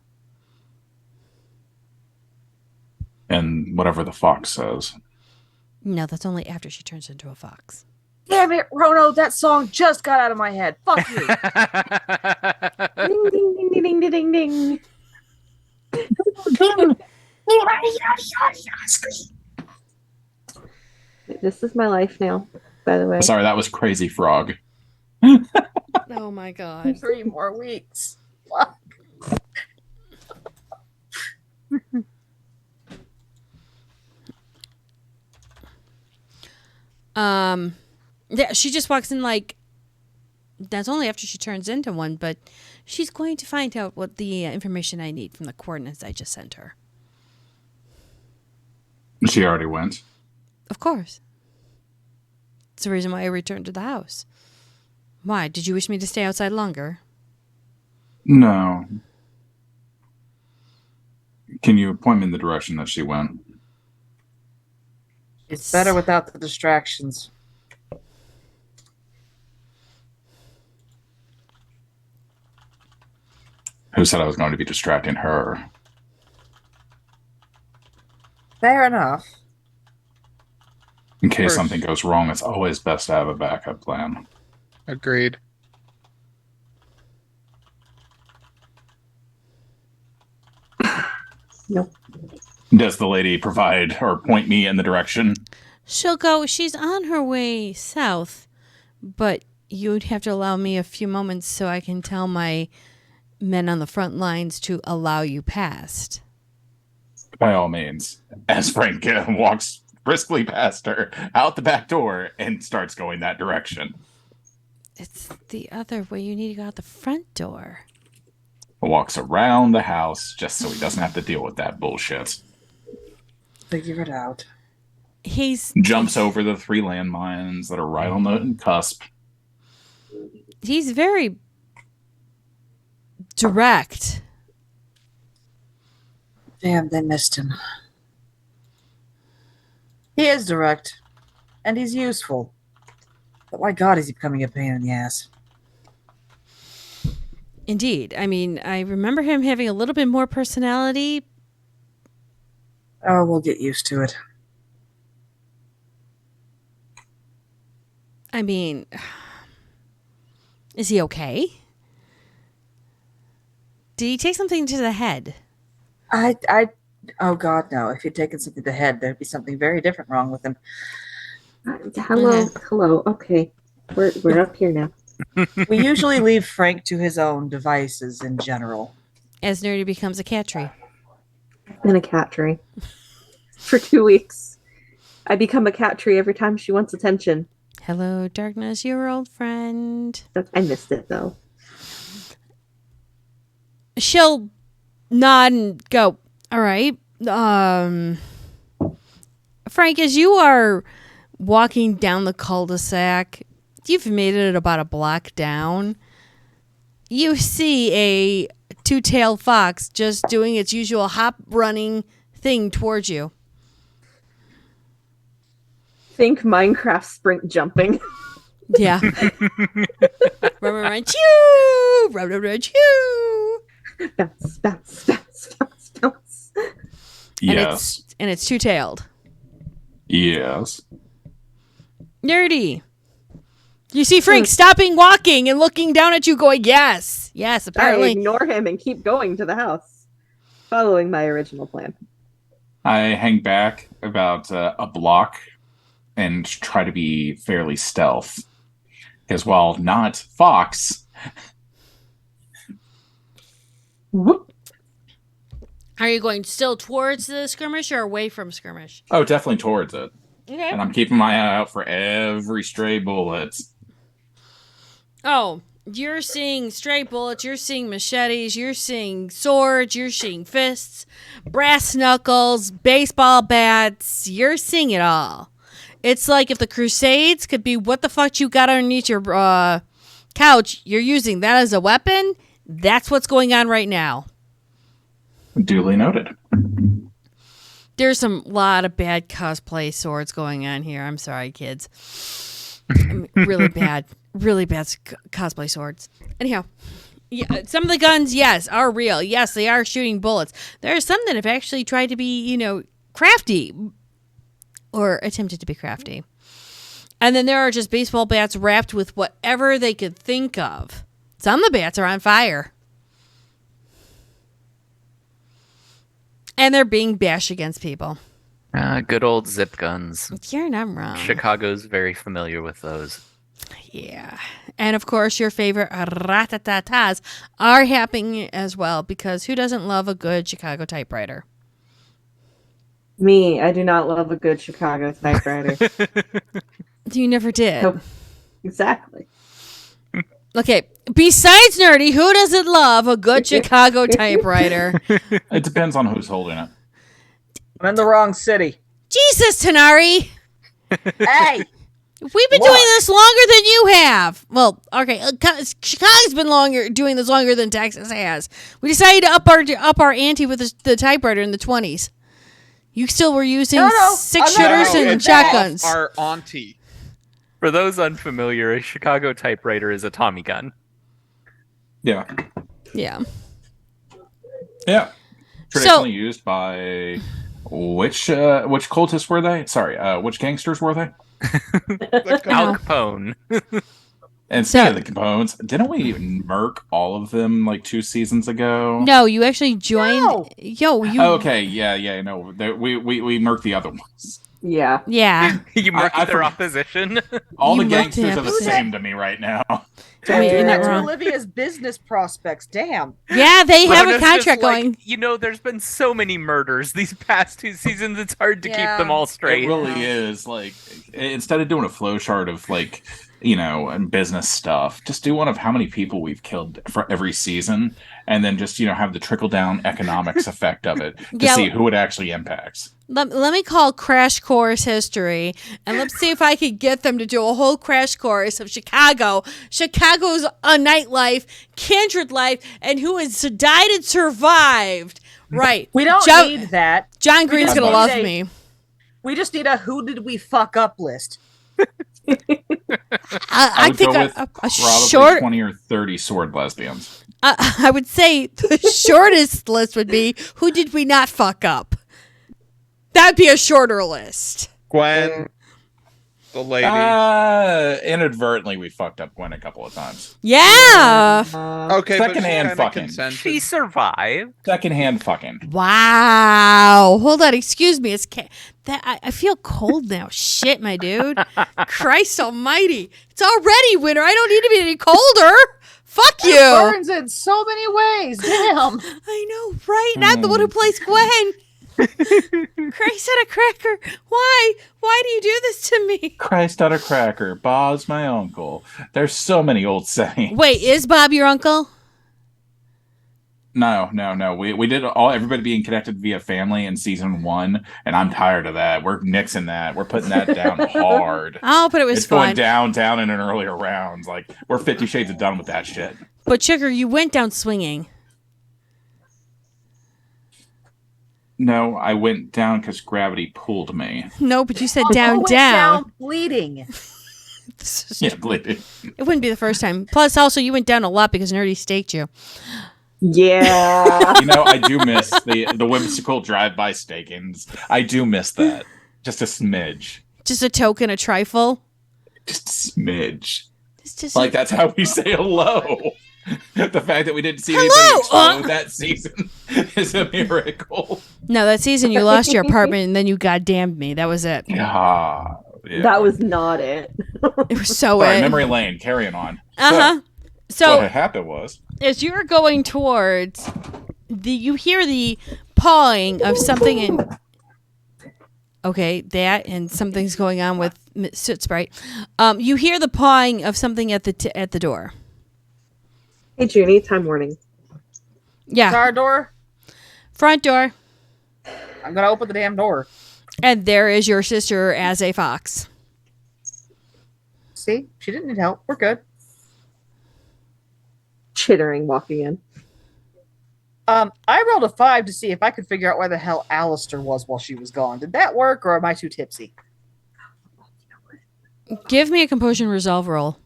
[SPEAKER 4] And whatever the fox says.
[SPEAKER 2] No, that's only after she turns into a fox.
[SPEAKER 5] Damn it, Rono, that song just got out of my head. Fuck you.
[SPEAKER 7] Ding, ding, ding, ding, ding, ding, ding. This is my life now, by the way.
[SPEAKER 4] Sorry, that was Crazy Frog.
[SPEAKER 2] Oh my god.
[SPEAKER 5] 3 more weeks. Fuck.
[SPEAKER 2] Yeah, she just walks in like, that's only after she turns into one, but she's going to find out what the information I need from the coordinates I just sent her.
[SPEAKER 4] She already went.
[SPEAKER 2] Of course. It's the reason why I returned to the house. Why? Did you wish me to stay outside longer?
[SPEAKER 4] No. Can you point me in the direction that she went?
[SPEAKER 5] It's better without the distractions.
[SPEAKER 4] Who said I was going to be distracting her?
[SPEAKER 5] Fair enough.
[SPEAKER 4] In case
[SPEAKER 3] First.
[SPEAKER 4] something goes wrong, it's always best to have a backup plan.
[SPEAKER 3] Agreed.
[SPEAKER 7] Nope.
[SPEAKER 4] Does the lady provide or point me in the direction?
[SPEAKER 2] She'll go, she's on her way south, but you'd have to allow me a few moments so I can tell my men on the front lines to allow you past.
[SPEAKER 4] By all means. As Frank walks briskly past her out the back door and starts going that direction.
[SPEAKER 2] It's the other way. You need to go out the front door.
[SPEAKER 4] Walks around the house just so he doesn't have to deal with that bullshit.
[SPEAKER 5] Figure it out.
[SPEAKER 4] Jumps over the 3 landmines that are right on the cusp.
[SPEAKER 2] He's very direct.
[SPEAKER 5] Damn, they missed him. He is direct, and he's useful. But my god, is he becoming a pain in the ass.
[SPEAKER 2] Indeed. I mean, I remember him having a little bit more personality.
[SPEAKER 5] Oh, we'll get used to it.
[SPEAKER 2] I mean, is he okay? Did he take something to the head?
[SPEAKER 5] Oh god, no. If he'd taken something to the head, there'd be something very different wrong with him.
[SPEAKER 7] Hello. Okay, we're up here now.
[SPEAKER 5] We usually leave Frank to his own devices in general.
[SPEAKER 2] As Nerdy becomes a cat tree.
[SPEAKER 7] In a cat tree for 2 weeks. I become a cat tree every time she wants attention.
[SPEAKER 2] Hello, darkness, your old friend.
[SPEAKER 7] I missed it though.
[SPEAKER 2] She'll nod and go, all right. Frank, as you are walking down the cul-de-sac, you've made it about a block down. You see a 2-tailed fox just doing its usual hop running thing towards you.
[SPEAKER 7] Think Minecraft sprint jumping.
[SPEAKER 2] Yeah. Run, choo! Run, choo!
[SPEAKER 7] Bounce, bounce, bounce, bounce, bounce.
[SPEAKER 4] Yes.
[SPEAKER 2] And it's 2-tailed.
[SPEAKER 4] Yes.
[SPEAKER 2] Nerdy. You see Frank stopping walking and looking down at you going, yes. Yes,
[SPEAKER 7] I
[SPEAKER 2] apparently.
[SPEAKER 7] ignore him and keep going to the house, following my original plan.
[SPEAKER 4] I hang back about a block and try to be fairly stealth. Because while not Fox, whoop.
[SPEAKER 2] Are you going still towards the skirmish or away from skirmish?
[SPEAKER 4] Oh, definitely towards it.
[SPEAKER 2] Okay.
[SPEAKER 4] And I'm keeping my eye out for every stray bullet.
[SPEAKER 2] Oh, you're seeing stray bullets, you're seeing machetes, you're seeing swords, you're seeing fists, brass knuckles, baseball bats. You're seeing it all. It's like if the Crusades could be what the fuck you got underneath your couch, you're using that as a weapon. That's what's going on right now.
[SPEAKER 4] Duly noted.
[SPEAKER 2] There's some lot of bad cosplay swords going on here. I'm sorry, kids. I mean, really bad cosplay swords. Anyhow, yeah, some of the guns, yes, are real. Yes, they are shooting bullets. There are some that have actually tried to be, crafty or attempted to be crafty. And then there are just baseball bats wrapped with whatever they could think of. Some of the bats are on fire. And they're being bashed against people.
[SPEAKER 6] Good old zip guns.
[SPEAKER 2] You're not wrong.
[SPEAKER 6] Chicago's very familiar with those.
[SPEAKER 2] Yeah. And of course, your favorite rat-a-tat-tas are happening as well, because who doesn't love a good Chicago typewriter?
[SPEAKER 7] Me, I do not love a good Chicago typewriter.
[SPEAKER 2] You never did.
[SPEAKER 7] Nope. Exactly.
[SPEAKER 2] Okay. Besides Nerdy, who doesn't love a good Chicago typewriter?
[SPEAKER 4] It depends on who's holding it.
[SPEAKER 5] I'm in the wrong city.
[SPEAKER 2] Jesus, Tanari.
[SPEAKER 5] Hey!
[SPEAKER 2] We've been doing this longer than you have. Well, okay, Chicago's been doing this longer than Texas has. We decided to up our ante with the typewriter in the 20s. You still were using six-shooters and shotguns.
[SPEAKER 3] Our auntie.
[SPEAKER 6] For those unfamiliar, a Chicago typewriter is a Tommy gun.
[SPEAKER 4] Yeah.
[SPEAKER 2] Yeah.
[SPEAKER 4] Yeah. Traditionally used by which cultists were they? Sorry, which gangsters were they?
[SPEAKER 6] Al Capone.
[SPEAKER 4] And speaking of the Capones, didn't we murk all of them like 2 seasons ago?
[SPEAKER 2] No, you actually joined.
[SPEAKER 5] No.
[SPEAKER 4] Okay, yeah, no, we murked the other ones.
[SPEAKER 7] Yeah.
[SPEAKER 2] Yeah.
[SPEAKER 6] You marked
[SPEAKER 4] I
[SPEAKER 6] their
[SPEAKER 4] forgot.
[SPEAKER 6] opposition.
[SPEAKER 4] All
[SPEAKER 2] You
[SPEAKER 4] the
[SPEAKER 2] murked the
[SPEAKER 4] gangsters are the
[SPEAKER 2] episode.
[SPEAKER 4] same to me right now.
[SPEAKER 2] I mean, you're not
[SPEAKER 5] That's
[SPEAKER 2] wrong.
[SPEAKER 5] Olivia's business prospects. Damn.
[SPEAKER 2] Yeah, they have a
[SPEAKER 6] Mona's just
[SPEAKER 2] contract
[SPEAKER 6] like,
[SPEAKER 2] going.
[SPEAKER 6] there's been so many murders these past 2 seasons, it's hard to keep
[SPEAKER 5] Yeah.
[SPEAKER 6] them all straight.
[SPEAKER 4] It really is. Like, instead of doing a flow chart of like, and business stuff, just do one of how many people we've killed for every season, and then just have the trickle down economics effect of it to
[SPEAKER 2] Yeah.
[SPEAKER 4] see who it actually impacts.
[SPEAKER 2] Let me call Crash Course History, and let's see if I could get them to do a whole crash course of Chicago's nightlife, kindred life, and who has died and survived. Right.
[SPEAKER 5] We don't
[SPEAKER 2] John-
[SPEAKER 5] need that.
[SPEAKER 2] John Green's
[SPEAKER 5] just
[SPEAKER 2] going to
[SPEAKER 5] need
[SPEAKER 2] love
[SPEAKER 5] a-
[SPEAKER 2] me.
[SPEAKER 5] We just need a who did we fuck up list.
[SPEAKER 2] I
[SPEAKER 4] would
[SPEAKER 2] think
[SPEAKER 4] go with
[SPEAKER 2] a
[SPEAKER 4] probably
[SPEAKER 2] short.
[SPEAKER 4] 20 or 30 sword lesbians.
[SPEAKER 2] I would say the shortest list would be who did we not fuck up? That'd be a shorter list.
[SPEAKER 3] Gwen, the lady.
[SPEAKER 4] Inadvertently, we fucked up Gwen a couple of times.
[SPEAKER 2] Yeah.
[SPEAKER 3] Okay, but she
[SPEAKER 4] secondhand
[SPEAKER 3] kinda
[SPEAKER 4] fucking.
[SPEAKER 3] consented.
[SPEAKER 6] She survived.
[SPEAKER 4] Secondhand fucking.
[SPEAKER 2] Wow. Hold on. Excuse me. I feel cold now. Shit, my dude. Christ almighty. It's already winter. I don't need to be any colder. Fuck you.
[SPEAKER 5] It burns in so many ways. Damn.
[SPEAKER 2] I know, right? And I'm the one who plays Gwen. Christ on a cracker. Why? Why do you do this to me?
[SPEAKER 4] Christ on a cracker. Bob's my uncle. There's so many old sayings.
[SPEAKER 2] Wait, is Bob your uncle?
[SPEAKER 4] No. We did everybody being connected via family in season 1, and I'm tired of that. We're nixing that. We're putting that down hard.
[SPEAKER 2] Oh, but it was
[SPEAKER 4] It's going
[SPEAKER 2] fun.
[SPEAKER 4] down in an earlier rounds. Like, we're 50 Shades of done with that shit.
[SPEAKER 2] But Sugar, you went down swinging.
[SPEAKER 4] No, I went down because gravity pulled me.
[SPEAKER 2] No, but you said
[SPEAKER 5] Who
[SPEAKER 2] down,
[SPEAKER 5] went
[SPEAKER 2] down.
[SPEAKER 5] bleeding.
[SPEAKER 4] Yeah, bleeding.
[SPEAKER 2] It wouldn't be the first time. Plus, also, you went down a lot because Nerdy staked you.
[SPEAKER 7] Yeah.
[SPEAKER 4] I do miss the whimsical drive-by stakings. I do miss that. Just a smidge.
[SPEAKER 2] Just a token, a trifle.
[SPEAKER 4] Just a smidge.
[SPEAKER 2] It's just
[SPEAKER 4] Like, that's how we say hello. The fact that we didn't see
[SPEAKER 2] Hello!
[SPEAKER 4] anybody explode that season is a miracle.
[SPEAKER 2] No, that season you lost your apartment and then you goddamned me. That was it.
[SPEAKER 4] God. Yeah.
[SPEAKER 7] That was not it.
[SPEAKER 2] It was so
[SPEAKER 4] Sorry,
[SPEAKER 2] it.
[SPEAKER 4] memory lane. Carrying on.
[SPEAKER 2] Uh-huh.
[SPEAKER 4] So,
[SPEAKER 2] So
[SPEAKER 4] what had happened was
[SPEAKER 2] as you're going towards you hear the pawing of something in. Okay, that and something's going on with Soot Sprite. You hear the pawing of something at the door.
[SPEAKER 7] Hey, Junie, time warning.
[SPEAKER 2] Yeah,
[SPEAKER 5] Our door.
[SPEAKER 2] front door,
[SPEAKER 5] I'm gonna open the damn door.
[SPEAKER 2] and there is your sister as a fox.
[SPEAKER 5] See, she didn't need help. We're good.
[SPEAKER 7] Chittering walking in.
[SPEAKER 5] I rolled a 5 to see if I could figure out where the hell Alistair was while she was gone. Did that work, or am I too tipsy?
[SPEAKER 2] Give me a composure and resolve roll.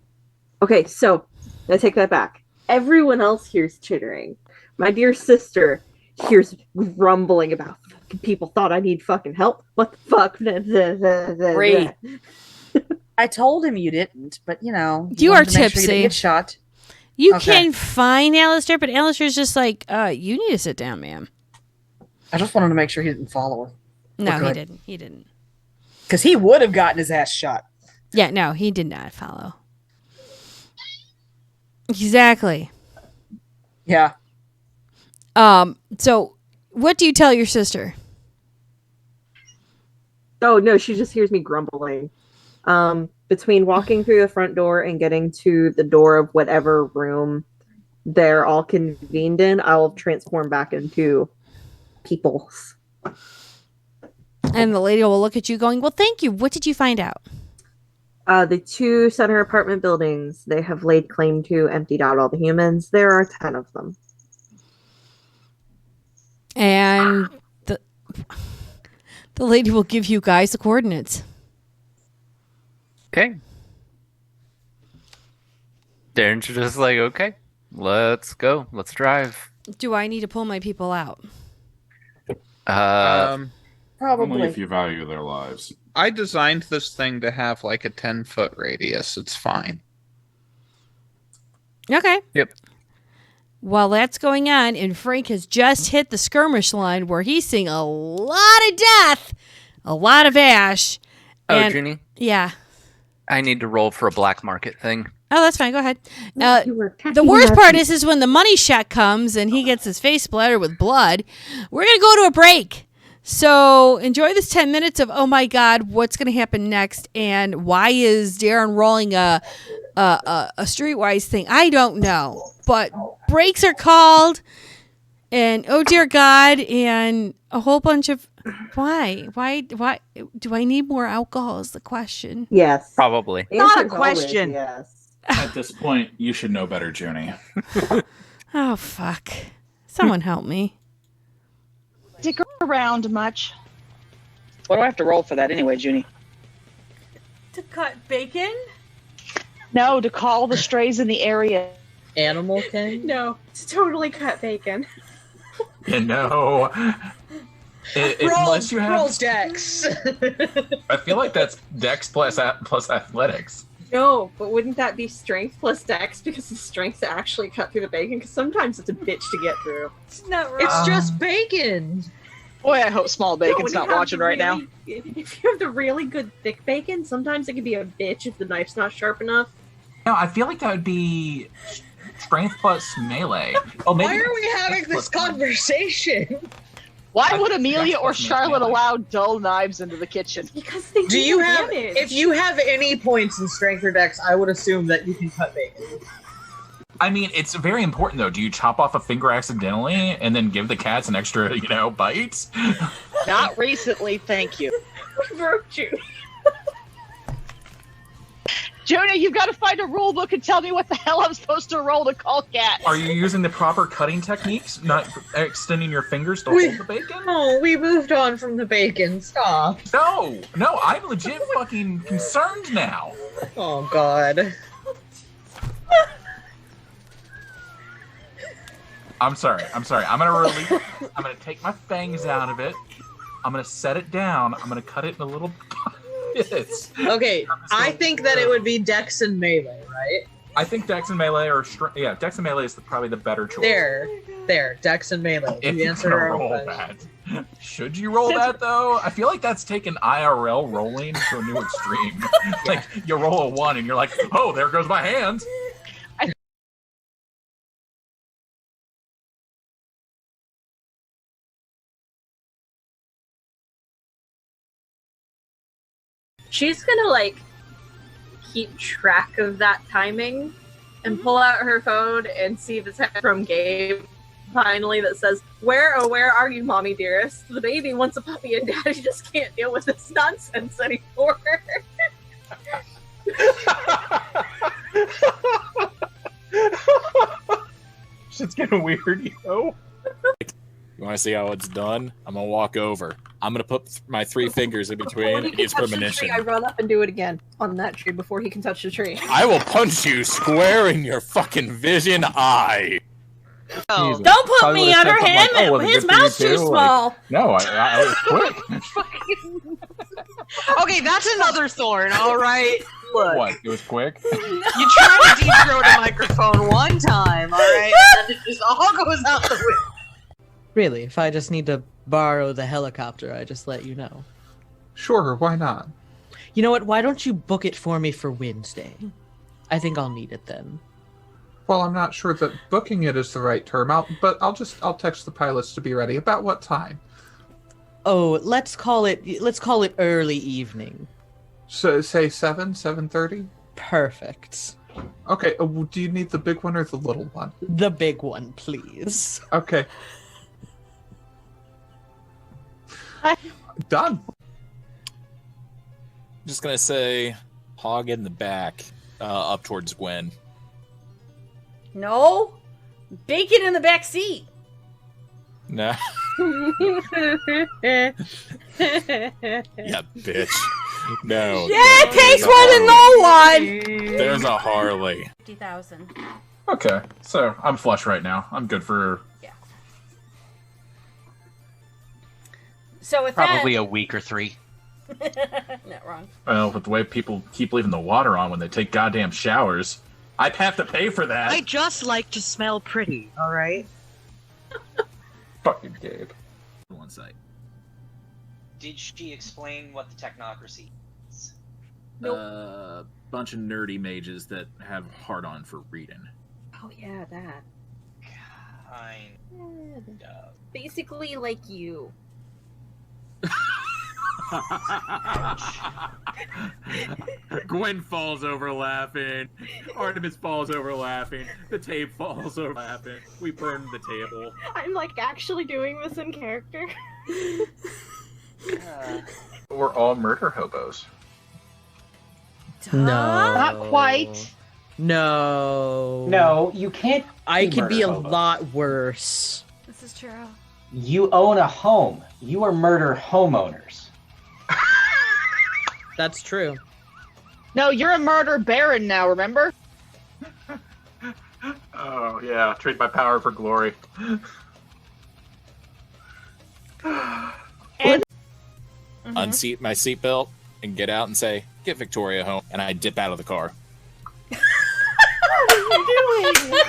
[SPEAKER 7] Okay, so I take that back. Everyone else hears chittering. My dear sister hears rumbling about fucking people thought I need fucking help. What the fuck?
[SPEAKER 5] Great. I told him you didn't, but
[SPEAKER 2] You
[SPEAKER 5] wanted
[SPEAKER 2] are
[SPEAKER 5] to make sure you didn't
[SPEAKER 2] tipsy.
[SPEAKER 5] get shot.
[SPEAKER 2] You
[SPEAKER 5] Okay.
[SPEAKER 2] can find Alistair, but Alistair's just like, you need to sit down, ma'am.
[SPEAKER 5] I just wanted to make sure he didn't follow her,
[SPEAKER 2] No, he
[SPEAKER 5] good.
[SPEAKER 2] didn't. He didn't.
[SPEAKER 5] because he would have gotten his ass shot.
[SPEAKER 2] Yeah, no, he did not follow. Exactly.
[SPEAKER 5] Yeah.
[SPEAKER 2] So what do you tell your sister?
[SPEAKER 7] Oh no, she just hears me grumbling. Between walking through the front door and getting to the door of whatever room they're all convened in, I'll transform back into people.
[SPEAKER 2] And the lady will look at you going, well, thank you. What did you find out?
[SPEAKER 7] The 2 center apartment buildings they have laid claim to emptied out all the humans. There are 10 of them.
[SPEAKER 2] And the lady will give you guys the coordinates.
[SPEAKER 6] Okay. Darren's just like, okay, let's go. Let's drive.
[SPEAKER 2] Do I need to pull my people out?
[SPEAKER 4] only
[SPEAKER 5] Probably.
[SPEAKER 4] if you value their lives.
[SPEAKER 3] I designed this thing to have like a 10-foot radius. It's fine.
[SPEAKER 2] Okay.
[SPEAKER 6] Yep.
[SPEAKER 2] While that's going on, and Frank has just hit the skirmish line where he's seeing a lot of death, a lot of ash.
[SPEAKER 6] Oh,
[SPEAKER 2] and,
[SPEAKER 6] Ginny,
[SPEAKER 2] yeah.
[SPEAKER 6] I need to roll for a black market thing.
[SPEAKER 2] Oh, that's fine. Go ahead.
[SPEAKER 7] You were
[SPEAKER 2] The
[SPEAKER 7] attacking
[SPEAKER 2] worst
[SPEAKER 7] us.
[SPEAKER 2] part is when the money shack comes and he gets his face splattered with blood. We're going to go to a break. So enjoy this 10 minutes of, oh my God, what's going to happen next? And why is Darren rolling a streetwise thing? I don't know. But breaks are called. And oh dear God. And a whole bunch of, why do I need more alcohol is the question.
[SPEAKER 7] Yes.
[SPEAKER 6] Probably.
[SPEAKER 5] Not a
[SPEAKER 7] Answer's always
[SPEAKER 5] question.
[SPEAKER 7] Yes.
[SPEAKER 4] At this point, you should know better, Junie.
[SPEAKER 2] Oh, fuck. Someone help me.
[SPEAKER 8] Stick around much.
[SPEAKER 5] What do I have to roll for that anyway, Junie?
[SPEAKER 2] To cut bacon?
[SPEAKER 8] No, to call the strays in the area.
[SPEAKER 5] Animal King?
[SPEAKER 9] No, to totally cut bacon.
[SPEAKER 4] Unless you have,
[SPEAKER 5] Dex.
[SPEAKER 4] I feel like that's Dex plus athletics.
[SPEAKER 9] No, but wouldn't that be strength plus dex because the strength to actually cut through the bacon? Because sometimes it's a bitch to get through.
[SPEAKER 2] It's not right.
[SPEAKER 5] It's just bacon.
[SPEAKER 8] Boy, I hope Small
[SPEAKER 9] No,
[SPEAKER 8] Bacon's
[SPEAKER 9] when you
[SPEAKER 8] not
[SPEAKER 9] have
[SPEAKER 8] watching
[SPEAKER 9] the
[SPEAKER 8] right now.
[SPEAKER 9] If you have the really good thick bacon, sometimes it can be a bitch if the knife's not sharp enough.
[SPEAKER 10] No, I feel like that would be strength plus melee. Oh, maybe
[SPEAKER 5] Why are we having this conversation?
[SPEAKER 8] Why would Amelia
[SPEAKER 10] That's
[SPEAKER 8] or
[SPEAKER 10] definitely
[SPEAKER 8] Charlotte
[SPEAKER 10] melee.
[SPEAKER 8] allow dull knives into the kitchen?
[SPEAKER 9] Because they
[SPEAKER 5] Do you have?
[SPEAKER 9] damage.
[SPEAKER 5] If you have any points in strength or dex, I would assume that you can cut bacon.
[SPEAKER 10] I mean, it's very important though. Do you chop off a finger accidentally and then give the cats an extra, bite?
[SPEAKER 8] Not recently, thank you.
[SPEAKER 9] We broke you.
[SPEAKER 8] Jonah, you've got to find a rule book and tell me what the hell I'm supposed to roll to call cats.
[SPEAKER 10] Are you using the proper cutting techniques? Not extending your fingers to hold the bacon?
[SPEAKER 5] Oh, we moved on from the bacon. Stop.
[SPEAKER 10] No, I'm legit fucking concerned now.
[SPEAKER 5] Oh God.
[SPEAKER 10] I'm sorry. I'm gonna take my fangs out of it. I'm gonna set it down. I'm gonna cut it in a little bits.
[SPEAKER 5] Okay, I think that it would be dex and melee, right?
[SPEAKER 10] I think Dex and Melee are Dex and Melee is probably the better choice.
[SPEAKER 5] There, dex and melee.
[SPEAKER 10] If
[SPEAKER 5] You
[SPEAKER 10] you're
[SPEAKER 5] answered
[SPEAKER 10] gonna
[SPEAKER 5] our own
[SPEAKER 10] roll
[SPEAKER 5] question.
[SPEAKER 10] that. Should you roll that though? I feel like that's taken IRL rolling to a new extreme. Like you roll a 1 and you're like, oh, there goes my hand.
[SPEAKER 9] She's gonna like keep track of that timing and pull out her phone and see if it's from Gabe finally that says, where are you, mommy dearest? The baby wants a puppy and daddy just can't deal with this nonsense anymore.
[SPEAKER 10] Shit's getting weird, yo.
[SPEAKER 11] You want to see how it's done? I'm gonna walk over. I'm gonna put my 3 fingers in between and use premonition.
[SPEAKER 9] I run up and do it again on that tree before he can touch the tree.
[SPEAKER 11] I will punch you square in your fucking vision eye.
[SPEAKER 2] Oh. Don't put me under him.
[SPEAKER 4] Like,
[SPEAKER 2] his mouth's too small.
[SPEAKER 4] Like, no, I was quick.
[SPEAKER 8] Okay, that's another thorn. All right. Look,
[SPEAKER 4] What? It was quick?
[SPEAKER 8] you tried to deep throat a microphone one time, all right, and then it just all goes out the window.
[SPEAKER 12] Really, if I just need to borrow the helicopter, I just let you know.
[SPEAKER 3] Sure, why not?
[SPEAKER 12] You know what? Why don't you book it for me for Wednesday? I think I'll need it then.
[SPEAKER 3] Well, I'm not sure that booking it is the right term. I'll text the pilots to be ready. About what time?
[SPEAKER 12] Oh, let's call it early evening.
[SPEAKER 3] So say 7:30.
[SPEAKER 12] Perfect.
[SPEAKER 3] Okay. Do you need the big one or the little one?
[SPEAKER 12] The big one, please.
[SPEAKER 3] Okay. Done.
[SPEAKER 11] I'm just gonna say, hog in the back, up towards Gwen.
[SPEAKER 2] No, bacon in the back seat.
[SPEAKER 11] Nah. Yeah, bitch. No.
[SPEAKER 2] Yeah, it takes one to know one.
[SPEAKER 11] There's a Harley.
[SPEAKER 2] 50,000.
[SPEAKER 10] Okay, so I'm flush right now. I'm good for
[SPEAKER 2] So with
[SPEAKER 13] probably a week or 3.
[SPEAKER 2] Not wrong.
[SPEAKER 10] well, with the way people keep leaving the water on when they take goddamn showers, I'd have to pay for that.
[SPEAKER 8] I just like to smell pretty, all right?
[SPEAKER 10] Fucking Gabe.
[SPEAKER 13] One site. Did she explain what the technocracy is?
[SPEAKER 10] Nope. Bunch of nerdy mages that have hard-on for reading.
[SPEAKER 9] Oh yeah, that.
[SPEAKER 13] Kind of.
[SPEAKER 2] Basically like you.
[SPEAKER 14] Gwen falls over laughing. Artemis falls over laughing. The tape falls over laughing. We burn the table.
[SPEAKER 9] I'm like actually doing this in character.
[SPEAKER 10] We're all murder hobos.
[SPEAKER 12] No.
[SPEAKER 8] Not quite.
[SPEAKER 12] No.
[SPEAKER 15] No, you can't.
[SPEAKER 12] I
[SPEAKER 15] be
[SPEAKER 12] could be a
[SPEAKER 15] murder hobos.
[SPEAKER 12] lot worse.
[SPEAKER 2] This is true.
[SPEAKER 15] You own a home. You are murder homeowners.
[SPEAKER 12] That's true.
[SPEAKER 8] No, you're a murder baron now, remember?
[SPEAKER 10] Oh, yeah. Trade my power for glory.
[SPEAKER 11] Unseat my seatbelt and get out and say, "Get Victoria home," and I dip out of the car.
[SPEAKER 9] What are you doing?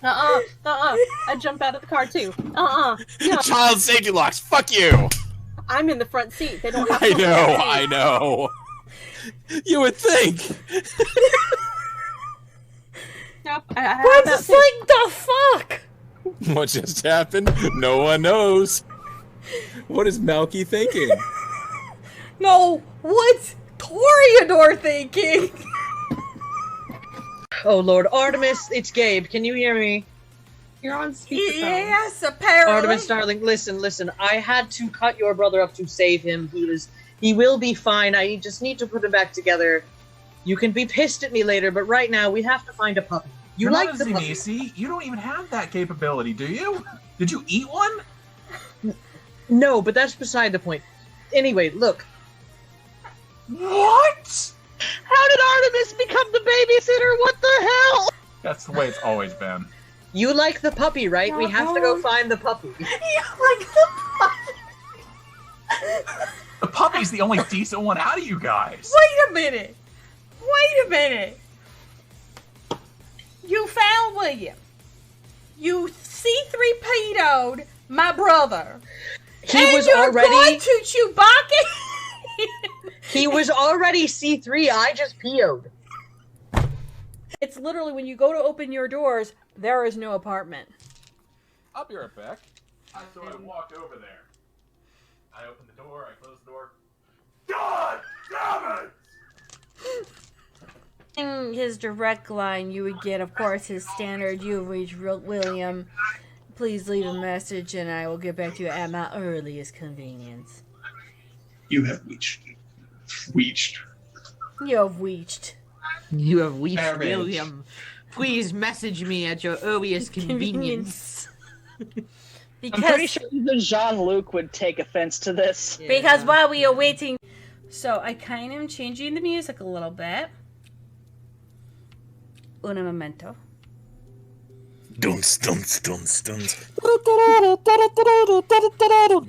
[SPEAKER 9] I jump out of the car too. No.
[SPEAKER 11] Child safety locks. Fuck you.
[SPEAKER 9] I'm in the front seat. They don't have
[SPEAKER 11] I
[SPEAKER 9] to
[SPEAKER 11] know. I know. You would think.
[SPEAKER 9] Nope. I
[SPEAKER 2] Gwen's just like, the fuck?
[SPEAKER 11] What just happened? No one knows. What is Malky thinking?
[SPEAKER 2] No, what's Toreador thinking?
[SPEAKER 12] Oh Lord, Artemis, it's Gabe. Can you hear me?
[SPEAKER 9] You're on speakerphone.
[SPEAKER 2] Yes, apparently.
[SPEAKER 12] Artemis, darling, listen. I had to cut your brother up to save him. He will be fine. I just need to put him back together. You can be pissed at me later, but right now we have to find a puppy.
[SPEAKER 10] You're
[SPEAKER 12] like
[SPEAKER 10] not
[SPEAKER 12] the
[SPEAKER 10] a
[SPEAKER 12] puppy?
[SPEAKER 10] Zinisi. You don't even have that capability, do you? Did you eat one?
[SPEAKER 12] No, but that's beside the point. Anyway, look.
[SPEAKER 10] What?
[SPEAKER 8] How did Artemis become the babysitter? What the hell?
[SPEAKER 10] That's the way it's always been.
[SPEAKER 12] You like the puppy, right? We have to go find the puppy.
[SPEAKER 2] You like the puppy?
[SPEAKER 10] The puppy's the only decent one out of you guys.
[SPEAKER 2] Wait a minute. You found William. You C3PO'd my brother.
[SPEAKER 12] He
[SPEAKER 2] and
[SPEAKER 12] was
[SPEAKER 2] you're
[SPEAKER 12] already
[SPEAKER 2] going to Chewbacca.
[SPEAKER 12] He was already C3. I just PO'd.
[SPEAKER 2] It's literally when you go to open your doors, there is no apartment.
[SPEAKER 11] I'll be right back.
[SPEAKER 10] I sort of walked over there. I opened the door, I closed the door. God damn it!
[SPEAKER 2] In his direct line, you would get, of course, his standard, "You've reached William. Please leave a message and I will get back to you at my earliest convenience."
[SPEAKER 16] You have reached.
[SPEAKER 2] You have reached.
[SPEAKER 8] You have reached
[SPEAKER 16] Marriage.
[SPEAKER 8] William. Please message me at your earliest convenience.
[SPEAKER 9] I'm pretty sure even Jean-Luc would take offense to this.
[SPEAKER 2] Because while we are waiting... So I kind of am changing the music a little bit. Un momento.
[SPEAKER 17] Dunce, dunce, dunce, dunce.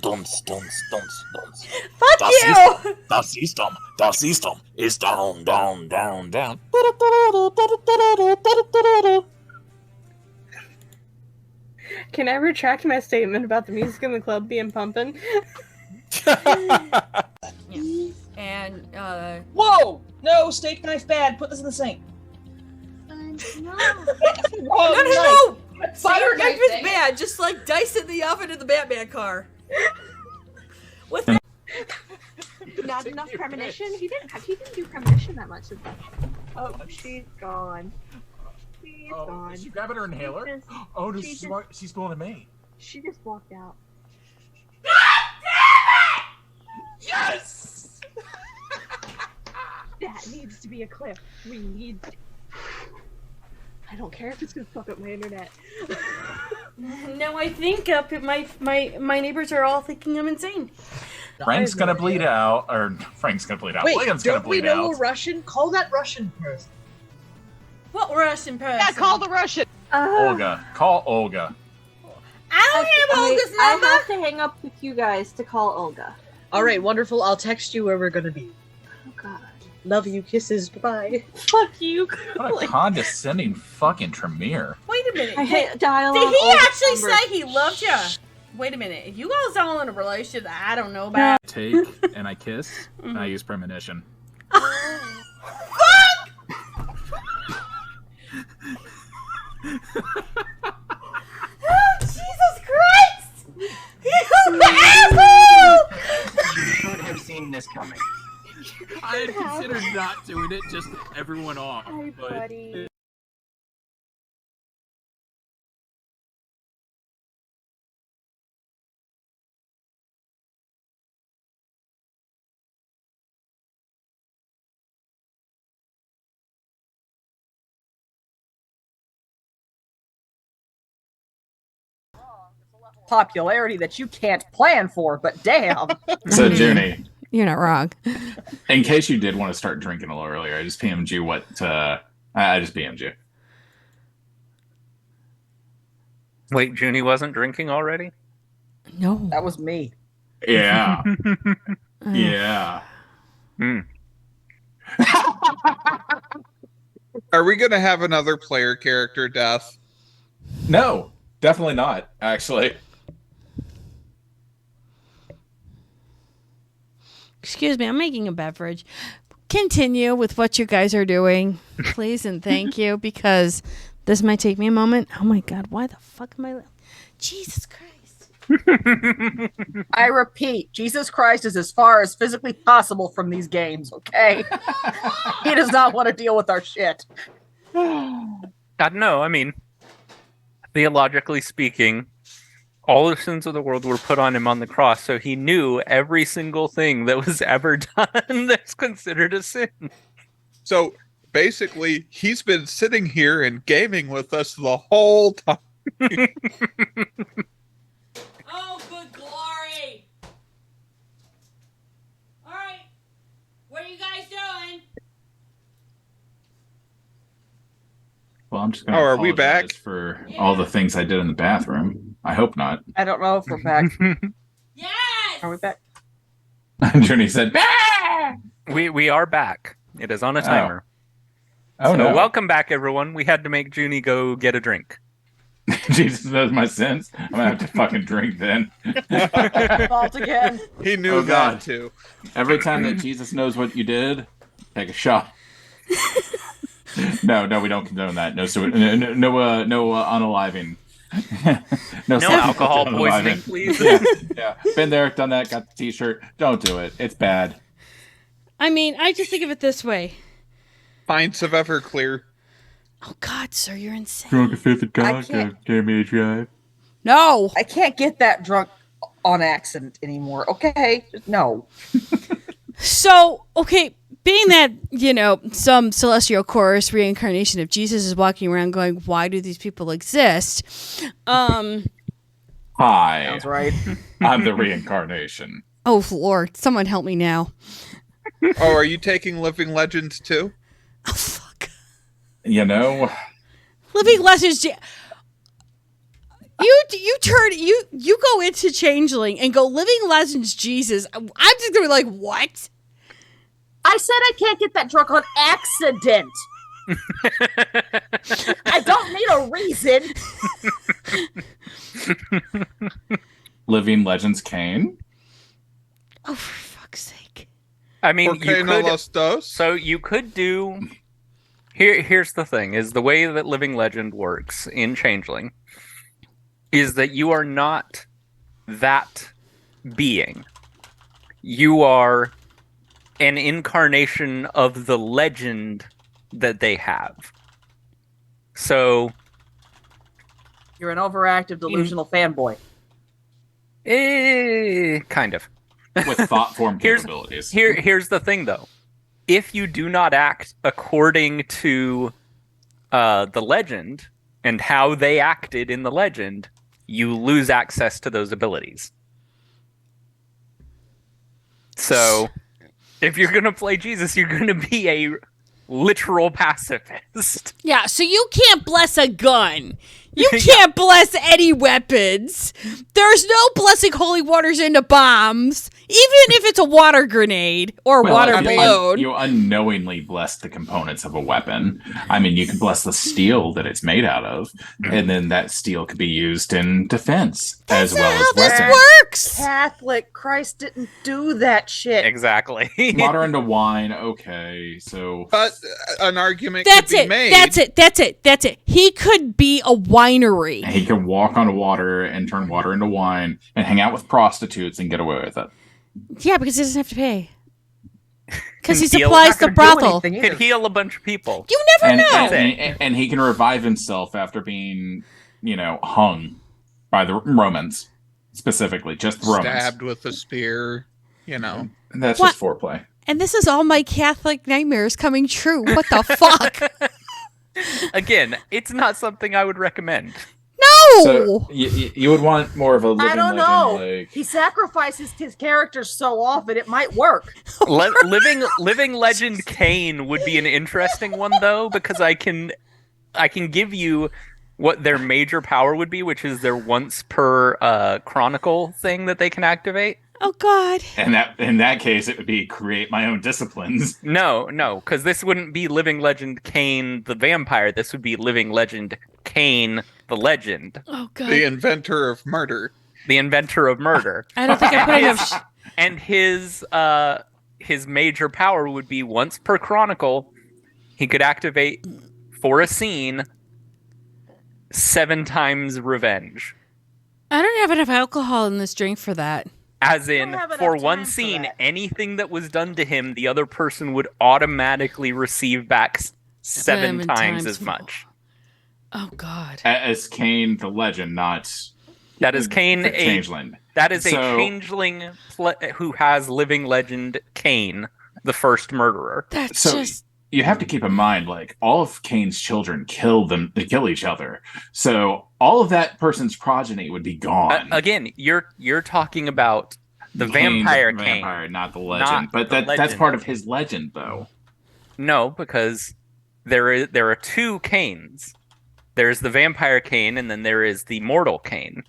[SPEAKER 17] Dunce, dunce, dunce, dunce.
[SPEAKER 2] Fuck you!
[SPEAKER 17] Das System is down, down, down, down.
[SPEAKER 18] Can I retract my statement about the music in the club being pumping?
[SPEAKER 2] And,
[SPEAKER 5] Whoa! No, steak knife bad. Put this in the sink.
[SPEAKER 2] No,
[SPEAKER 5] Wrong knife.
[SPEAKER 2] Fire
[SPEAKER 5] knife
[SPEAKER 2] knife is
[SPEAKER 5] thing.
[SPEAKER 2] bad. Just like dice in the oven in the Batman car.
[SPEAKER 7] Not enough premonition. He didn't do premonition that much. Oh, she's gone. She's gone.
[SPEAKER 10] Is she grabbing her inhaler? Oh, no, she's going to me.
[SPEAKER 7] She just walked out.
[SPEAKER 10] Yes!
[SPEAKER 7] That needs to be a clip. We need. I don't care if it's gonna fuck up my internet.
[SPEAKER 2] No, I think my neighbors are all thinking I'm insane.
[SPEAKER 10] Frank's gonna bleed out, or Frank's gonna bleed out.
[SPEAKER 12] Wait,
[SPEAKER 10] William's gonna
[SPEAKER 12] don't we
[SPEAKER 10] bleed
[SPEAKER 12] know
[SPEAKER 10] out.
[SPEAKER 12] a Russian? Call that Russian person.
[SPEAKER 2] What Russian person?
[SPEAKER 8] Yeah, call the Russian.
[SPEAKER 10] Olga. Call Olga.
[SPEAKER 2] I don't have Olga's number.
[SPEAKER 7] I have to hang up with you guys to call Olga.
[SPEAKER 12] All right, wonderful. I'll text you where we're gonna be.
[SPEAKER 7] Oh God.
[SPEAKER 12] Love you. Kisses. Bye.
[SPEAKER 7] Fuck you.
[SPEAKER 10] What a condescending fucking Tremere.
[SPEAKER 2] Wait a minute.
[SPEAKER 7] I hate dial
[SPEAKER 2] Did
[SPEAKER 7] on
[SPEAKER 2] he
[SPEAKER 7] Olga's
[SPEAKER 2] actually
[SPEAKER 7] number.
[SPEAKER 2] say he loved you? Wait a minute. If you guys all in a relationship that I don't know about.
[SPEAKER 14] Take and I kiss, and I use premonition.
[SPEAKER 2] Oh, Jesus Christ! You asshole!
[SPEAKER 15] You should have seen this coming.
[SPEAKER 14] I had considered not doing it just to everyone off,
[SPEAKER 7] Hi,
[SPEAKER 14] but
[SPEAKER 7] buddy.
[SPEAKER 5] Popularity that you can't plan for, but damn.
[SPEAKER 4] So, Junie,
[SPEAKER 2] You're not wrong.
[SPEAKER 4] in case you did want to start drinking a little earlier, I just PM'd you what. I just PM'd you.
[SPEAKER 6] Wait, Junie wasn't drinking already?
[SPEAKER 2] No.
[SPEAKER 5] That was me.
[SPEAKER 4] Yeah. Yeah.
[SPEAKER 3] Are we gonna have another player character death?
[SPEAKER 4] No, definitely not. Actually,
[SPEAKER 2] Excuse me, I'm making a beverage. Continue with what you guys are doing, please, and thank you, because this might take me a moment. Oh my God, why the fuck am I... Jesus Christ.
[SPEAKER 5] I repeat, Jesus Christ is as far as physically possible from these games, okay? He does not want to deal with our shit.
[SPEAKER 6] God, no, I mean, theologically speaking, all the sins of the world were put on him on the cross, so he knew every single thing that was ever done that's considered a sin.
[SPEAKER 3] So basically, he's been sitting here and gaming with us the whole time.
[SPEAKER 2] Oh, good glory. All right, what are you guys doing?
[SPEAKER 4] well, I'm just going
[SPEAKER 3] Oh,
[SPEAKER 4] to
[SPEAKER 3] are we back?
[SPEAKER 4] for all the things I did in the bathroom. I hope not.
[SPEAKER 5] I don't know if we're back.
[SPEAKER 2] Yes!
[SPEAKER 5] Are we back?
[SPEAKER 4] Junie said, "Bah!"
[SPEAKER 6] We are back. It is on a timer.
[SPEAKER 4] Oh,
[SPEAKER 6] So
[SPEAKER 4] no.
[SPEAKER 6] welcome back, everyone. We had to make Junie go get a drink.
[SPEAKER 4] Jesus knows my sins. I'm gonna have to fucking drink then.
[SPEAKER 5] Fault again.
[SPEAKER 3] He knew
[SPEAKER 4] Oh,
[SPEAKER 3] that
[SPEAKER 4] God.
[SPEAKER 3] too.
[SPEAKER 4] Every time that Jesus knows what you did, take a shot. No, we don't condone that. No, unaliving.
[SPEAKER 6] No alcohol
[SPEAKER 4] unaliving.
[SPEAKER 6] poisoning, please.
[SPEAKER 4] Yeah, been there, done that. Got the T-shirt. Don't do it. It's bad.
[SPEAKER 2] I mean, I just think of it this way.
[SPEAKER 3] Pints of Everclear.
[SPEAKER 2] Oh God, sir, you're insane.
[SPEAKER 4] Drunk a fifth of
[SPEAKER 5] I
[SPEAKER 4] cock.
[SPEAKER 5] can't-
[SPEAKER 4] Gave me a drive.
[SPEAKER 2] No.
[SPEAKER 5] I can't get that drunk on accident anymore. Okay, no.
[SPEAKER 2] So, okay, being that, some celestial chorus reincarnation of Jesus is walking around going, why do these people exist?
[SPEAKER 4] Hi.
[SPEAKER 5] Sounds right.
[SPEAKER 4] I'm the reincarnation.
[SPEAKER 2] Oh, Lord, someone help me now.
[SPEAKER 3] Oh, are you taking Living Legends too?
[SPEAKER 4] You know,
[SPEAKER 2] Living Legends. You go into Changeling and go Living Legends Jesus. I'm just gonna be like, what?
[SPEAKER 5] I said I can't get that drunk on accident. I don't need a reason.
[SPEAKER 4] Living Legends Kane.
[SPEAKER 2] Oh, for fuck's sake!
[SPEAKER 6] I mean,
[SPEAKER 3] ¿Por qué no los dos?
[SPEAKER 6] So you could do. Here's the thing: is the way that Living Legend works in Changeling is that you are not that being. You are an incarnation of the legend that they have. So
[SPEAKER 5] You're an overactive, delusional fanboy.
[SPEAKER 6] Kind of.
[SPEAKER 4] With thought form capabilities.
[SPEAKER 6] Here's the thing, though. If you do not act according to the legend and how they acted in the legend, you lose access to those abilities. So, if you're going to play Jesus, you're going to be a literal pacifist.
[SPEAKER 2] Yeah, so you can't bless a gun. You can't bless any weapons. There's no blessing holy waters into bombs, even if it's a water grenade or water balloon.
[SPEAKER 4] You unknowingly bless the components of a weapon. I mean, you can bless the steel that it's made out of, and then that steel could be used in defense as well as weapons.
[SPEAKER 2] Works.
[SPEAKER 5] Catholic Christ didn't do that shit.
[SPEAKER 6] Exactly.
[SPEAKER 4] Water into wine. Okay, so
[SPEAKER 3] But an argument
[SPEAKER 2] That's
[SPEAKER 3] could be
[SPEAKER 2] it.
[SPEAKER 3] made.
[SPEAKER 2] That's it. He could be a winery.
[SPEAKER 4] he can walk on water and turn water into wine and hang out with prostitutes and get away with it.
[SPEAKER 2] Yeah, because he doesn't have to pay. Because he
[SPEAKER 6] Heal-
[SPEAKER 2] supplies the brothel.
[SPEAKER 6] Could heal a bunch of people.
[SPEAKER 2] You never know.
[SPEAKER 4] And he can revive himself after being, hung by the Romans, specifically, just the Romans.
[SPEAKER 3] Stabbed with a spear,
[SPEAKER 4] And that's
[SPEAKER 2] What?
[SPEAKER 4] just foreplay.
[SPEAKER 2] And this is all my Catholic nightmares coming true. What the fuck?
[SPEAKER 6] Again, it's not something I would recommend.
[SPEAKER 2] No!
[SPEAKER 4] So you would want more of a living
[SPEAKER 5] I don't
[SPEAKER 4] legend,
[SPEAKER 5] know.
[SPEAKER 4] like
[SPEAKER 5] He sacrifices his characters so often it might work.
[SPEAKER 6] Living Legend Kane would be an interesting one though, because I can give you what their major power would be, which is their once per chronicle thing that they can activate.
[SPEAKER 2] Oh God!
[SPEAKER 4] And that in that case, it would be create my own disciplines.
[SPEAKER 6] No, because this wouldn't be Living Legend Kane the vampire. This would be Living Legend Kane the legend.
[SPEAKER 2] Oh God!
[SPEAKER 3] the inventor of murder.
[SPEAKER 6] The inventor of murder.
[SPEAKER 2] I don't think I put enough.
[SPEAKER 6] And his major power would be once per chronicle, he could activate for a scene 7 times revenge.
[SPEAKER 2] I don't have enough alcohol in this drink for that.
[SPEAKER 6] As in,
[SPEAKER 5] have enough
[SPEAKER 6] for
[SPEAKER 5] time
[SPEAKER 6] one
[SPEAKER 5] for
[SPEAKER 6] scene,
[SPEAKER 5] that.
[SPEAKER 6] anything that was done to him, the other person would automatically receive back 7 times as much.
[SPEAKER 2] Oh God!
[SPEAKER 4] As Kane the legend, not
[SPEAKER 6] That is Kane,
[SPEAKER 4] the changeling.
[SPEAKER 6] That is
[SPEAKER 4] So-
[SPEAKER 6] a changeling who has Living Legend Kane, the first murderer.
[SPEAKER 2] That's
[SPEAKER 4] So
[SPEAKER 2] just
[SPEAKER 4] you have to keep in mind, like all of Kane's children kill each other. So all of that person's progeny would be gone.
[SPEAKER 6] Again, you're talking about the
[SPEAKER 4] Kane,
[SPEAKER 6] vampire
[SPEAKER 4] the
[SPEAKER 6] Kane,
[SPEAKER 4] vampire, not the legend.
[SPEAKER 6] not
[SPEAKER 4] But
[SPEAKER 6] the
[SPEAKER 4] that's
[SPEAKER 6] legend.
[SPEAKER 4] part of his legend, though.
[SPEAKER 6] No, because there are 2 Kanes. There's the vampire Kane, and then there is the mortal Kane.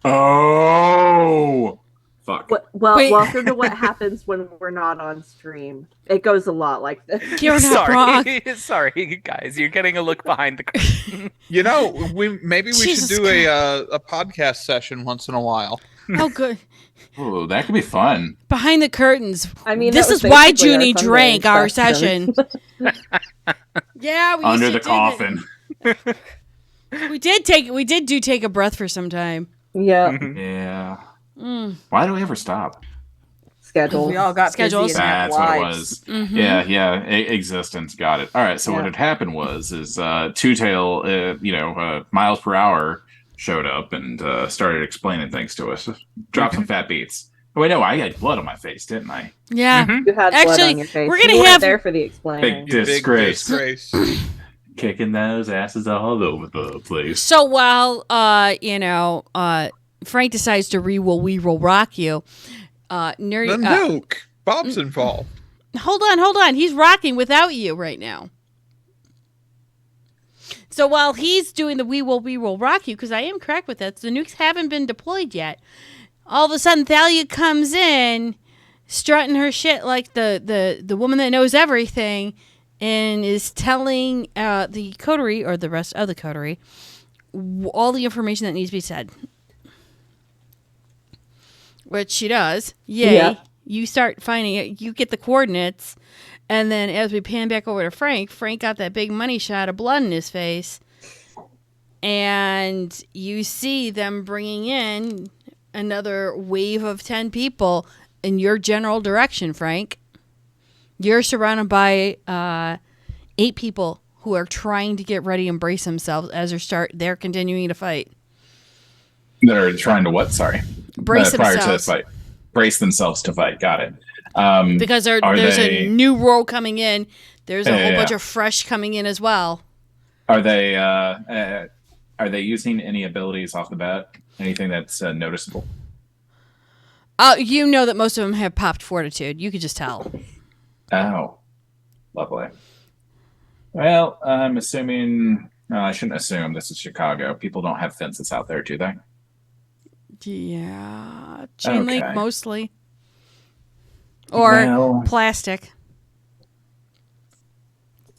[SPEAKER 4] Oh, Fuck.
[SPEAKER 7] Well,
[SPEAKER 2] Wait.
[SPEAKER 7] welcome to what happens when we're not on stream. It goes a lot like this.
[SPEAKER 2] You're not wrong.
[SPEAKER 6] Sorry, guys. You're getting a look behind the curtain.
[SPEAKER 3] You know, maybe we
[SPEAKER 2] Jesus
[SPEAKER 3] should do a podcast session once in a while.
[SPEAKER 2] Oh, good.
[SPEAKER 4] Oh, that could be fun.
[SPEAKER 2] Behind the curtains.
[SPEAKER 7] I mean,
[SPEAKER 2] this
[SPEAKER 7] that
[SPEAKER 2] is
[SPEAKER 7] was
[SPEAKER 2] why
[SPEAKER 7] basically our
[SPEAKER 2] Junie
[SPEAKER 7] Sunday
[SPEAKER 2] drank our
[SPEAKER 7] session.
[SPEAKER 2] session. Yeah, we
[SPEAKER 4] Under
[SPEAKER 2] used
[SPEAKER 4] the
[SPEAKER 2] to do
[SPEAKER 4] coffin.
[SPEAKER 2] that. We did take a breath for some time.
[SPEAKER 7] Yeah.
[SPEAKER 4] Yeah.
[SPEAKER 2] Mm.
[SPEAKER 4] Why do we ever stop?
[SPEAKER 7] Schedule.
[SPEAKER 5] We all got
[SPEAKER 2] Schedules.
[SPEAKER 5] busy and had
[SPEAKER 4] That's what it
[SPEAKER 5] lives.
[SPEAKER 4] was.
[SPEAKER 2] Mhm.
[SPEAKER 4] Yeah. Existence. Got it. All right. So what
[SPEAKER 7] Yeah.
[SPEAKER 4] had happened was Two Tail, miles per hour showed up and started explaining things to us. Dropped some fat beats. Oh wait, no, I had blood on my face, didn't I?
[SPEAKER 2] Yeah.
[SPEAKER 7] You had blood
[SPEAKER 2] Actually,
[SPEAKER 7] on your face.
[SPEAKER 2] we're gonna
[SPEAKER 7] You weren't
[SPEAKER 2] have-
[SPEAKER 7] there for the explaining.
[SPEAKER 4] Big disgrace.
[SPEAKER 3] disgrace.
[SPEAKER 4] Kicking those asses all over the place.
[SPEAKER 2] So while Frank decides to we will rock you, Nerdy.
[SPEAKER 3] The nuke. Bob's involved.
[SPEAKER 2] Hold on. He's rocking without you right now. So while he's doing the we will rock you, because I am correct with that, the nukes haven't been deployed yet. All of a sudden, Thalia comes in, strutting her shit like the woman that knows everything, and is telling the coterie, or the rest of the coterie, all the information that needs to be said. Which she does. Yay.
[SPEAKER 7] Yeah.
[SPEAKER 2] You start finding it. You get the coordinates. And then as we pan back over to Frank got that big money shot of blood in his face. And you see them bringing in another wave of 10 people in your general direction, Frank. You're surrounded by 8 people who are trying to get ready and brace themselves as they're continuing to fight.
[SPEAKER 4] That are trying to what? Sorry.
[SPEAKER 2] Brace
[SPEAKER 4] prior to the
[SPEAKER 2] themselves.
[SPEAKER 4] fight. Brace themselves to fight. Got it.
[SPEAKER 2] Because there's a new row coming in. There's a whole bunch of fresh coming in as well.
[SPEAKER 4] Are they using any abilities off the bat? Anything that's noticeable?
[SPEAKER 2] You know that most of them have popped fortitude. You could just tell.
[SPEAKER 4] Oh, lovely. Well, I'm assuming. No, I shouldn't assume. This is Chicago. People don't have fences out there, do they?
[SPEAKER 2] Yeah, chain link
[SPEAKER 4] Okay.
[SPEAKER 2] mostly, or
[SPEAKER 4] Well-
[SPEAKER 2] plastic.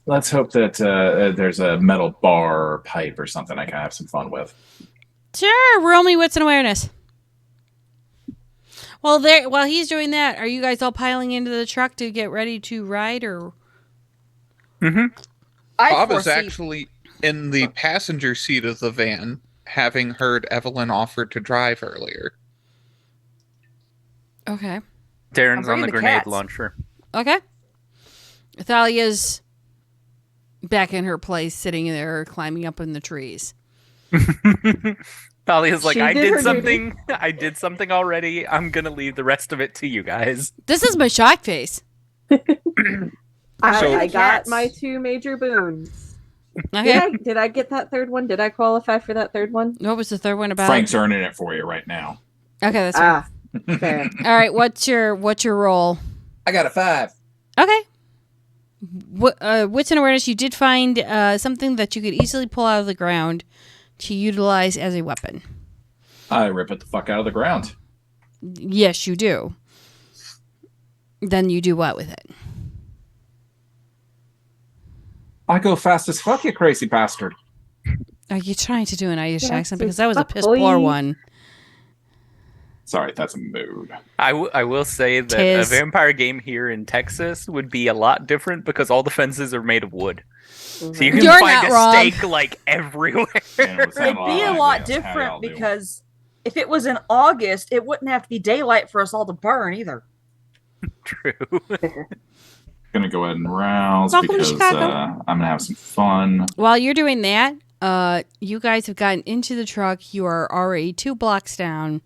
[SPEAKER 4] Let's hope that there's a metal bar or pipe or something I can have some fun with.
[SPEAKER 2] Sure, roll me wits and awareness. Well, while he's doing that, are you guys all piling into the truck to get ready to ride, or?
[SPEAKER 3] Bob is actually in the passenger seat of the van, having heard Evelyn offer to drive earlier.
[SPEAKER 2] Okay.
[SPEAKER 6] Darren's on
[SPEAKER 3] bringing
[SPEAKER 6] the
[SPEAKER 3] the
[SPEAKER 6] grenade
[SPEAKER 3] cats.
[SPEAKER 6] launcher.
[SPEAKER 2] Okay. Thalia's back in her place, sitting there, climbing up in the trees.
[SPEAKER 6] Thalia's like,
[SPEAKER 2] She
[SPEAKER 6] I
[SPEAKER 2] did
[SPEAKER 6] did
[SPEAKER 2] her
[SPEAKER 6] something. I did something already. I'm gonna leave the rest of it to you guys.
[SPEAKER 2] This is my shock face.
[SPEAKER 7] I got my 2 major boons.
[SPEAKER 2] Okay.
[SPEAKER 7] Did I get that third one? Did I qualify for that third one?
[SPEAKER 2] What was the third one about?
[SPEAKER 4] Frank's earning it for you right now.
[SPEAKER 2] Okay, that's right.
[SPEAKER 7] Fair.
[SPEAKER 2] All right, what's your roll?
[SPEAKER 19] I got a 5.
[SPEAKER 2] Okay. Wits and awareness, you did find something that you could easily pull out of the ground to utilize as a weapon.
[SPEAKER 4] I rip it the fuck out of the ground.
[SPEAKER 2] Yes, you do. Then you do what with it?
[SPEAKER 4] I go fast as fuck, you crazy bastard.
[SPEAKER 2] Are you trying to do an Irish
[SPEAKER 4] Yes,
[SPEAKER 2] accent?
[SPEAKER 4] it's
[SPEAKER 2] Because that was a piss
[SPEAKER 4] boy.
[SPEAKER 2] poor one.
[SPEAKER 4] Sorry, that's a mood.
[SPEAKER 6] I will say that
[SPEAKER 2] Tis.
[SPEAKER 6] a vampire game here in Texas would be a lot different because all the fences are made of wood. So you can
[SPEAKER 2] You're
[SPEAKER 6] find
[SPEAKER 2] not
[SPEAKER 6] a
[SPEAKER 2] wrong.
[SPEAKER 6] stake like everywhere.
[SPEAKER 5] It'd be a lot different because if it was in August, it wouldn't have to be daylight for us all to burn either.
[SPEAKER 6] True.
[SPEAKER 4] Gonna go ahead and rouse
[SPEAKER 2] Welcome to
[SPEAKER 4] because
[SPEAKER 2] Chicago.
[SPEAKER 4] I'm gonna have some fun.
[SPEAKER 2] While you're doing that, you guys have gotten into the truck. You are already 2 blocks down.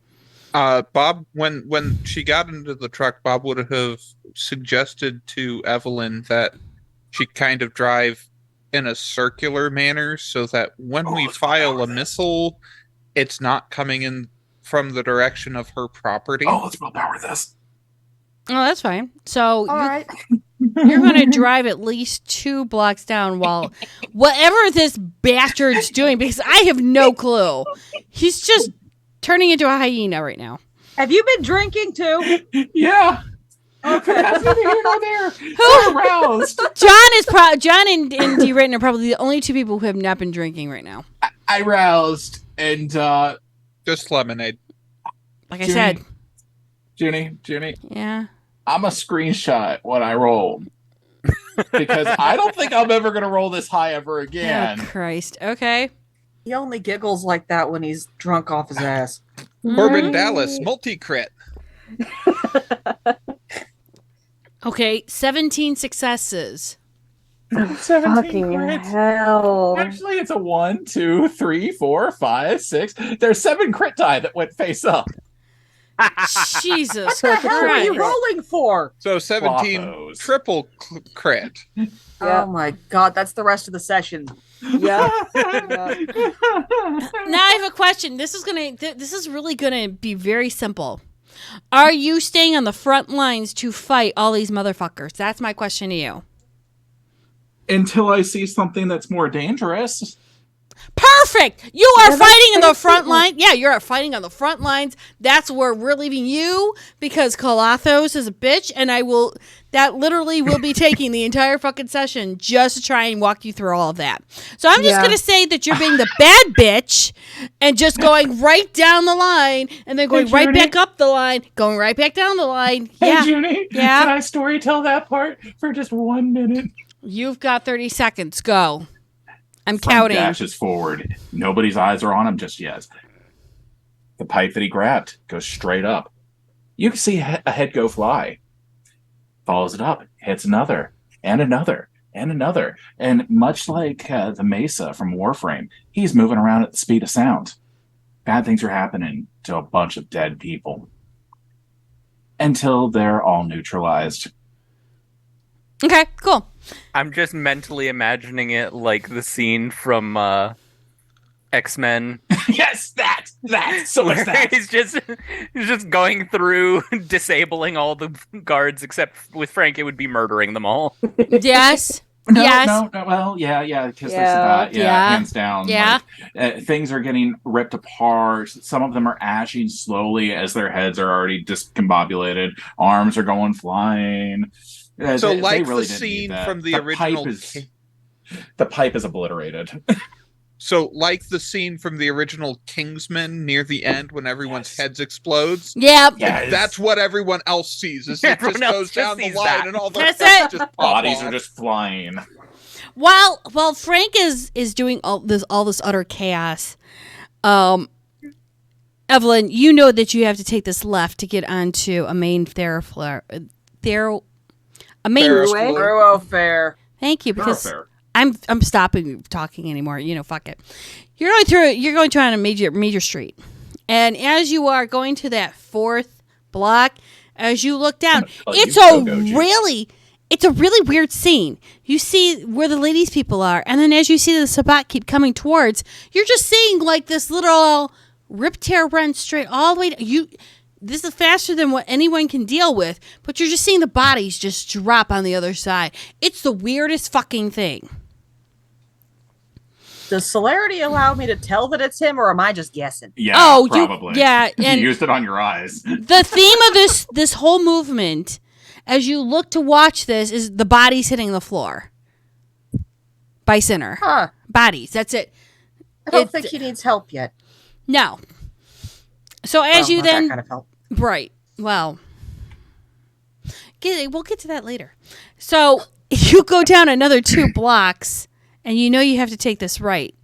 [SPEAKER 3] Bob, when she got into the truck, Bob would have suggested to Evelyn that she kind of drive in a circular manner so that when we file a missile, it's not coming in from the direction of her property.
[SPEAKER 4] Oh, let's willpower this.
[SPEAKER 2] Oh, that's fine. So
[SPEAKER 5] All right.
[SPEAKER 2] you're going to drive at least 2 blocks down while whatever this bastard's doing, because I have no clue. He's just turning into a hyena right now.
[SPEAKER 5] Have you been drinking too?
[SPEAKER 10] Yeah.
[SPEAKER 5] Okay.
[SPEAKER 10] That's neither here nor there.
[SPEAKER 2] Who?
[SPEAKER 10] Aroused.
[SPEAKER 2] John and D. Rayton are probably the only two people who have not been drinking right now.
[SPEAKER 10] I roused and
[SPEAKER 3] just lemonade.
[SPEAKER 2] Like I said.
[SPEAKER 10] Junie.
[SPEAKER 2] Yeah.
[SPEAKER 10] I'm a screenshot what I rolled. Because I don't think I'm ever gonna roll this high ever again.
[SPEAKER 2] Oh, Christ. Okay.
[SPEAKER 5] He only giggles like that when he's drunk off his ass.
[SPEAKER 3] Corbin Dallas, multi-crit.
[SPEAKER 2] Okay, 17 successes.
[SPEAKER 10] 17
[SPEAKER 7] Fucking
[SPEAKER 10] crits.
[SPEAKER 7] hell.
[SPEAKER 10] Actually, it's a 1, 2, 3, 4, 5, 6. There's 7 crit die that went face up.
[SPEAKER 2] Jesus
[SPEAKER 5] What the hell are you
[SPEAKER 2] Christ.
[SPEAKER 5] rolling for?
[SPEAKER 3] So 17
[SPEAKER 10] Waffos.
[SPEAKER 3] triple crit.
[SPEAKER 5] Oh my god, that's the rest of the session.
[SPEAKER 7] Yeah.
[SPEAKER 2] Now I have a question. This is really gonna be very simple. Are you staying on the front lines to fight all these motherfuckers? That's my question to you.
[SPEAKER 10] Until I see something that's more dangerous.
[SPEAKER 2] Perfect. You are fighting in the front line. Yeah, you're fighting on the front lines. That's where we're leaving you because Kalathos is a bitch, and that literally will be taking the entire fucking session just to try and walk you through all of that. So I'm just gonna say that you're being the bad bitch and just going right down the line and then going right back up the line, going right back down the line. Yeah.
[SPEAKER 10] Hey, Junie,
[SPEAKER 2] Yeah.
[SPEAKER 10] can I story tell that part for just 1 minute?
[SPEAKER 2] You've got 30 seconds. Go. I'm
[SPEAKER 4] Frank
[SPEAKER 2] counting.
[SPEAKER 4] dashes forward. Nobody's eyes are on him just yet. The pipe that he grabbed goes straight up. You can see a head go fly. Follows it up, hits another, and another, and another. And much like the Mesa from Warframe, he's moving around at the speed of sound. Bad things are happening to a bunch of dead people. Until they're all neutralized.
[SPEAKER 2] Okay, cool.
[SPEAKER 6] I'm just mentally imagining it like the scene from X-Men.
[SPEAKER 10] Yes, that. So is
[SPEAKER 6] where
[SPEAKER 10] that.
[SPEAKER 6] he's just going through disabling all the guards, except with Frank, it would be murdering them all.
[SPEAKER 2] Yes.
[SPEAKER 4] No,
[SPEAKER 2] yes.
[SPEAKER 4] no, well, yeah, because there's
[SPEAKER 2] Yeah.
[SPEAKER 4] that,
[SPEAKER 2] Yeah.
[SPEAKER 4] hands down.
[SPEAKER 2] Yeah.
[SPEAKER 4] Like, things are getting ripped apart. Some of them are ashing slowly as their heads are already discombobulated. Arms are going flying.
[SPEAKER 3] So
[SPEAKER 4] They
[SPEAKER 3] like
[SPEAKER 4] really
[SPEAKER 3] the
[SPEAKER 4] didn't
[SPEAKER 3] scene
[SPEAKER 4] need that.
[SPEAKER 3] from the
[SPEAKER 4] pipe
[SPEAKER 3] original
[SPEAKER 4] the pipe is obliterated.
[SPEAKER 3] So like the scene from the original Kingsman near the end when everyone's heads explodes.
[SPEAKER 2] Yep.
[SPEAKER 4] Yes.
[SPEAKER 3] That's what everyone else sees. Is it
[SPEAKER 6] Everyone
[SPEAKER 3] just
[SPEAKER 6] else
[SPEAKER 3] goes
[SPEAKER 6] just
[SPEAKER 3] down the
[SPEAKER 6] sees
[SPEAKER 3] line
[SPEAKER 6] that.
[SPEAKER 3] and all their
[SPEAKER 2] That's
[SPEAKER 3] heads
[SPEAKER 2] it.
[SPEAKER 3] just pop
[SPEAKER 4] Bodies
[SPEAKER 3] off.
[SPEAKER 4] are just flying.
[SPEAKER 2] While Frank is doing all this utter chaos, Evelyn, you know that you have to take this left to get onto a main thoroughfare.
[SPEAKER 5] Thoroughfare.
[SPEAKER 2] Thank you, because
[SPEAKER 4] Thoroughfare.
[SPEAKER 2] I'm stopping talking anymore. Fuck it. You're going through on a major street, and as you are going to that fourth block, as you look down, it's a really weird scene. You see where the ladies' people are, and then as you see the Sabbat keep coming towards, you're just seeing like this little rip tear run straight all the way. This is faster than what anyone can deal with, but you're just seeing the bodies just drop on the other side. It's the weirdest fucking thing.
[SPEAKER 5] Does celerity allow me to tell that it's him, or am I just guessing?
[SPEAKER 4] Yeah, probably.
[SPEAKER 2] and
[SPEAKER 4] you used it on your eyes.
[SPEAKER 2] The theme of this whole movement, as you look to watch this, is the bodies hitting the floor by center.
[SPEAKER 5] Huh.
[SPEAKER 2] Bodies. That's it.
[SPEAKER 5] I don't think he needs help yet.
[SPEAKER 2] No. So as you
[SPEAKER 5] not that
[SPEAKER 2] then
[SPEAKER 5] kind of help.
[SPEAKER 2] right, well, we'll get to that later. So you go down another 2 blocks, and you know you have to take this right.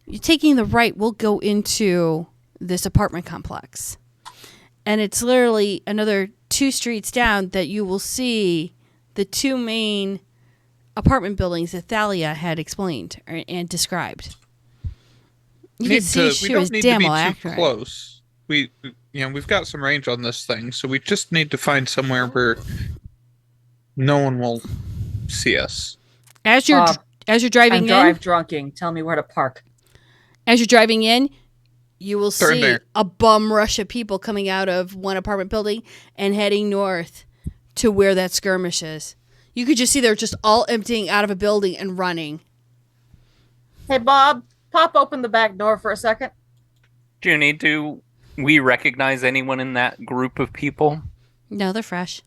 [SPEAKER 2] You're taking the right. We'll go into this apartment complex, and it's literally another 2 streets down that you will see the 2 main apartment buildings that Thalia had explained and described. You can see
[SPEAKER 3] we
[SPEAKER 2] she
[SPEAKER 3] don't
[SPEAKER 2] was
[SPEAKER 3] need to
[SPEAKER 2] damn
[SPEAKER 3] be
[SPEAKER 2] well
[SPEAKER 3] too
[SPEAKER 2] accurate.
[SPEAKER 3] close. We've got some range on this thing, so we just need to find somewhere where no one will see us.
[SPEAKER 2] As you're driving in,
[SPEAKER 5] drunking. Tell me where to park.
[SPEAKER 2] as you're driving in, you will
[SPEAKER 3] Turn
[SPEAKER 2] see
[SPEAKER 3] there.
[SPEAKER 2] a bum rush of people coming out of one apartment building and heading north to where that skirmish is. You could just see they're just all emptying out of a building and running.
[SPEAKER 5] Hey, Bob, pop open the back door for a second.
[SPEAKER 6] Junie, do we recognize anyone in that group of people?
[SPEAKER 2] No, they're fresh.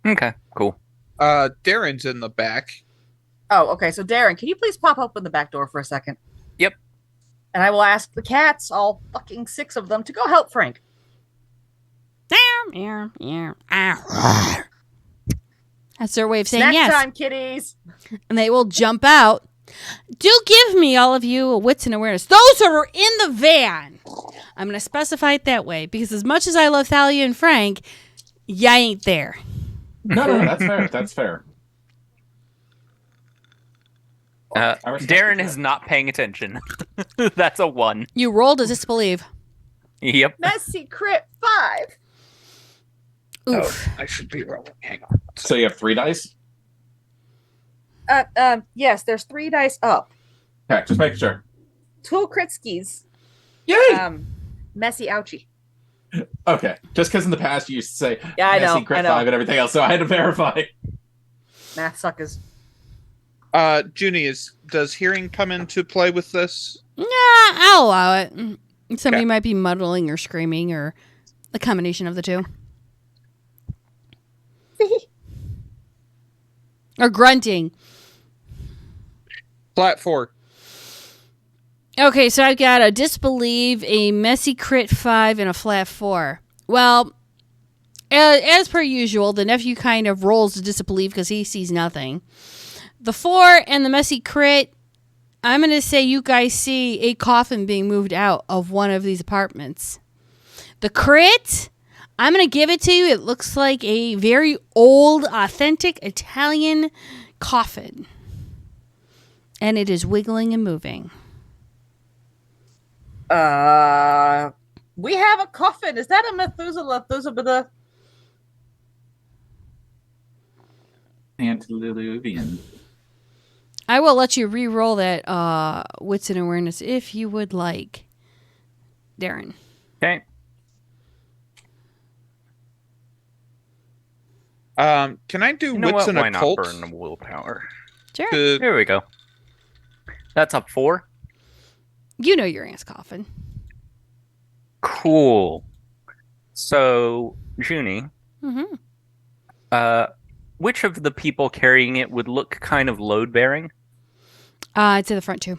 [SPEAKER 6] Okay, cool.
[SPEAKER 3] Darren's in the back.
[SPEAKER 5] Oh, okay. So Darren, can you please pop open the back door for a second?
[SPEAKER 6] Yep.
[SPEAKER 5] And I will ask the cats, all fucking 6 of them, to go help Frank.
[SPEAKER 2] That's their way of saying
[SPEAKER 5] Snack
[SPEAKER 2] yes.
[SPEAKER 5] time, kitties.
[SPEAKER 2] And they will jump out. Do give me, all of you, a wits and awareness. Those who are in the van. I'm going to specify it that way because as much as I love Thalia and Frank, ya ain't there.
[SPEAKER 4] No, that's fair. That's fair.
[SPEAKER 6] Darren is not paying attention. That's a 1.
[SPEAKER 2] You rolled a disbelieve.
[SPEAKER 6] Yep.
[SPEAKER 5] Messy crit 5.
[SPEAKER 2] Oof.
[SPEAKER 3] Oh, I should be rolling. Hang on.
[SPEAKER 4] So you have 3 dice?
[SPEAKER 5] Yes, there's 3 dice up.
[SPEAKER 4] Okay, just making sure.
[SPEAKER 5] 2 crit skis.
[SPEAKER 4] Yay!
[SPEAKER 5] Messy ouchie.
[SPEAKER 4] Okay, just because in the past you used to say
[SPEAKER 5] Yeah, I know,
[SPEAKER 4] crit
[SPEAKER 5] I know.
[SPEAKER 4] 5 and everything else, so I had to verify.
[SPEAKER 5] Math suckers.
[SPEAKER 3] Junie, does hearing come into play with this?
[SPEAKER 2] Yeah, I'll allow it. Somebody
[SPEAKER 3] Okay.
[SPEAKER 2] might be muddling or screaming or a combination of the two. Or grunting.
[SPEAKER 3] Flat 4.
[SPEAKER 2] Okay, so I've got a disbelieve, a messy crit 5, and a flat 4. Well, as per usual, the nephew kind of rolls the disbelieve because he sees nothing. The 4 and the messy crit, I'm going to say you guys see a coffin being moved out of one of these apartments. The crit, I'm going to give it to you. It looks like a very old, authentic Italian coffin. And it is wiggling and moving.
[SPEAKER 5] We have a coffin. Is that a Methuselah?
[SPEAKER 4] Antediluvian.
[SPEAKER 2] I will let you re-roll that wits and awareness if you would like, Darren.
[SPEAKER 6] Okay.
[SPEAKER 3] Can I do
[SPEAKER 6] You know
[SPEAKER 3] wits
[SPEAKER 6] what?
[SPEAKER 3] and
[SPEAKER 6] Why
[SPEAKER 3] occult?
[SPEAKER 6] not burn the willpower?
[SPEAKER 2] Sure.
[SPEAKER 6] Here we go. That's a 4.
[SPEAKER 2] You know your aunt's coffin.
[SPEAKER 6] Cool. So, Junie,
[SPEAKER 2] Mm-hmm.
[SPEAKER 6] which of the people carrying it would look kind of load-bearing?
[SPEAKER 2] It's in the front 2.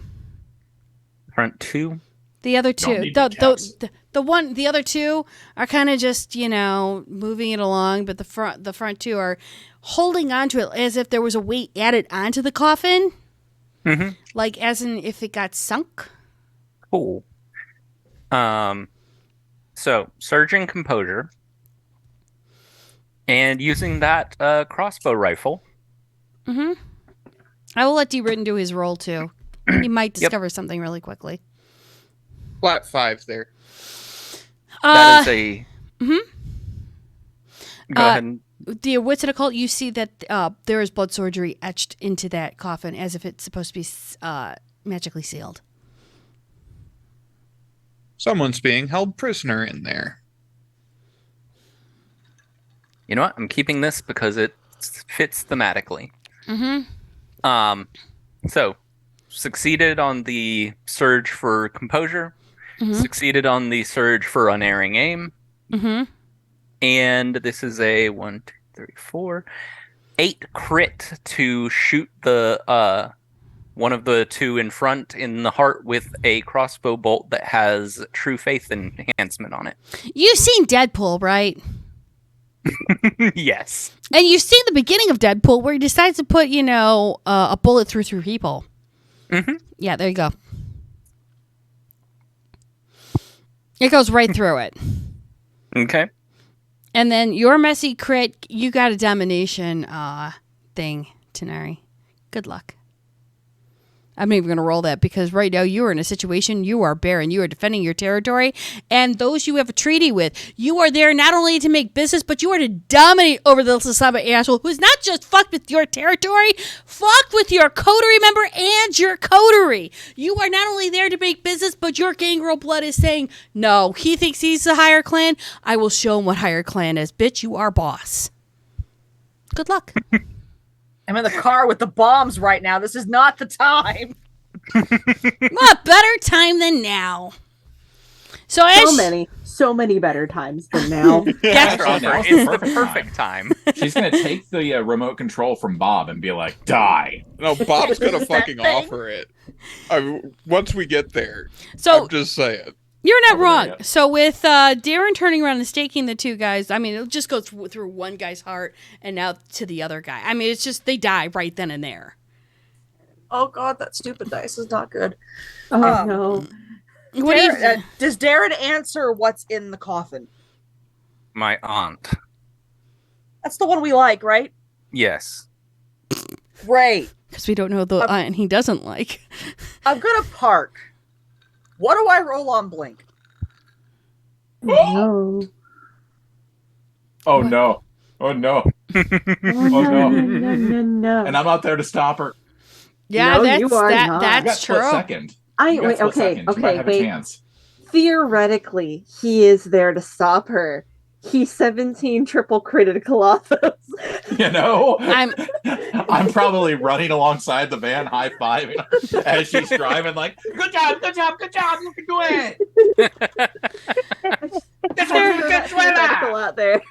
[SPEAKER 6] Front 2?
[SPEAKER 2] The other
[SPEAKER 6] Don't
[SPEAKER 2] two,
[SPEAKER 6] need
[SPEAKER 2] the other 2 are kind of just moving it along, but the front 2 are holding onto it as if there was a weight added onto the coffin, like as in if it got sunk.
[SPEAKER 6] Cool. So, surging composure, and using that crossbow rifle.
[SPEAKER 2] Mm-hmm. I will let D. Ridden do his roll too. He might discover something really quickly.
[SPEAKER 3] Flat 5 there.
[SPEAKER 6] That is a.
[SPEAKER 2] Mm-hmm.
[SPEAKER 6] Go ahead.
[SPEAKER 2] The wits and occult, you see that there is blood surgery etched into that coffin as if it's supposed to be magically sealed.
[SPEAKER 3] Someone's being held prisoner in there.
[SPEAKER 6] You know what? I'm keeping this because it fits thematically.
[SPEAKER 2] Mm-hmm.
[SPEAKER 6] So, succeeded on the surge for composure, succeeded on the surge for unerring aim, and this is a 1, 2, 3, 4, 8 crit to shoot the one of the 2 in front in the heart with a crossbow bolt that has true faith enhancement on it.
[SPEAKER 2] You've seen Deadpool, right?
[SPEAKER 6] Yes.
[SPEAKER 2] And you've seen the beginning of Deadpool where he decides to put, a bullet through 3 people.
[SPEAKER 6] Mm-hmm.
[SPEAKER 2] Yeah, there you go. It goes right through it.
[SPEAKER 6] Okay.
[SPEAKER 2] And then your messy crit, you got a domination thing, Tanari. Good luck. I'm not even going to roll that because right now you are in a situation, you are barren, you are defending your territory, and those you have a treaty with. You are there not only to make business, but you are to dominate over the Sasaba asshole who's not just fucked with your territory, fucked with your coterie member and your coterie. You are not only there to make business, but your gangrel blood is saying, no, he thinks he's the higher clan. I will show him what higher clan is. Bitch, you are boss. Good luck.
[SPEAKER 5] I'm in the car with the bombs right now. This is not the time.
[SPEAKER 2] What better time than now? So
[SPEAKER 7] so many better times than now.
[SPEAKER 2] Guess
[SPEAKER 6] It's the perfect time.
[SPEAKER 4] She's gonna take the remote control from Bob and be like, "Die."
[SPEAKER 3] No, Bob's gonna
[SPEAKER 2] That
[SPEAKER 3] fucking
[SPEAKER 2] thing?
[SPEAKER 3] offer it. Once we get there.
[SPEAKER 2] So-
[SPEAKER 3] I'm just saying.
[SPEAKER 2] You're not wrong. So with Darren turning around and staking the two guys, I mean, it'll just go through one guy's heart and now to the other guy. I mean, it's just they die right then and there.
[SPEAKER 5] Oh god, that stupid dice is not good.
[SPEAKER 7] Oh no.
[SPEAKER 2] What do you-
[SPEAKER 5] does Darren answer what's in the coffin?
[SPEAKER 6] My aunt.
[SPEAKER 5] That's the one we like, right?
[SPEAKER 6] Yes.
[SPEAKER 5] Great.
[SPEAKER 2] Because we don't know the aunt he doesn't like.
[SPEAKER 5] I'm gonna park. What do I roll on Blink?
[SPEAKER 7] No.
[SPEAKER 4] Oh no! Oh no!
[SPEAKER 7] Oh, no, no.
[SPEAKER 4] And I'm out there to stop her.
[SPEAKER 2] Yeah,
[SPEAKER 7] No,
[SPEAKER 2] that's
[SPEAKER 7] you are
[SPEAKER 2] that.
[SPEAKER 7] not.
[SPEAKER 2] That's
[SPEAKER 4] You got split
[SPEAKER 2] true.
[SPEAKER 4] second.
[SPEAKER 7] I
[SPEAKER 4] You got
[SPEAKER 7] wait.
[SPEAKER 4] split
[SPEAKER 7] Okay.
[SPEAKER 4] second. You might
[SPEAKER 7] Okay.
[SPEAKER 4] have a
[SPEAKER 7] Wait.
[SPEAKER 4] chance.
[SPEAKER 7] Theoretically, he is there to stop her. He's 17 triple critted Colossus.
[SPEAKER 4] You know,
[SPEAKER 2] I'm
[SPEAKER 4] I'm probably running alongside the van, high fiving her as she's driving. Like, good job, good job, good job. You can do it. This one's a good
[SPEAKER 7] Theoretical out there.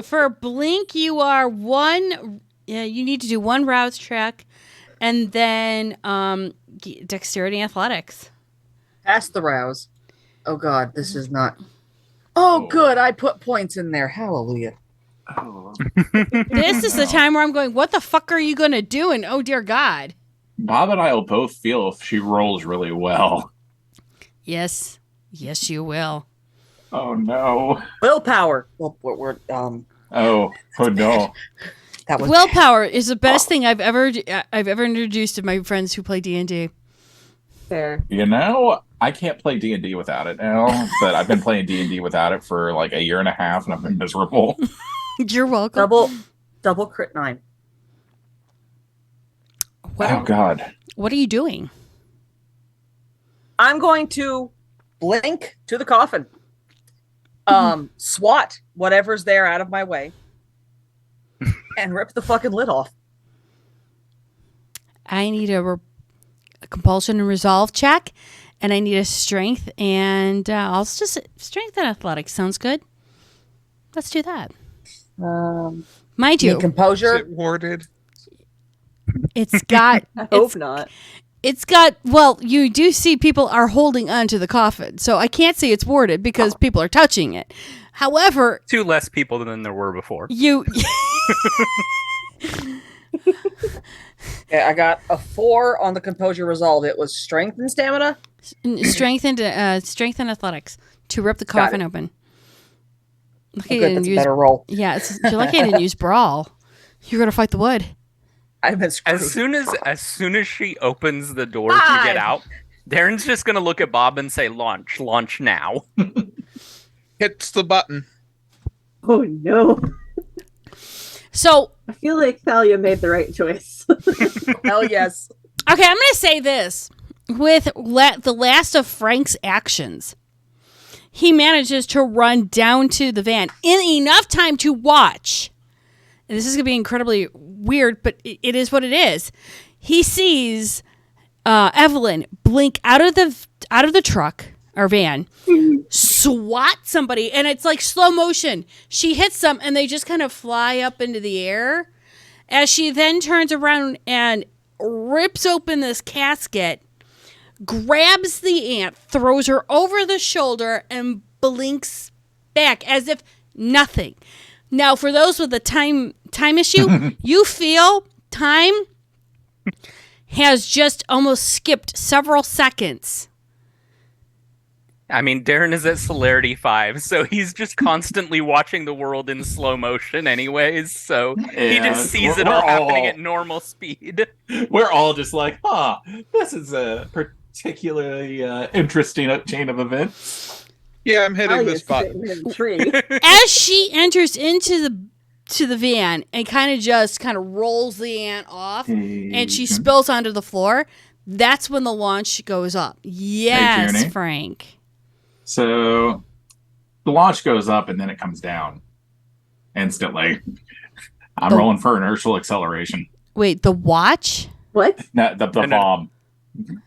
[SPEAKER 2] for Blink. You are one. Yeah, you need to do one rouse check, and then dexterity and athletics.
[SPEAKER 5] Pass the rouse. Oh god, this is not. Oh, good. I put points in there. Hallelujah.
[SPEAKER 2] This is the time where I'm going, what the fuck are you going to do? And oh, dear God.
[SPEAKER 4] Bob and I will both feel if she rolls really well.
[SPEAKER 2] Yes. Yes, you will.
[SPEAKER 4] Oh no.
[SPEAKER 5] Willpower. Well, we're
[SPEAKER 4] Oh no.
[SPEAKER 5] that was
[SPEAKER 2] Willpower is the best thing I've ever introduced to my friends who play D&D.
[SPEAKER 7] Fair.
[SPEAKER 4] You know, I can't play D&D without it now, but I've been playing D&D without it for like a year and a half, and I've been miserable.
[SPEAKER 2] You're welcome.
[SPEAKER 5] double crit 9.
[SPEAKER 4] Oh God.
[SPEAKER 2] What are you doing?
[SPEAKER 5] I'm going to blink to the coffin. SWAT whatever's there out of my way, and rip the fucking lid off.
[SPEAKER 2] I need a compulsion and resolve check, and I need a strength, and I'll just strength and athletics. Sounds good. Let's do that. Mind you,
[SPEAKER 5] composure.
[SPEAKER 3] Is it warded?
[SPEAKER 2] it's got.
[SPEAKER 7] I hope not.
[SPEAKER 2] It's got. Well, you do see people are holding onto the coffin, so I can't say it's warded because people are touching it. However,
[SPEAKER 6] 2 less people than there were before.
[SPEAKER 2] you.
[SPEAKER 5] Yeah, I got a 4 on the composure resolve. It was strength and stamina.
[SPEAKER 2] strength and athletics to rip the
[SPEAKER 5] Got
[SPEAKER 2] coffin
[SPEAKER 5] it.
[SPEAKER 2] open. Lucky
[SPEAKER 5] Oh,
[SPEAKER 2] you
[SPEAKER 5] good,
[SPEAKER 2] didn't
[SPEAKER 5] that's a
[SPEAKER 2] use
[SPEAKER 5] better roll.
[SPEAKER 2] Yeah, you're lucky I didn't use brawl. You're gonna fight the wood.
[SPEAKER 5] I've been screwed.
[SPEAKER 6] As soon as she opens the door to get out, Darren's just gonna look at Bob and say, "Launch now."
[SPEAKER 3] Hits the button.
[SPEAKER 7] Oh no.
[SPEAKER 2] So
[SPEAKER 7] I feel like Thalia made the right choice.
[SPEAKER 5] Hell yes.
[SPEAKER 2] okay, I'm gonna say this with the last of Frank's actions. He manages to run down to the van in enough time to watch. And this is going to be incredibly weird, but it is what it is. He sees Evelyn blink out of the truck or van, swat somebody, and it's like slow motion. She hits them, and they just kind of fly up into the air. As she then turns around and rips open this casket, grabs the ant, throws her over the shoulder, and blinks back as if nothing. Now, for those with a time issue, you feel time has just almost skipped several seconds.
[SPEAKER 6] I mean, Darren is at celerity 5, so he's just constantly watching the world in slow motion anyways, so he
[SPEAKER 4] Yeah,
[SPEAKER 6] just sees it
[SPEAKER 4] we're
[SPEAKER 6] all happening
[SPEAKER 4] all-
[SPEAKER 6] at normal speed.
[SPEAKER 4] We're all just like, this is a particularly interesting chain of events.
[SPEAKER 3] Yeah, I'm hitting this button.
[SPEAKER 2] As she enters into the van and kind of rolls the ant off and she spills onto the floor, that's when the launch goes up. Yes,
[SPEAKER 4] Tierney.
[SPEAKER 2] Frank.
[SPEAKER 4] So the launch goes up and then it comes down instantly. I'm
[SPEAKER 2] Oh.
[SPEAKER 4] rolling for inertial acceleration.
[SPEAKER 2] Wait, the watch?
[SPEAKER 7] What?
[SPEAKER 4] The bomb.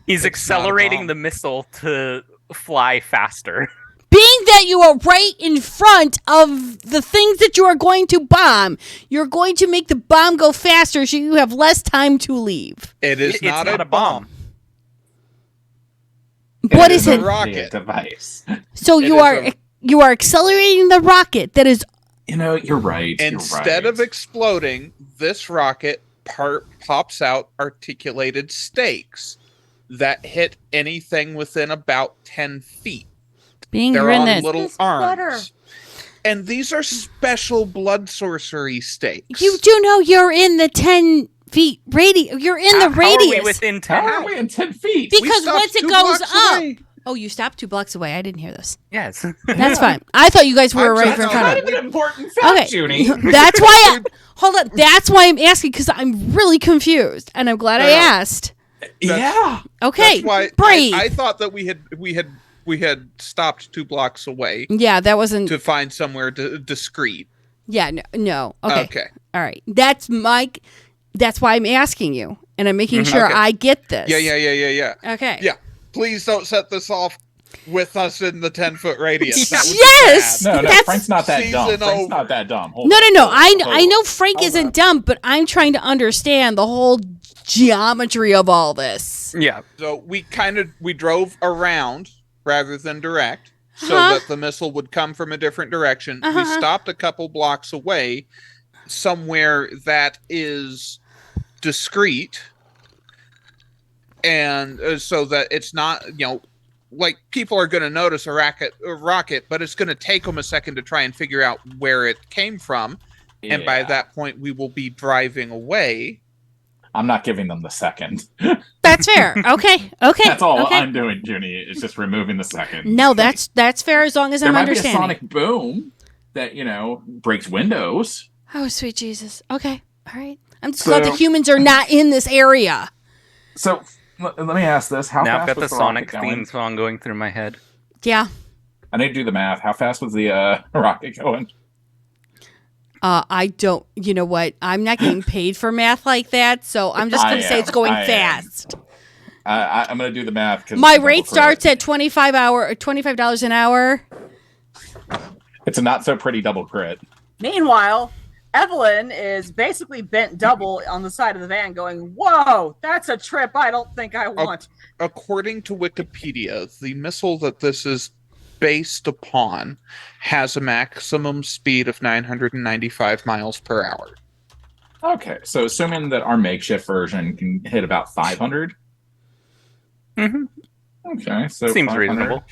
[SPEAKER 6] He's accelerating the missile to fly faster.
[SPEAKER 2] Being mean that you are right in front of the things that you are going to bomb. You're going to make the bomb go faster so you have less time to leave.
[SPEAKER 3] It's not a bomb.
[SPEAKER 2] What is it?
[SPEAKER 3] A rocket
[SPEAKER 4] device.
[SPEAKER 2] So you are accelerating the rocket that is.
[SPEAKER 4] You're right.
[SPEAKER 3] Instead of exploding, this rocket pops out articulated stakes that hit anything within about 10 feet. They're on little arms. And these are special blood sorcery stakes.
[SPEAKER 2] You do know you're in the 10 feet radius. You're in the radius.
[SPEAKER 6] How are we within 10?
[SPEAKER 4] How are we in 10 feet?
[SPEAKER 2] Because once it goes up.
[SPEAKER 3] Away.
[SPEAKER 2] Oh, you stopped 2 blocks away. I didn't hear this.
[SPEAKER 6] Yes.
[SPEAKER 2] That's fine. I thought you guys were right in front of
[SPEAKER 4] an important fact, Junie.
[SPEAKER 2] That's why hold on. That's why I'm asking, because I'm really confused. And I'm glad I asked.
[SPEAKER 4] Yeah.
[SPEAKER 2] Okay.
[SPEAKER 3] That's why
[SPEAKER 2] breathe.
[SPEAKER 3] I thought that we had stopped 2 blocks away.
[SPEAKER 2] Yeah, that wasn't
[SPEAKER 3] to find somewhere discreet.
[SPEAKER 2] Yeah, no. Okay.
[SPEAKER 3] Okay.
[SPEAKER 2] All right. That's why I'm asking you, and I'm making sure I get this.
[SPEAKER 3] Yeah.
[SPEAKER 2] Okay.
[SPEAKER 3] Yeah. Please don't set this off with us in the 10-foot radius. That would be
[SPEAKER 2] Yes.
[SPEAKER 3] bad.
[SPEAKER 4] No, Frank's not that dumb. Frank's not that dumb.
[SPEAKER 2] No. I know Frank isn't dumb, but I'm trying to understand the whole geometry of all this.
[SPEAKER 6] Yeah.
[SPEAKER 3] So we drove around rather than direct, so that the missile would come from a different direction. We stopped a couple blocks away, somewhere that is discreet, and so that it's not, like people are going to notice a rocket, but it's going to take them a second to try and figure out where it came from. Yeah. And by that point, we will be driving away.
[SPEAKER 4] I'm not giving them the second.
[SPEAKER 2] That's fair. Okay.
[SPEAKER 4] That's all
[SPEAKER 2] okay.
[SPEAKER 4] I'm doing, Junie, is just removing the second.
[SPEAKER 2] No, that's fair as long as I'm understanding.
[SPEAKER 4] There might be a sonic boom that, breaks windows.
[SPEAKER 2] Oh, sweet Jesus. Okay. All right. I'm just glad the humans are not in this area.
[SPEAKER 4] So, let me ask this. How
[SPEAKER 6] now
[SPEAKER 4] fast
[SPEAKER 6] I've got
[SPEAKER 4] was
[SPEAKER 6] the
[SPEAKER 4] the
[SPEAKER 6] Sonic
[SPEAKER 4] rocket going?
[SPEAKER 6] theme song going through my head.
[SPEAKER 2] Yeah.
[SPEAKER 4] I need to do the math. How fast was the rocket going?
[SPEAKER 2] I don't, you know what? I'm not getting paid for math like that, so I'm just going to say it's going fast.
[SPEAKER 4] I'm going to do the math.
[SPEAKER 2] My rate starts at $25 an hour.
[SPEAKER 4] It's a not so pretty double crit.
[SPEAKER 5] Meanwhile, Evelyn is basically bent double on the side of the van going, whoa, that's a trip I don't think I want.
[SPEAKER 3] According to Wikipedia, the missile that this is based upon has a maximum speed of 995 miles per hour.
[SPEAKER 4] Okay, so assuming that our makeshift version can hit about 500.
[SPEAKER 6] Mm-hmm.
[SPEAKER 4] Okay, so
[SPEAKER 6] seems reasonable.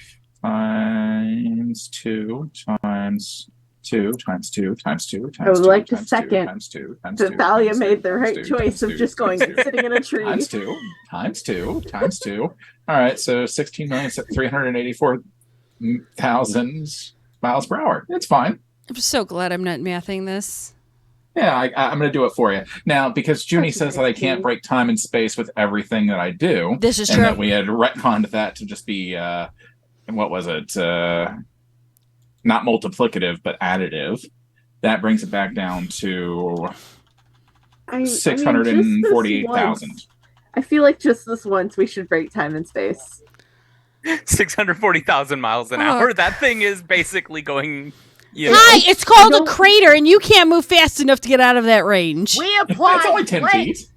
[SPEAKER 4] Times 2 times 2 times 2 times 2 times 2.
[SPEAKER 7] I would like to
[SPEAKER 4] times
[SPEAKER 7] second
[SPEAKER 4] 2 times 2 times 2.
[SPEAKER 7] that Thalia made the right
[SPEAKER 4] 2
[SPEAKER 7] choice of just going sitting in a tree.
[SPEAKER 4] Times 2 times 2 times 2. All right, so 16,384,000 miles per hour. It's fine.
[SPEAKER 2] I'm so glad I'm not mathing this.
[SPEAKER 4] Yeah, I'm going to do it for you. Now, because Junie says that I can't break time and space with everything that I do.
[SPEAKER 2] This is
[SPEAKER 4] and
[SPEAKER 2] true.
[SPEAKER 4] That we had retconned that to just be, what was it? Not multiplicative, but additive. That brings it back down to 648,000.
[SPEAKER 7] I feel like just this once we should break time and space.
[SPEAKER 6] 640,000 miles an hour. That thing is basically going...
[SPEAKER 2] Hi, it's called a crater, and you can't move fast enough to get out of that range.
[SPEAKER 5] We applied.
[SPEAKER 4] It's only 10 feet.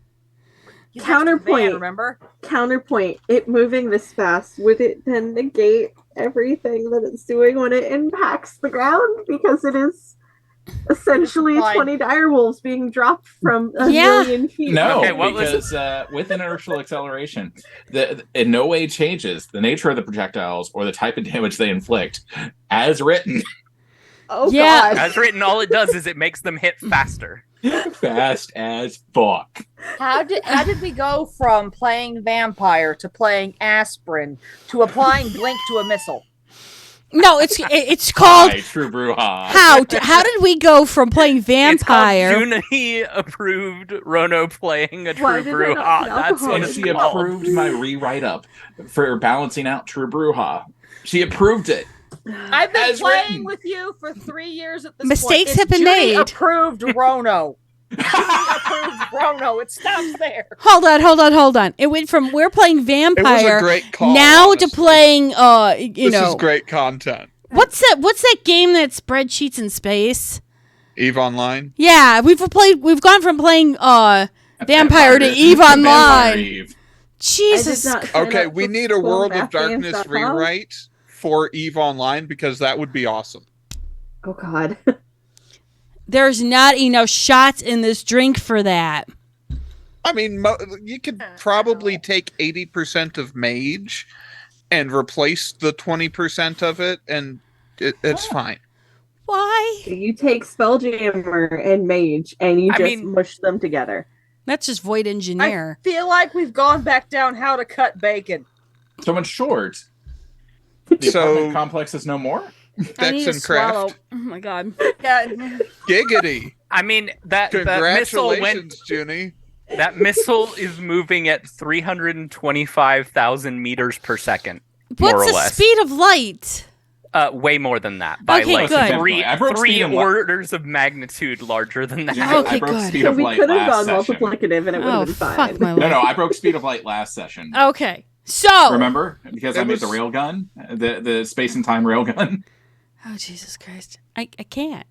[SPEAKER 7] Counterpoint.
[SPEAKER 5] Remember?
[SPEAKER 7] Counterpoint. It moving this fast, would it then negate everything that it's doing when it impacts the ground? Because it is essentially 20 direwolves being dropped from a million feet.
[SPEAKER 4] No,
[SPEAKER 6] Okay,
[SPEAKER 4] because with inertial acceleration, in no way changes the nature of the projectiles or the type of damage they inflict, as written.
[SPEAKER 7] Oh, God.
[SPEAKER 6] As written, all it does is it makes them hit faster.
[SPEAKER 4] Fast as fuck.
[SPEAKER 5] How did we go from playing vampire to playing aspirin to applying blink to a missile?
[SPEAKER 2] No, it's called
[SPEAKER 4] True Bruja.
[SPEAKER 2] How did we go from playing vampire?
[SPEAKER 6] Junie approved Rono playing a True Bruja. That's what
[SPEAKER 4] And
[SPEAKER 6] it's
[SPEAKER 4] she
[SPEAKER 6] called.
[SPEAKER 4] approved my rewrite up for balancing out True Bruja. She approved it.
[SPEAKER 5] I've been
[SPEAKER 4] As
[SPEAKER 5] playing
[SPEAKER 4] written.
[SPEAKER 5] with you for 3 years at this
[SPEAKER 2] Mistakes
[SPEAKER 5] point.
[SPEAKER 2] have been
[SPEAKER 5] Junie
[SPEAKER 2] made.
[SPEAKER 5] Approved Rono. Junie approved Rono. It stops there.
[SPEAKER 2] Hold on. It went from we're playing vampire
[SPEAKER 3] great call,
[SPEAKER 2] now
[SPEAKER 3] honestly.
[SPEAKER 2] to playing
[SPEAKER 3] This is great content.
[SPEAKER 2] What's that game that spreadsheets in space?
[SPEAKER 3] Eve Online.
[SPEAKER 2] Yeah, we've gone from playing Vampire to Eve
[SPEAKER 4] Vampire
[SPEAKER 2] Online.
[SPEAKER 4] Eve.
[SPEAKER 2] Jesus.
[SPEAKER 3] Okay, we need a World of Darkness
[SPEAKER 7] FormFatGames.com.
[SPEAKER 3] rewrite for Eve Online because that would be awesome.
[SPEAKER 7] Oh God.
[SPEAKER 2] There's not enough shots in this drink for that.
[SPEAKER 3] I mean, you could probably take 80% of Mage and replace the 20% of it, and it's fine.
[SPEAKER 2] Why?
[SPEAKER 7] You take Spelljammer and Mage, and you just mush them together.
[SPEAKER 2] That's just Void Engineer.
[SPEAKER 5] I feel like we've gone back down how to cut bacon.
[SPEAKER 4] So much short. The apartment complex is no more?
[SPEAKER 2] I need to
[SPEAKER 3] Dex and
[SPEAKER 2] swallow.
[SPEAKER 3] Craft.
[SPEAKER 2] Oh my god.
[SPEAKER 3] Giggity.
[SPEAKER 6] I mean, that missile went.
[SPEAKER 3] Congratulations, Junie.
[SPEAKER 6] That missile is moving at 325,000 meters per second. More
[SPEAKER 2] What's
[SPEAKER 6] or
[SPEAKER 2] the
[SPEAKER 6] less.
[SPEAKER 2] speed of light?
[SPEAKER 6] Way more than that. By
[SPEAKER 2] Okay,
[SPEAKER 6] like
[SPEAKER 2] good.
[SPEAKER 6] three orders of magnitude larger than that.
[SPEAKER 2] Okay,
[SPEAKER 4] I broke
[SPEAKER 2] good.
[SPEAKER 4] speed
[SPEAKER 7] So
[SPEAKER 4] of
[SPEAKER 7] we
[SPEAKER 4] light
[SPEAKER 7] could have
[SPEAKER 4] last
[SPEAKER 7] gone
[SPEAKER 4] session.
[SPEAKER 7] multiplicative, and it would have been
[SPEAKER 2] fuck
[SPEAKER 7] fine.
[SPEAKER 2] my life.
[SPEAKER 4] No, I broke speed of light last session.
[SPEAKER 2] Okay. So
[SPEAKER 4] Remember? Because I made the railgun, the space and time railgun.
[SPEAKER 2] Oh Jesus Christ. I can't.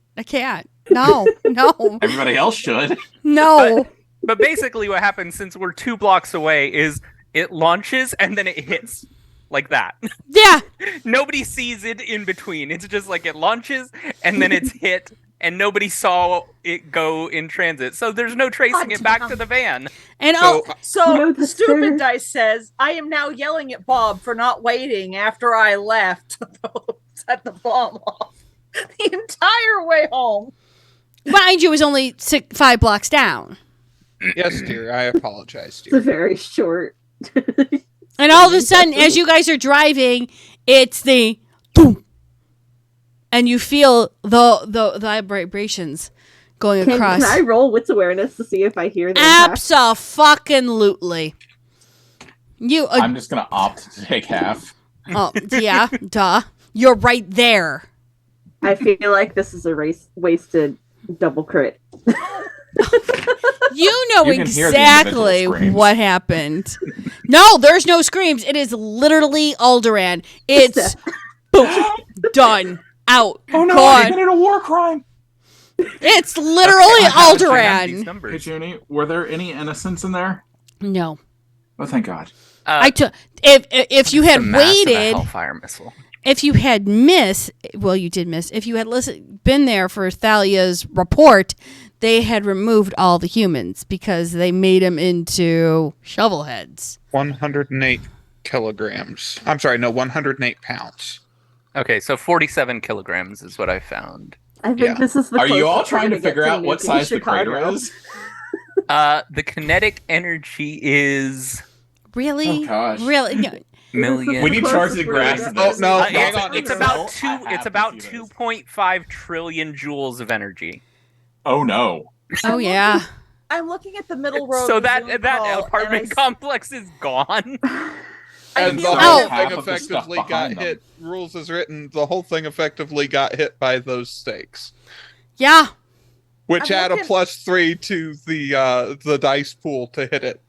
[SPEAKER 2] No. No.
[SPEAKER 4] Everybody else should.
[SPEAKER 2] No.
[SPEAKER 6] But basically what happens, since we're 2 blocks away, is it launches and then it hits. Like that.
[SPEAKER 2] Yeah.
[SPEAKER 6] Nobody sees it in between. It's just like it launches and then it's hit and nobody saw it go in transit. So there's no tracing it back to the van.
[SPEAKER 2] And
[SPEAKER 5] so the stupid dice says, I am now yelling at Bob for not waiting after I left to set the bomb off the entire way home.
[SPEAKER 2] Mind you, it was only 5 blocks down.
[SPEAKER 3] Yes, dear. I apologize,
[SPEAKER 7] It's
[SPEAKER 3] dear.
[SPEAKER 7] a very short.
[SPEAKER 2] And all of a sudden, as you guys are driving, it's the boom, and you feel the vibrations going across.
[SPEAKER 7] Can I roll wits awareness to see if I hear the
[SPEAKER 2] Abso-fucking-lutely.
[SPEAKER 4] I'm just gonna opt to take half.
[SPEAKER 2] Oh yeah, duh. You're right there.
[SPEAKER 7] I feel like this is a wasted double crit.
[SPEAKER 2] You know
[SPEAKER 7] You can hear the
[SPEAKER 2] exactly
[SPEAKER 7] individual screams.
[SPEAKER 2] what happened. No, there's no screams. It is literally Alderaan. It's boom, done, out,
[SPEAKER 4] Oh no, I
[SPEAKER 2] gone.
[SPEAKER 4] committed a war crime.
[SPEAKER 2] It's literally Alderaan.
[SPEAKER 4] Hey, Junie, were there any innocents in there?
[SPEAKER 2] No.
[SPEAKER 4] Oh, thank God.
[SPEAKER 2] I took if you had
[SPEAKER 6] The mass of a
[SPEAKER 2] waited,
[SPEAKER 6] Hellfire missile.
[SPEAKER 2] if you had missed, well, you did miss. If you had been there for Thalia's report, they had removed all the humans because they made them into shovel heads.
[SPEAKER 3] 108 kilograms. I'm sorry, no, 108 pounds.
[SPEAKER 6] Okay, so 47 kilograms is what I found.
[SPEAKER 7] I think this is the
[SPEAKER 4] Are you all
[SPEAKER 7] closest
[SPEAKER 4] trying
[SPEAKER 7] we're
[SPEAKER 4] to
[SPEAKER 7] gonna
[SPEAKER 4] figure
[SPEAKER 7] get
[SPEAKER 4] out what
[SPEAKER 7] nuking
[SPEAKER 4] size the crater
[SPEAKER 7] Chicago.
[SPEAKER 4] is?
[SPEAKER 6] The kinetic energy is
[SPEAKER 2] Really?
[SPEAKER 4] Oh, gosh.
[SPEAKER 2] Really? No.
[SPEAKER 6] million.
[SPEAKER 4] We need charts and graphs of this.
[SPEAKER 3] Oh, no,
[SPEAKER 6] It's,
[SPEAKER 3] hang on.
[SPEAKER 6] it's about It's about 2.5 trillion joules of energy.
[SPEAKER 4] Oh no.
[SPEAKER 2] Oh yeah.
[SPEAKER 5] I'm looking at the middle row.
[SPEAKER 6] So
[SPEAKER 5] of the
[SPEAKER 6] that
[SPEAKER 5] Zoom
[SPEAKER 6] that
[SPEAKER 5] call,
[SPEAKER 6] apartment
[SPEAKER 5] and
[SPEAKER 6] complex is gone.
[SPEAKER 3] And the
[SPEAKER 5] feel
[SPEAKER 3] whole
[SPEAKER 5] like-
[SPEAKER 3] thing effectively got hit. Rules as written, the whole thing effectively got hit by those stakes.
[SPEAKER 2] Yeah.
[SPEAKER 3] Which
[SPEAKER 5] I'm
[SPEAKER 3] add
[SPEAKER 5] looking-
[SPEAKER 3] a +3 to the dice pool to hit it.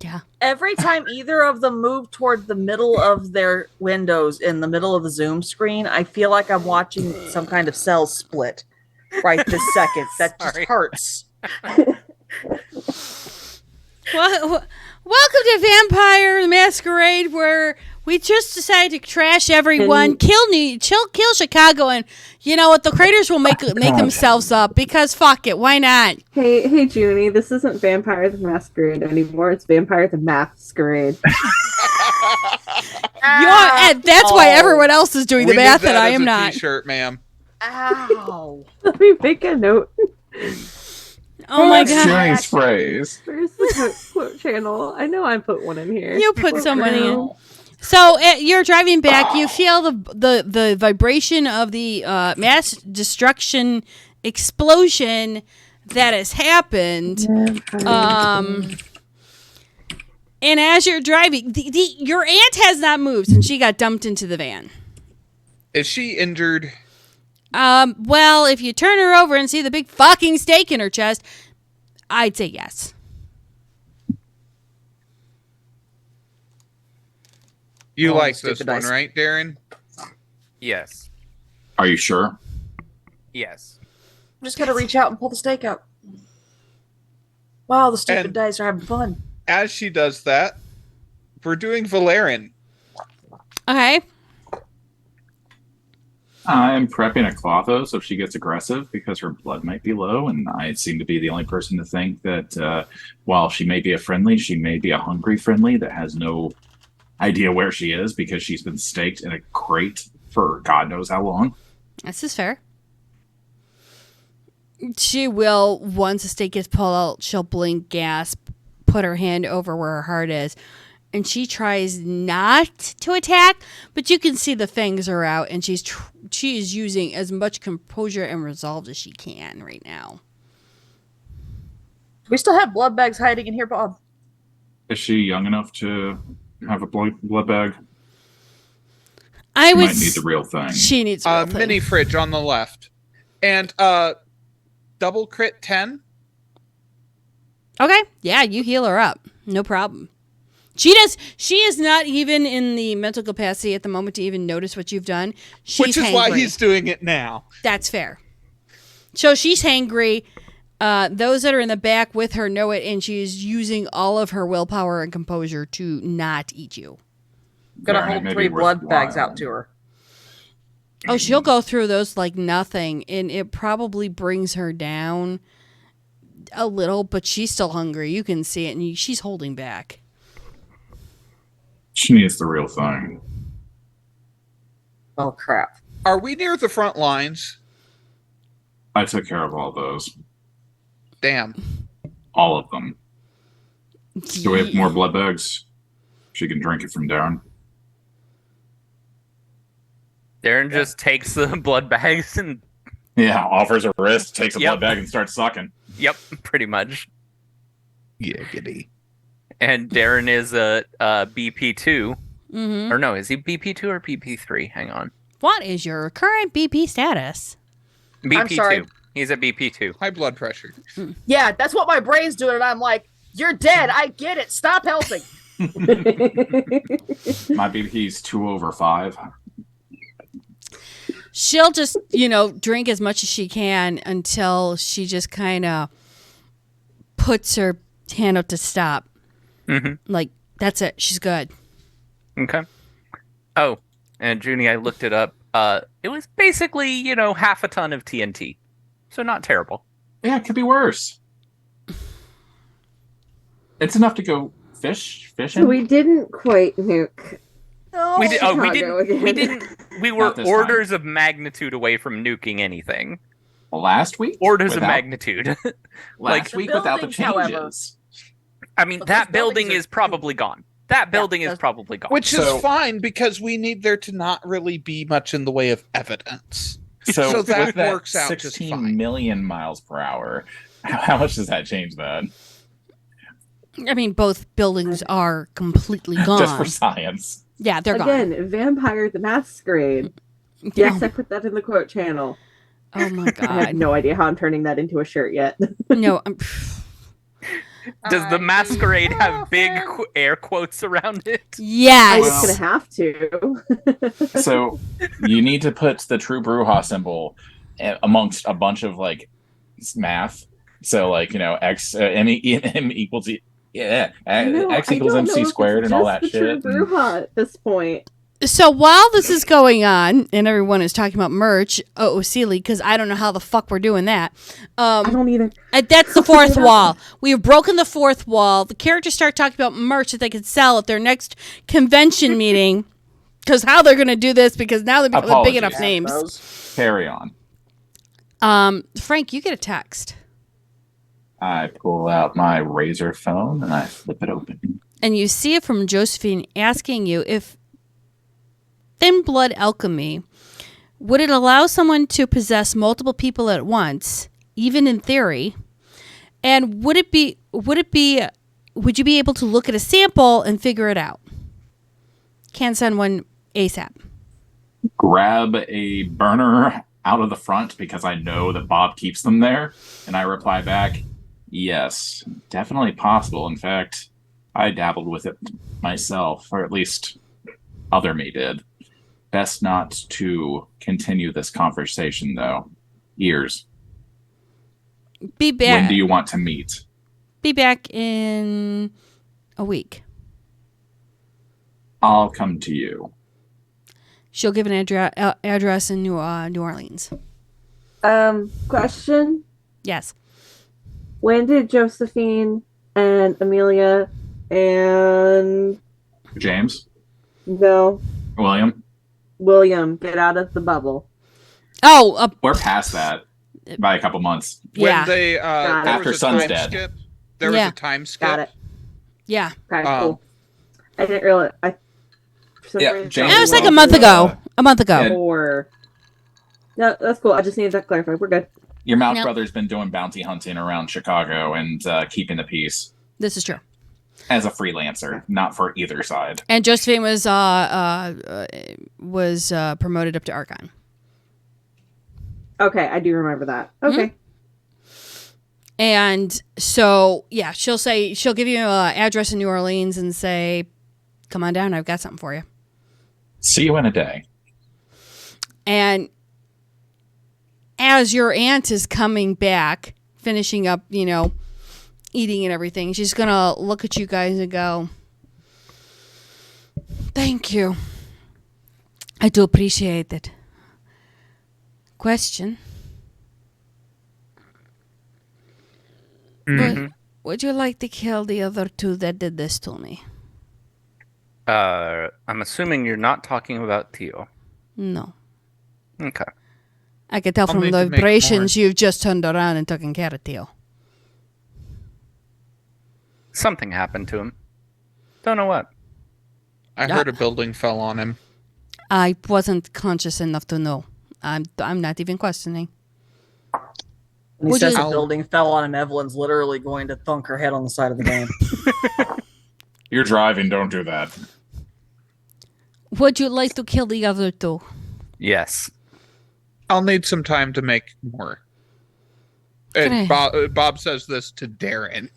[SPEAKER 2] Yeah.
[SPEAKER 5] Every time either of them move toward the middle of their windows in the middle of the Zoom screen, I feel like I'm watching some kind of cell split right this second. That just hurts.
[SPEAKER 2] Welcome to Vampire the Masquerade, where we just decided to trash everyone, kill Chicago, and you know what? The craters will make themselves up because fuck it, why not?
[SPEAKER 7] Hey, Junie, this isn't Vampire the Masquerade anymore. It's Vampire the Masquerade.
[SPEAKER 2] That's why everyone else is doing the
[SPEAKER 3] We
[SPEAKER 2] math
[SPEAKER 3] need
[SPEAKER 2] and I
[SPEAKER 3] as
[SPEAKER 2] am
[SPEAKER 3] a
[SPEAKER 2] not.
[SPEAKER 3] T-shirt, ma'am.
[SPEAKER 5] Ow.
[SPEAKER 7] Let me make a note.
[SPEAKER 2] Oh my
[SPEAKER 4] That's
[SPEAKER 2] god.
[SPEAKER 4] Junie's phrase.
[SPEAKER 7] Where's the quote channel? I know I put one in here.
[SPEAKER 2] You put
[SPEAKER 7] Quote
[SPEAKER 2] some money in.
[SPEAKER 7] channel.
[SPEAKER 2] So you're driving back. You feel the vibration of the mass destruction explosion that has happened. And as you're driving, your aunt has not moved since she got dumped into the van.
[SPEAKER 3] Is she injured?
[SPEAKER 2] Well, if you turn her over and see the big fucking stake in her chest, I'd say yes.
[SPEAKER 3] You
[SPEAKER 5] Oh,
[SPEAKER 3] like
[SPEAKER 5] stupid
[SPEAKER 3] this one,
[SPEAKER 5] dice.
[SPEAKER 3] right, Darren?
[SPEAKER 6] Yes.
[SPEAKER 4] Are you sure?
[SPEAKER 6] Yes.
[SPEAKER 5] I'm just gonna reach out and pull the stake out. Wow, the stupid
[SPEAKER 3] And-
[SPEAKER 5] dice are having fun.
[SPEAKER 3] As she does that, we're doing Valerian.
[SPEAKER 2] Okay.
[SPEAKER 4] I'm prepping a Clotho so if she gets aggressive because her blood might be low, and I seem to be the only person to think that while she may be a friendly, she may be a hungry friendly that has no idea where she is because she's been staked in a crate for God knows how long.
[SPEAKER 2] This is fair. She will, once a stake gets pulled out, she'll blink, gasp, put her hand over where her heart is, and she tries not to attack, but you can see the fangs are out, and she is using as much composure and resolve as she can right now.
[SPEAKER 5] We still have blood bags hiding in here, Bob.
[SPEAKER 4] Is she young enough to have a blood bag?
[SPEAKER 2] I
[SPEAKER 4] She
[SPEAKER 2] would.
[SPEAKER 4] might need the real thing.
[SPEAKER 2] She needs the real thing.
[SPEAKER 3] Mini fridge on the left. And double crit 10.
[SPEAKER 2] Okay, yeah, you heal her up, no problem. She is not even in the mental capacity at the moment to even notice what you've done. She's
[SPEAKER 3] Which is why
[SPEAKER 2] hangry.
[SPEAKER 3] he's doing it now.
[SPEAKER 2] That's fair. So she's hangry. Those that are in the back with her know it, and she's using all of her willpower and composure to not eat you.
[SPEAKER 5] Gonna
[SPEAKER 4] Alright,
[SPEAKER 5] hold
[SPEAKER 4] maybe
[SPEAKER 5] 3 blood
[SPEAKER 4] worthwhile.
[SPEAKER 5] bags out to her.
[SPEAKER 2] Oh, she'll go through those like nothing, and it probably brings her down a little, but she's still hungry. You can see it, and she's holding back.
[SPEAKER 4] She needs the real thing.
[SPEAKER 5] Oh, crap.
[SPEAKER 3] Are we near the front lines?
[SPEAKER 4] I took care of all those.
[SPEAKER 3] Damn.
[SPEAKER 4] All of them. Do we have more blood bags? She can drink it from Darren.
[SPEAKER 6] Darren just takes the blood bags and
[SPEAKER 4] Yeah, offers a wrist, takes a
[SPEAKER 6] Yep.
[SPEAKER 4] blood bag, and starts sucking.
[SPEAKER 6] yep, pretty much.
[SPEAKER 3] Yeah, giddy.
[SPEAKER 6] And Darren is a BP2.
[SPEAKER 2] Mm-hmm.
[SPEAKER 6] Or no, is he BP2 or BP3? Hang on.
[SPEAKER 2] What is your current BP status?
[SPEAKER 6] BP2.
[SPEAKER 5] sorry.
[SPEAKER 6] He's a BP2.
[SPEAKER 3] High blood pressure.
[SPEAKER 5] Yeah, that's what my brain's doing, and I'm like, you're dead. I get it. Stop helping.
[SPEAKER 4] My BP's 2/5.
[SPEAKER 2] She'll just, drink as much as she can until she just kind of puts her hand out to stop.
[SPEAKER 6] Mm-hmm.
[SPEAKER 2] Like, that's it. She's good.
[SPEAKER 6] Okay. Oh, and Junie, I looked it up. It was basically, half a ton of TNT. So not terrible.
[SPEAKER 4] Yeah, it could be worse. It's enough to go fishing.
[SPEAKER 7] So we didn't quite nuke.
[SPEAKER 6] We did. Oh, we
[SPEAKER 7] Chicago
[SPEAKER 6] didn't. We
[SPEAKER 7] again.
[SPEAKER 6] didn't. We were
[SPEAKER 4] Not this
[SPEAKER 6] orders of magnitude away from nuking anything.
[SPEAKER 4] Last week?
[SPEAKER 6] Orders of
[SPEAKER 4] Without-
[SPEAKER 6] magnitude.
[SPEAKER 4] Last week without the
[SPEAKER 5] buildings, however.
[SPEAKER 4] changes.
[SPEAKER 6] I mean,
[SPEAKER 5] But
[SPEAKER 6] that
[SPEAKER 5] those
[SPEAKER 6] building
[SPEAKER 5] buildings are-
[SPEAKER 6] is probably gone. That building is
[SPEAKER 5] that's-
[SPEAKER 6] probably gone.
[SPEAKER 3] Which
[SPEAKER 4] So-
[SPEAKER 3] is fine because we need there to not really be much in the way of evidence.
[SPEAKER 4] So,
[SPEAKER 3] So that
[SPEAKER 4] with that
[SPEAKER 3] works out just
[SPEAKER 4] 16
[SPEAKER 3] fine.
[SPEAKER 4] million miles per hour, how much does that change that?
[SPEAKER 2] I mean, both buildings are completely gone.
[SPEAKER 4] Just for science.
[SPEAKER 2] Yeah, they're gone.
[SPEAKER 7] Again, Vampire the Masquerade. Yes, I put that in the quote channel.
[SPEAKER 2] Oh my
[SPEAKER 7] I have
[SPEAKER 2] god.
[SPEAKER 7] no idea how I'm turning that into a shirt yet.
[SPEAKER 2] No,
[SPEAKER 6] Does the masquerade have big air quotes around it?
[SPEAKER 7] I
[SPEAKER 2] yes.
[SPEAKER 7] was gonna have to.
[SPEAKER 4] So you need to put the true Bruja symbol amongst a bunch of math. So x m equals x equals MC squared and all that shit.
[SPEAKER 7] True Bruja at this point.
[SPEAKER 2] So while this is going on, and everyone is talking about merch, Sealy, because I don't know how the fuck we're doing that.
[SPEAKER 7] I don't either.
[SPEAKER 2] That's the fourth wall. We have broken the fourth wall. The characters start talking about merch that they could sell at their next convention meeting. Because how they're going to do this, because now they're becoming big enough names.
[SPEAKER 4] Carry on.
[SPEAKER 2] Frank, you get a text.
[SPEAKER 4] I pull out my Razor phone and I flip it open.
[SPEAKER 2] And you see it from Josephine asking you if thin blood alchemy, would it allow someone to possess multiple people at once, even in theory? And would you be able to look at a sample and figure it out? Can send one ASAP.
[SPEAKER 4] Grab a burner out of the front because I know that Bob keeps them there. And I reply back, yes, definitely possible. In fact, I dabbled with it myself, or at least other me did. Best not to continue this conversation, though. Ears.
[SPEAKER 2] Be back.
[SPEAKER 4] When do you want to meet?
[SPEAKER 2] Be back in a week.
[SPEAKER 4] I'll come to you.
[SPEAKER 2] She'll give an address in New Orleans.
[SPEAKER 7] Question?
[SPEAKER 2] Yes.
[SPEAKER 7] When did Josephine and Amelia and
[SPEAKER 4] James?
[SPEAKER 7] No,
[SPEAKER 4] William
[SPEAKER 7] get out of the bubble?
[SPEAKER 2] Oh,
[SPEAKER 4] we're past that by a couple months.
[SPEAKER 2] Yeah.
[SPEAKER 3] When they
[SPEAKER 4] after Sun's dead.
[SPEAKER 3] There was
[SPEAKER 2] Yeah.
[SPEAKER 3] a time skip.
[SPEAKER 7] Got it.
[SPEAKER 2] Yeah.
[SPEAKER 7] Okay, cool. I didn't realize.
[SPEAKER 4] James
[SPEAKER 2] It was like a month ago. A month ago.
[SPEAKER 7] Or no, that's cool. I just needed that clarified. We're good.
[SPEAKER 4] Your Mouth
[SPEAKER 2] Yep.
[SPEAKER 4] brother's been doing bounty hunting around Chicago and keeping the peace
[SPEAKER 2] This is true.
[SPEAKER 4] as a freelancer, not for either side.
[SPEAKER 2] And Josephine was promoted up to Archon.
[SPEAKER 7] Okay, I do remember that. Okay.
[SPEAKER 2] And so, yeah, she'll give you an address in New Orleans and say, come on down. I've got something for you.
[SPEAKER 4] See you in a day.
[SPEAKER 2] And as your aunt is coming back, finishing up, eating and everything, she's going to look at you guys and go, thank you. I do appreciate it. Question. Would you like to kill the other two that did this to me?
[SPEAKER 6] I'm assuming you're not talking about Theo.
[SPEAKER 2] No.
[SPEAKER 6] Okay.
[SPEAKER 2] I can tell
[SPEAKER 6] I'll
[SPEAKER 2] from
[SPEAKER 6] need
[SPEAKER 2] the
[SPEAKER 6] to make
[SPEAKER 2] vibrations you've just turned around and taken care of Theo.
[SPEAKER 6] Something happened to him. Don't know what.
[SPEAKER 3] I heard a building fell on him.
[SPEAKER 2] I wasn't conscious enough to know. I'm not even questioning.
[SPEAKER 5] When he
[SPEAKER 2] Would
[SPEAKER 5] says
[SPEAKER 2] you-
[SPEAKER 5] the building fell on him, Evelyn's literally game to thunk her head on the side of the game.
[SPEAKER 4] You're driving, don't do that.
[SPEAKER 2] Would you like to kill the other two?
[SPEAKER 6] Yes.
[SPEAKER 3] I'll need some time to make more. And Bob says this to Darren.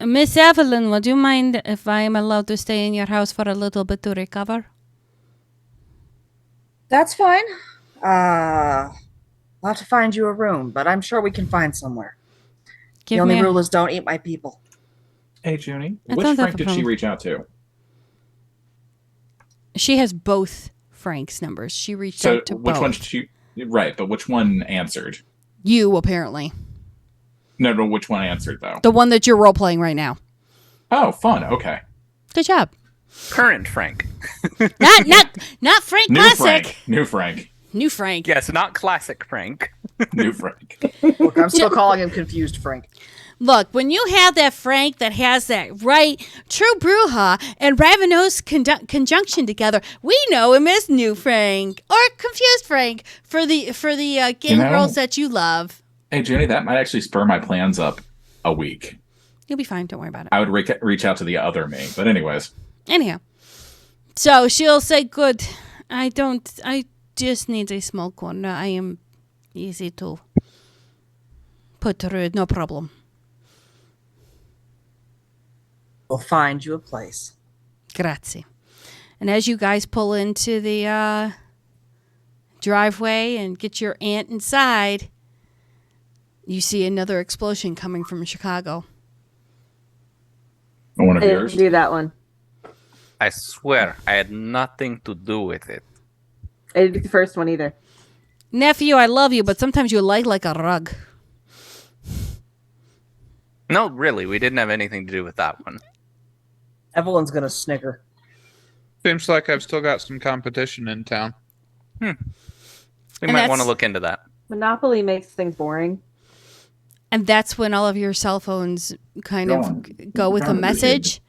[SPEAKER 2] Miss Evelyn, would you mind if I am allowed to stay in your house for a little bit to recover?
[SPEAKER 5] That's fine. I'll have to find you a room, but I'm sure we can find somewhere.
[SPEAKER 2] Give
[SPEAKER 5] the only
[SPEAKER 2] me a-
[SPEAKER 5] rule is don't eat my people.
[SPEAKER 4] Hey, Junie,
[SPEAKER 2] I
[SPEAKER 4] which
[SPEAKER 2] don't have
[SPEAKER 4] Frank
[SPEAKER 2] a
[SPEAKER 4] did she
[SPEAKER 2] problem.
[SPEAKER 4] reach out to?
[SPEAKER 2] She has both Frank's numbers. She reached
[SPEAKER 4] So
[SPEAKER 2] out to
[SPEAKER 4] which
[SPEAKER 2] both.
[SPEAKER 4] one did she? Right, but which one answered?
[SPEAKER 2] You, apparently.
[SPEAKER 4] No, which one answered though?
[SPEAKER 2] The one that you're role-playing right now.
[SPEAKER 4] Oh, fun. Okay.
[SPEAKER 2] Good job.
[SPEAKER 6] Current Frank.
[SPEAKER 2] Not Frank
[SPEAKER 4] New
[SPEAKER 2] Classic.
[SPEAKER 4] Frank. New Frank.
[SPEAKER 2] New Frank.
[SPEAKER 6] Yes, not classic Frank.
[SPEAKER 4] New Frank.
[SPEAKER 5] Look, I'm still calling him confused Frank.
[SPEAKER 2] Look, when you have that Frank that has that right true Bruja and Ravenous conjunction together, we know him as New Frank or Confused Frank for the game girls that you love.
[SPEAKER 4] Hey, Junie, that might actually spur my plans up a week.
[SPEAKER 2] You'll be fine. Don't worry about it.
[SPEAKER 4] I would reach out to the other me, but anyways.
[SPEAKER 2] Anyhow, so she'll say, "Good. I just need a small corner. I am easy to put through. No problem."
[SPEAKER 5] We'll find you a place.
[SPEAKER 2] Grazie. And as you guys pull into the driveway and get your aunt inside, you see another explosion coming from Chicago.
[SPEAKER 4] One of
[SPEAKER 7] I
[SPEAKER 4] yours?
[SPEAKER 7] didn't do that one.
[SPEAKER 6] I swear, I had nothing to do with it.
[SPEAKER 7] I didn't do the first one either.
[SPEAKER 2] Nephew, I love you, but sometimes you lie like a rug.
[SPEAKER 6] No, really, we didn't have anything to do with that one.
[SPEAKER 5] Evelyn's gonna snicker.
[SPEAKER 3] Seems like I've still got some competition in town.
[SPEAKER 6] We
[SPEAKER 2] And
[SPEAKER 6] might
[SPEAKER 2] that's-
[SPEAKER 6] want to look into that.
[SPEAKER 7] Monopoly makes things boring.
[SPEAKER 2] And that's when all of your cell phones kind of go with a message.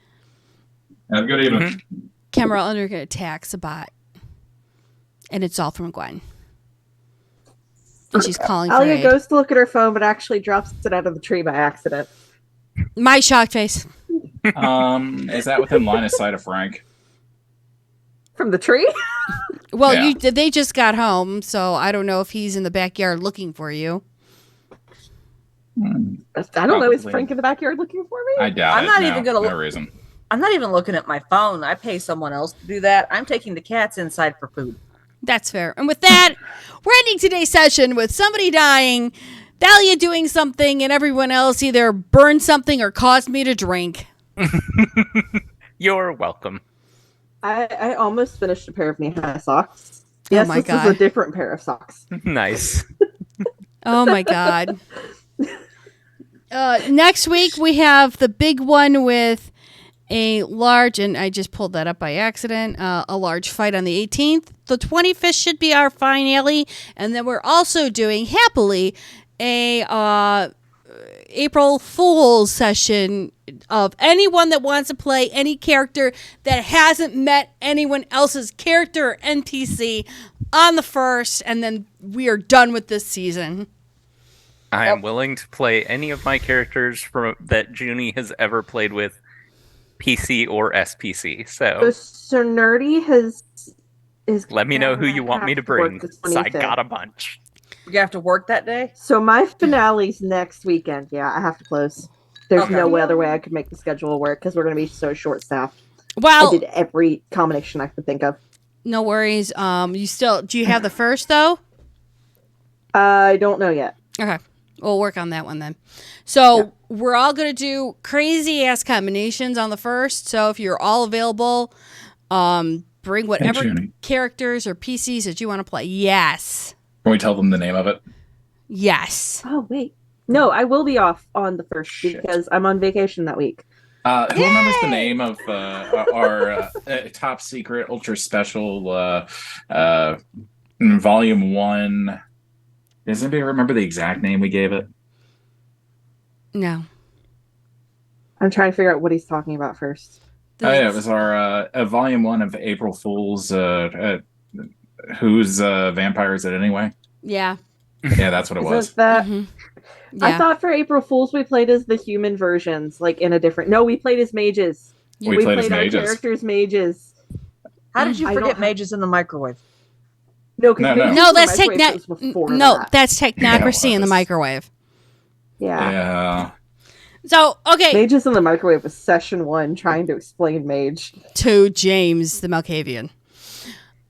[SPEAKER 4] Have a good evening.
[SPEAKER 2] Camera under attacks a bot. And it's all from Gwen. And she's calling for
[SPEAKER 7] Alia
[SPEAKER 2] aid.
[SPEAKER 7] goes to look at her phone, but actually drops it out of the tree by accident.
[SPEAKER 2] My shocked face.
[SPEAKER 4] Is that within line of sight of Frank?
[SPEAKER 7] From the tree?
[SPEAKER 2] Well,
[SPEAKER 4] Yeah.
[SPEAKER 2] they just got home, so I don't know if he's in the backyard looking for you.
[SPEAKER 7] I don't know. Is
[SPEAKER 4] Probably.
[SPEAKER 7] Frank in the backyard looking for me?
[SPEAKER 4] I doubt
[SPEAKER 5] I'm
[SPEAKER 4] it.
[SPEAKER 5] not
[SPEAKER 4] No,
[SPEAKER 5] even gonna
[SPEAKER 4] no
[SPEAKER 5] look-
[SPEAKER 4] reason.
[SPEAKER 5] I'm not even looking at my phone. I pay someone else to do that. I'm taking the cats inside for food.
[SPEAKER 2] That's fair. And with that, we're ending today's session with somebody dying, Thalia doing something, and everyone else either burned something or caused me to drink.
[SPEAKER 6] You're welcome.
[SPEAKER 7] I almost finished a pair of knee-high socks. Yes,
[SPEAKER 2] my
[SPEAKER 7] this
[SPEAKER 2] God.
[SPEAKER 7] is a different pair of socks.
[SPEAKER 6] Nice.
[SPEAKER 2] Oh my God. Next week we have the big one with a large, and I just pulled that up by accident, a large fight on the 18th. The 25th should be our finale. And then we're also doing, happily, a April Fool's session of anyone that wants to play any character that hasn't met anyone else's character or NPC on the 1st. And then we are done with this season.
[SPEAKER 6] I am willing to play any of my characters that Junie has ever played with, PC or SPC.
[SPEAKER 7] So Nerdy is.
[SPEAKER 6] Let me know who you want me to bring.
[SPEAKER 7] The
[SPEAKER 6] 'Cause I
[SPEAKER 7] 25th.
[SPEAKER 6] got a bunch.
[SPEAKER 5] You have to work that day?
[SPEAKER 7] So my finale's next weekend. Yeah, I have to close. There's
[SPEAKER 5] Okay.
[SPEAKER 7] no other way I could make the schedule work because we're going to be so short-staffed.
[SPEAKER 2] Well,
[SPEAKER 7] I did every combination I could think of.
[SPEAKER 2] No worries. Do you have the 1st though?
[SPEAKER 7] I don't know yet.
[SPEAKER 2] Okay. We'll work on that one then. So we're all going to do crazy ass combinations on the 1st. So if you're all available, bring whatever
[SPEAKER 4] Junie.
[SPEAKER 2] characters or PCs that you want to play. Yes.
[SPEAKER 4] Can we tell them the name of it?
[SPEAKER 2] Yes.
[SPEAKER 7] Oh, wait. No, I will be off on the 1st because I'm on vacation that week.
[SPEAKER 4] Who remembers the name of our top secret, ultra special volume 1? Does anybody remember the exact name we gave it?
[SPEAKER 2] No.
[SPEAKER 7] I'm trying to figure out what he's talking about first.
[SPEAKER 4] Oh yeah, it was our volume 1 of April Fool's. Whose vampire is it anyway?
[SPEAKER 2] Yeah.
[SPEAKER 4] Yeah, that's what it was.
[SPEAKER 7] Is that?
[SPEAKER 2] Yeah.
[SPEAKER 7] I thought for April Fools we played as the human versions, like in a different. No, we played as mages.
[SPEAKER 4] We played as
[SPEAKER 7] our
[SPEAKER 4] mages.
[SPEAKER 7] characters mages.
[SPEAKER 5] How did you
[SPEAKER 7] I
[SPEAKER 5] forget
[SPEAKER 7] don't-
[SPEAKER 5] mages in the microwave?
[SPEAKER 7] No, because
[SPEAKER 2] No, that's
[SPEAKER 7] that.
[SPEAKER 2] that's technocracy in the microwave.
[SPEAKER 7] Yeah.
[SPEAKER 4] Yeah.
[SPEAKER 2] So, okay.
[SPEAKER 7] Mages in the microwave was session 1 trying to explain mage.
[SPEAKER 2] To James the Malkavian.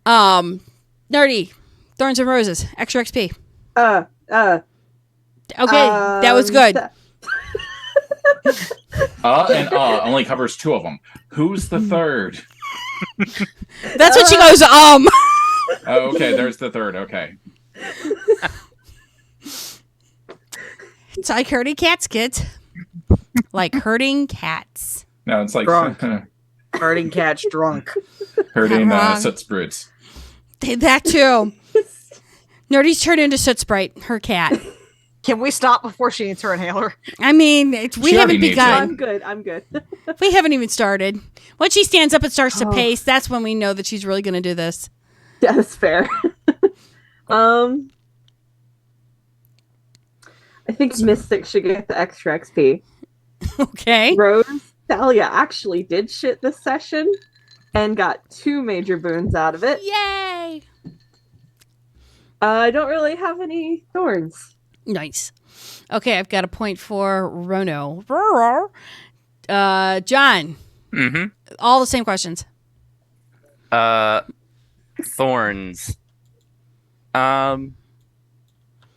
[SPEAKER 2] Nerdy. Thorns and Roses. Extra XP. Okay, that was good.
[SPEAKER 4] And only covers 2 of them. Who's the third?
[SPEAKER 2] That's what she goes,
[SPEAKER 4] Oh, okay, there's the third. Okay.
[SPEAKER 2] It's like herding cats, kids. Like herding cats.
[SPEAKER 4] No, it's like
[SPEAKER 5] Drunk. Herding cats drunk.
[SPEAKER 4] herding
[SPEAKER 2] Wrong.
[SPEAKER 4] soot spruits.
[SPEAKER 2] That too. Nerdy's turned into Soot Sprite, her cat.
[SPEAKER 8] Can we stop before she needs her inhaler?
[SPEAKER 2] I mean, we
[SPEAKER 4] She
[SPEAKER 2] haven't
[SPEAKER 4] already needs
[SPEAKER 2] begun.
[SPEAKER 7] I'm good.
[SPEAKER 2] We haven't even started. When she stands up and starts to
[SPEAKER 7] Oh.
[SPEAKER 2] pace, that's when we know that she's really going to do this.
[SPEAKER 7] Yeah, that's fair. I think Mystic should get the extra XP.
[SPEAKER 2] Okay.
[SPEAKER 7] Rose, Thalia actually did shit this session and got 2 major boons out of it.
[SPEAKER 2] Yay!
[SPEAKER 7] I don't really have any thorns.
[SPEAKER 2] Nice. Okay, I've got a point for Rono. John,
[SPEAKER 6] Mm-hmm.
[SPEAKER 2] all the same questions.
[SPEAKER 6] Thorns. Didn't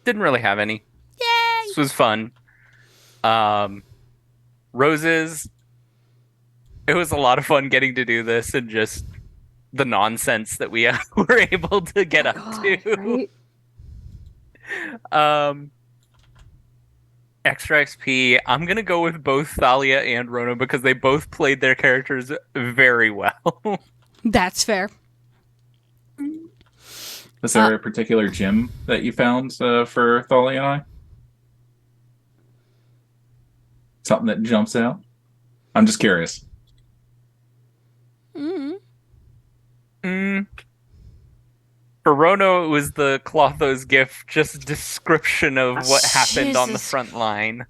[SPEAKER 6] really have any.
[SPEAKER 2] Yay!
[SPEAKER 6] This was fun. Roses. It was a lot of fun getting to do this and just the nonsense that we were able to get up to.
[SPEAKER 7] Right?
[SPEAKER 6] Extra XP. I'm gonna go with both Thalia and Rona because they both played their characters very well.
[SPEAKER 2] That's fair.
[SPEAKER 4] Was there a particular gym that you found for Thalia and I? Something that jumps out? I'm just curious.
[SPEAKER 6] For Rono, it was the Clotho's gift, just description of what happened on the
[SPEAKER 2] Jesus.
[SPEAKER 6] front line.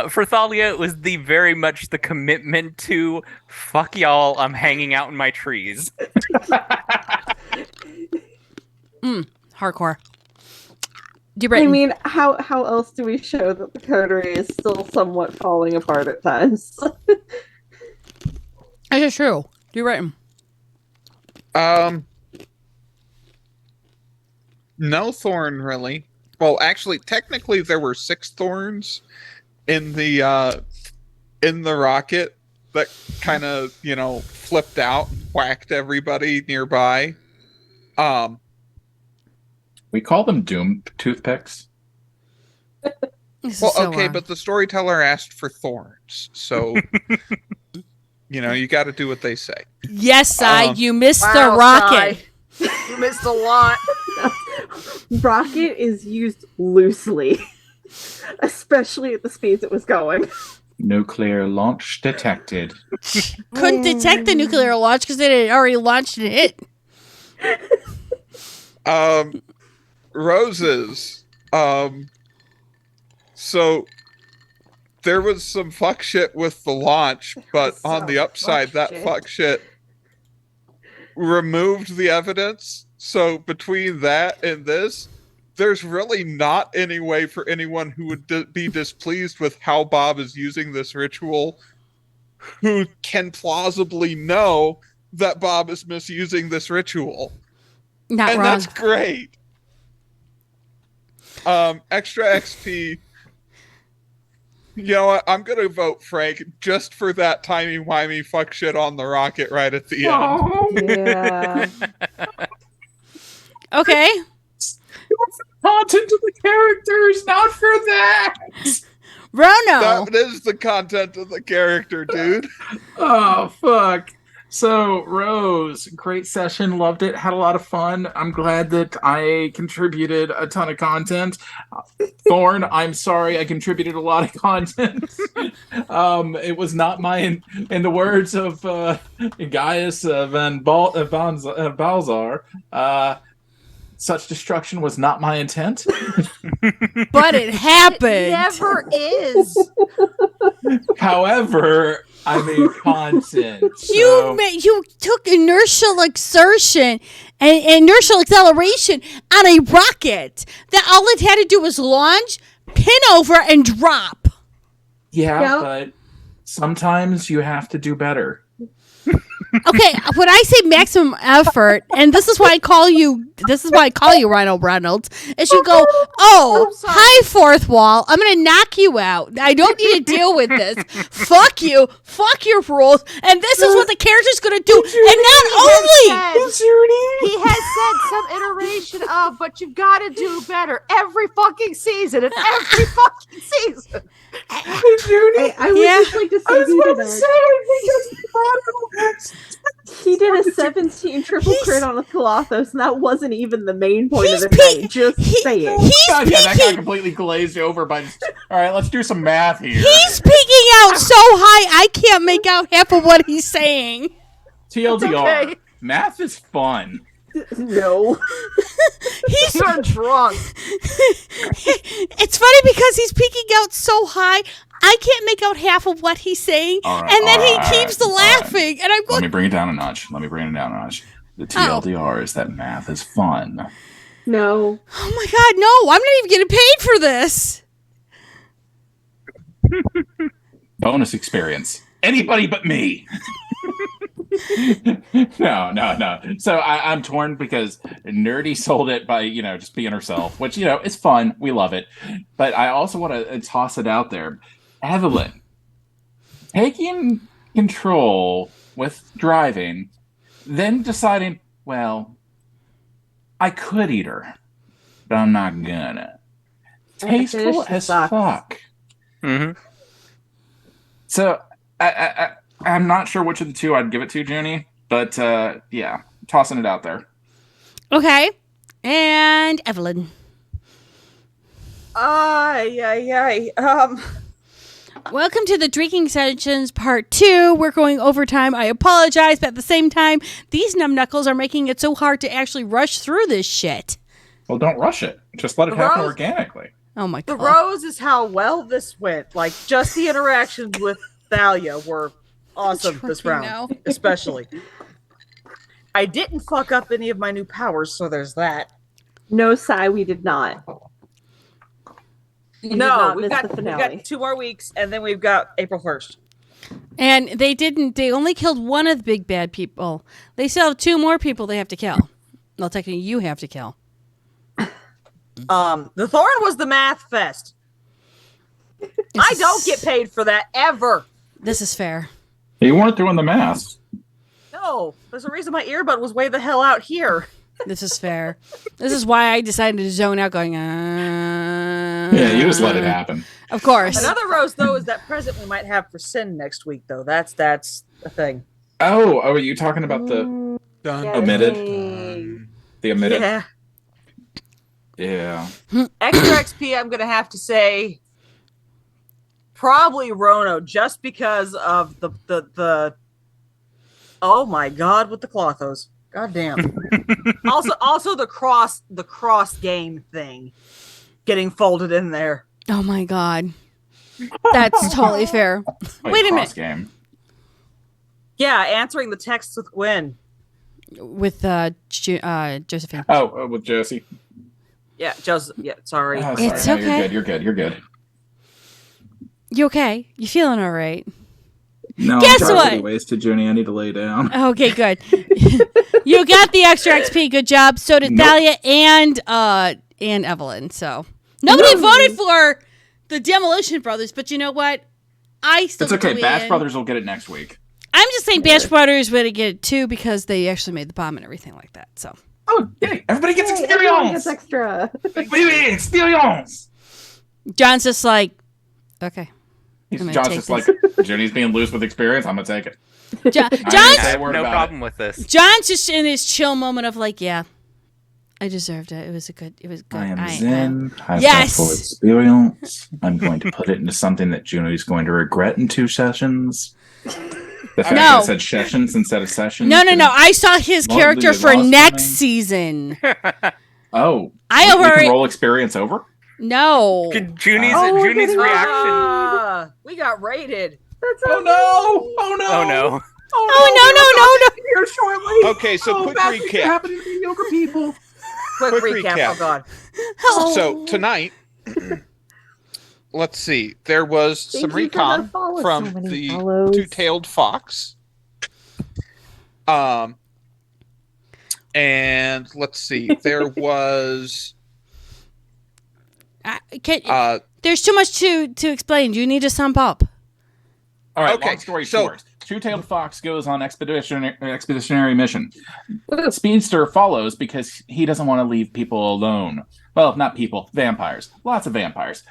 [SPEAKER 6] For Thalia, it was the very much the commitment to fuck y'all, I'm hanging out in my trees.
[SPEAKER 2] Hardcore.
[SPEAKER 7] I mean, how else do we show that the coterie is still somewhat falling apart at times?
[SPEAKER 2] is true. You're right.
[SPEAKER 3] No thorn, really. Well, actually, technically, there were 6 thorns in the rocket that kind of, flipped out, whacked everybody nearby.
[SPEAKER 4] We call them doom toothpicks.
[SPEAKER 3] Well, okay, but the storyteller asked for thorns, so you got to do what they say.
[SPEAKER 2] Yes, you missed the
[SPEAKER 5] Wow,
[SPEAKER 2] rocket.
[SPEAKER 5] Sai. You missed a lot.
[SPEAKER 7] Rocket is used loosely, especially at the speeds it was going.
[SPEAKER 4] Nuclear launch detected.
[SPEAKER 2] Couldn't detect the nuclear launch because it had already launched and hit.
[SPEAKER 3] Roses. So there was some fuck shit with the launch, but on the upside, fuck shit removed the evidence. So between that and this, there's really not any way for anyone who would be displeased with how Bob is using this ritual who can plausibly know that Bob is misusing this ritual.
[SPEAKER 2] Not wrong.
[SPEAKER 3] That's great. Extra XP. You know what? I'm gonna vote Frank just for that timey-wimey fuck shit on the rocket right at the end.
[SPEAKER 7] Yeah.
[SPEAKER 2] Okay.
[SPEAKER 10] Content of the characters, not for that.
[SPEAKER 2] Rono.
[SPEAKER 3] That is the content of the character, dude.
[SPEAKER 10] Oh, fuck. So, Rose, great session. Loved it. Had a lot of fun. I'm glad that I contributed a ton of content. Thorn, I'm sorry I contributed a lot of content. It was not my, in the words of Gaius van Balzar, such destruction was not my intent.
[SPEAKER 2] But it happened.
[SPEAKER 5] It never is.
[SPEAKER 10] However, I made content.
[SPEAKER 2] You took inertial exertion and inertial acceleration on a rocket that all it had to do was launch, pin over, and drop.
[SPEAKER 10] Yeah, but sometimes you have to do better.
[SPEAKER 2] Okay, when I say maximum effort, and this is why I call you Rhino Reynolds, is you go, hi, fourth wall, I'm gonna knock you out. I don't need to deal with this. Fuck you, fuck your rules, and this is what the character's gonna do. And not only
[SPEAKER 5] he has said some iteration of, but you've got to do better every fucking season and every fucking season.
[SPEAKER 7] I would just like to say that he did a 17 triple crit on a Thalathos, and that wasn't even the main point of the night. Just say it.
[SPEAKER 10] God, yeah, that got completely glazed over by. All right, let's do some math here.
[SPEAKER 2] He's peeking out so high I can't make out half of what he's saying.
[SPEAKER 10] TLDR,
[SPEAKER 2] okay.
[SPEAKER 10] Math is fun.
[SPEAKER 7] No.
[SPEAKER 5] He's so drunk.
[SPEAKER 2] It's funny because he's peeking out so high, I can't make out half of what he's saying,
[SPEAKER 4] All right,
[SPEAKER 2] and then he
[SPEAKER 4] all
[SPEAKER 2] keeps
[SPEAKER 4] right.
[SPEAKER 2] laughing, and I'm going.
[SPEAKER 4] Let me bring it down a notch. The TLDR is that math is fun.
[SPEAKER 7] No.
[SPEAKER 2] Oh my god, no! I'm not even getting paid for this.
[SPEAKER 4] Bonus experience. Anybody but me. No. So I'm torn because Nerdy sold it by, just being herself, which, is fun. We love it. But I also want to toss it out there. Evelyn, taking control with driving, then deciding, well, I could eat her, but I'm not gonna. Tasteful as fuck.
[SPEAKER 6] Mm-hmm.
[SPEAKER 4] So I'm not sure which of the two I'd give it to, Junie, but yeah, tossing it out there.
[SPEAKER 2] Okay, and Evelyn. Welcome to the Drinking Sessions Part 2. We're going overtime. I apologize, but at the same time, these numbknuckles are making it so hard to actually rush through this shit.
[SPEAKER 4] Well, don't rush it. Just let it happen organically.
[SPEAKER 2] Oh my
[SPEAKER 5] The
[SPEAKER 2] god.
[SPEAKER 5] rose is how well this went. Like, just the interactions with Thalia were awesome this round,
[SPEAKER 2] now.
[SPEAKER 5] especially. I didn't fuck up any of my new powers, so there's that.
[SPEAKER 7] No, Sai, we did not. You did
[SPEAKER 5] No,
[SPEAKER 7] not
[SPEAKER 5] we've
[SPEAKER 7] miss
[SPEAKER 5] got,
[SPEAKER 7] the
[SPEAKER 5] we've
[SPEAKER 7] finale.
[SPEAKER 5] got 2 more weeks, and then we've got April 1st.
[SPEAKER 2] And they only killed one of the big bad people. They still have 2 more people they have to kill. Well, technically you have to kill.
[SPEAKER 5] The Thorn was the math fest. I don't get paid for that ever.
[SPEAKER 2] This is fair.
[SPEAKER 10] You weren't doing the math.
[SPEAKER 5] No, there's a reason my earbud was way the hell out here.
[SPEAKER 2] This is fair. This is why I decided to zone out going,
[SPEAKER 10] Yeah, you just let it happen.
[SPEAKER 2] Of course.
[SPEAKER 5] Another rose, though, is that present we might have for Sin next week, though. That's the thing.
[SPEAKER 10] Oh, are you talking about the omitted? The omitted?
[SPEAKER 5] Yeah.
[SPEAKER 10] Yeah.
[SPEAKER 5] Extra XP, I'm going to have to say probably Rono, just because of the oh my god, with the clothos. God damn. also the cross game thing getting folded in there.
[SPEAKER 2] Oh my god. That's totally fair. Wait a minute.
[SPEAKER 10] Game.
[SPEAKER 5] Yeah, answering the texts with Gwen.
[SPEAKER 2] With Josephine.
[SPEAKER 10] Oh, with Josie.
[SPEAKER 5] Yeah, Joseph. Yeah, sorry.
[SPEAKER 10] Oh, sorry.
[SPEAKER 2] It's
[SPEAKER 10] No,
[SPEAKER 2] okay.
[SPEAKER 10] You're good.
[SPEAKER 2] You okay? You feeling all right?
[SPEAKER 10] No,
[SPEAKER 2] Guess
[SPEAKER 10] I'm
[SPEAKER 2] what?
[SPEAKER 10] wasted, Junie. I need to lay down.
[SPEAKER 2] Okay, good. You got the extra XP. Good job. So did Thalia and Evelyn. So nobody voted for the Demolition Brothers, but you know what? I still.
[SPEAKER 10] It's okay.
[SPEAKER 2] get to
[SPEAKER 10] Bash
[SPEAKER 2] win.
[SPEAKER 10] Brothers will get it next week.
[SPEAKER 2] I'm just saying, Bash Brothers would get it too because they actually made the bomb and everything like that. So.
[SPEAKER 10] Oh, yay! Everybody gets
[SPEAKER 7] Everyone
[SPEAKER 10] experience.
[SPEAKER 7] gets extra.
[SPEAKER 10] Experience.
[SPEAKER 2] John's just like, okay.
[SPEAKER 10] John's just like, Junie's being loose with experience. I'm gonna take it.
[SPEAKER 2] John's
[SPEAKER 6] I have no problem with this.
[SPEAKER 2] John's just in his chill moment of like, yeah, I deserved it. It was good.
[SPEAKER 10] I am zen. I've
[SPEAKER 2] Yes.
[SPEAKER 10] got full experience. I'm going to put it into something that Junie's going to regret in 2 sessions. The fact that it said sessions instead of sessions.
[SPEAKER 2] No. I saw his character for next season.
[SPEAKER 10] Oh,
[SPEAKER 2] I
[SPEAKER 10] we
[SPEAKER 2] already
[SPEAKER 10] can roll experience over.
[SPEAKER 2] No.
[SPEAKER 6] Junie's reaction.
[SPEAKER 5] We got raided.
[SPEAKER 10] Oh no!
[SPEAKER 6] Oh no!
[SPEAKER 2] Oh no!
[SPEAKER 10] Here shortly.
[SPEAKER 3] Okay, so quick recap.
[SPEAKER 10] Happening to mediocre people.
[SPEAKER 5] Quick recap. Oh god.
[SPEAKER 3] So tonight, let's see. There was some
[SPEAKER 7] Thank you for
[SPEAKER 3] recon
[SPEAKER 7] the follow.
[SPEAKER 3] from
[SPEAKER 7] So many
[SPEAKER 3] the
[SPEAKER 7] follows.
[SPEAKER 3] two-tailed fox. And let's see. There was.
[SPEAKER 2] There's too much to explain. You need to sum up.
[SPEAKER 10] All right.
[SPEAKER 3] Okay,
[SPEAKER 10] Long story short, Two-tailed fox goes on expeditionary mission. Speedster follows because he doesn't want to leave people alone. Well, not people, vampires. Lots of vampires.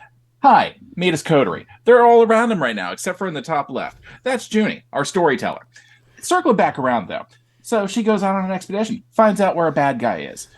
[SPEAKER 10] Hi, meet us coterie. They're all around him right now, except for in the top left. That's Junie, our storyteller. Circle back around, though. So she goes out on an expedition, finds out where a bad guy is.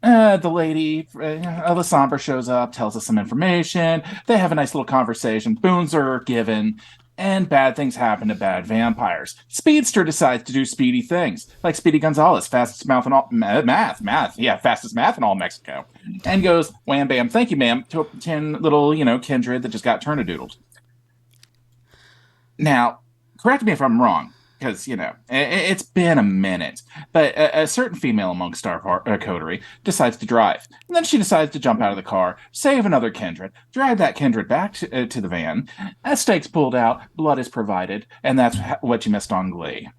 [SPEAKER 10] The lady, Alessandra, shows up, tells us some information. They have a nice little conversation. Boons are given, and bad things happen to bad vampires. Speedster decides to do speedy things, like Speedy Gonzalez, fastest math in all fastest math in all Mexico, and goes wham bam, thank you, ma'am, to a 10 little kindred that just got turnadoodled. Now, correct me if I'm wrong, because it's been a minute, but a certain female amongst our coterie decides to drive, and then she decides to jump out of the car, save another kindred, drag that kindred back to the van. A stake's pulled out, blood is provided, and that's what you missed on Glee.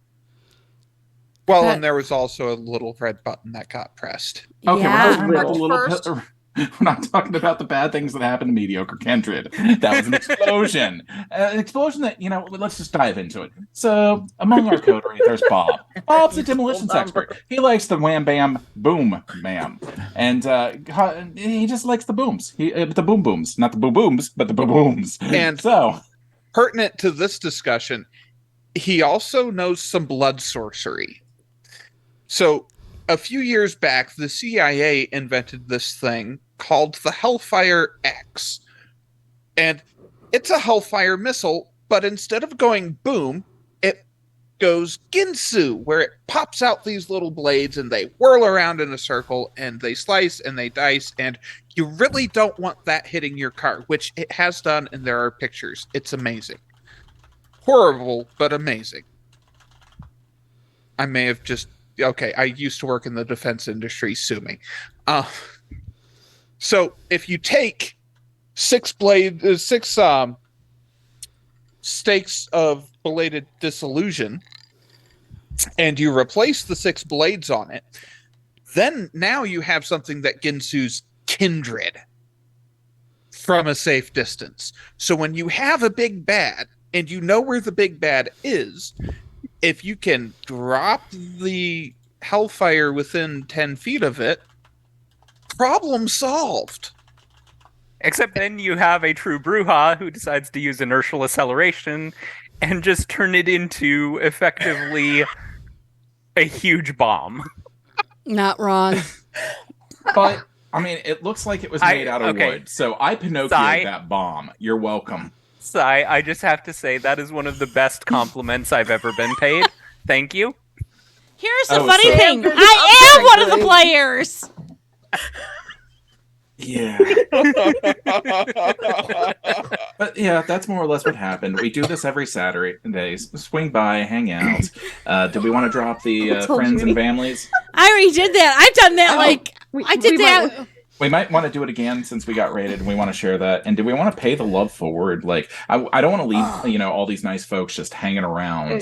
[SPEAKER 3] Well, and there was also a little red button that got pressed.
[SPEAKER 10] Okay,
[SPEAKER 2] Yeah.
[SPEAKER 10] we're not talking about the bad things that happen to mediocre kindred. That was an explosion. An explosion that, let's just dive into it. So, among our coterie, there's Bob. Bob's a demolitions expert. He likes the wham, bam, boom, bam. And he just likes the booms. The boom booms. Not the boom booms, but the boom booms.
[SPEAKER 3] And
[SPEAKER 10] so,
[SPEAKER 3] pertinent to this discussion, he also knows some blood sorcery. So, a few years back, the CIA invented this thing called the Hellfire X. And it's a Hellfire missile, but instead of going boom, it goes Ginsu, where it pops out these little blades and they whirl around in a circle and they slice and they dice. And you really don't want that hitting your car, which it has done, and there are pictures. It's amazing. Horrible, but amazing. I may have just... Okay, I used to work in the defense industry. Sue me. So if you take six stakes of belated disillusion, and you replace the 6 blades on it, then now you have something that Ginsu's kindred from a safe distance. So when you have a big bad, and you know where the big bad is, if you can drop the hellfire within 10 feet of it, problem solved.
[SPEAKER 6] Except then you have a true Bruja who decides to use inertial acceleration and just turn it into effectively a huge bomb.
[SPEAKER 2] Not wrong.
[SPEAKER 10] But I mean, it looks like it was made out of wood. So I Pinocchioed that bomb. You're welcome.
[SPEAKER 6] Sai, I just have to say that is one of the best compliments I've ever been paid. Thank you.
[SPEAKER 2] Here's the funny thing. I am one of the players.
[SPEAKER 10] Yeah. But yeah, that's more or less what happened. We do this every Saturday. Swing by, hang out. Do we want to drop the friends and families?
[SPEAKER 2] I already did that. I've done that. I did that.
[SPEAKER 10] We might want to do it again since we got rated, and we want to share that. And do we want to pay the love forward? Like, I don't want to leave, all these nice folks just hanging around,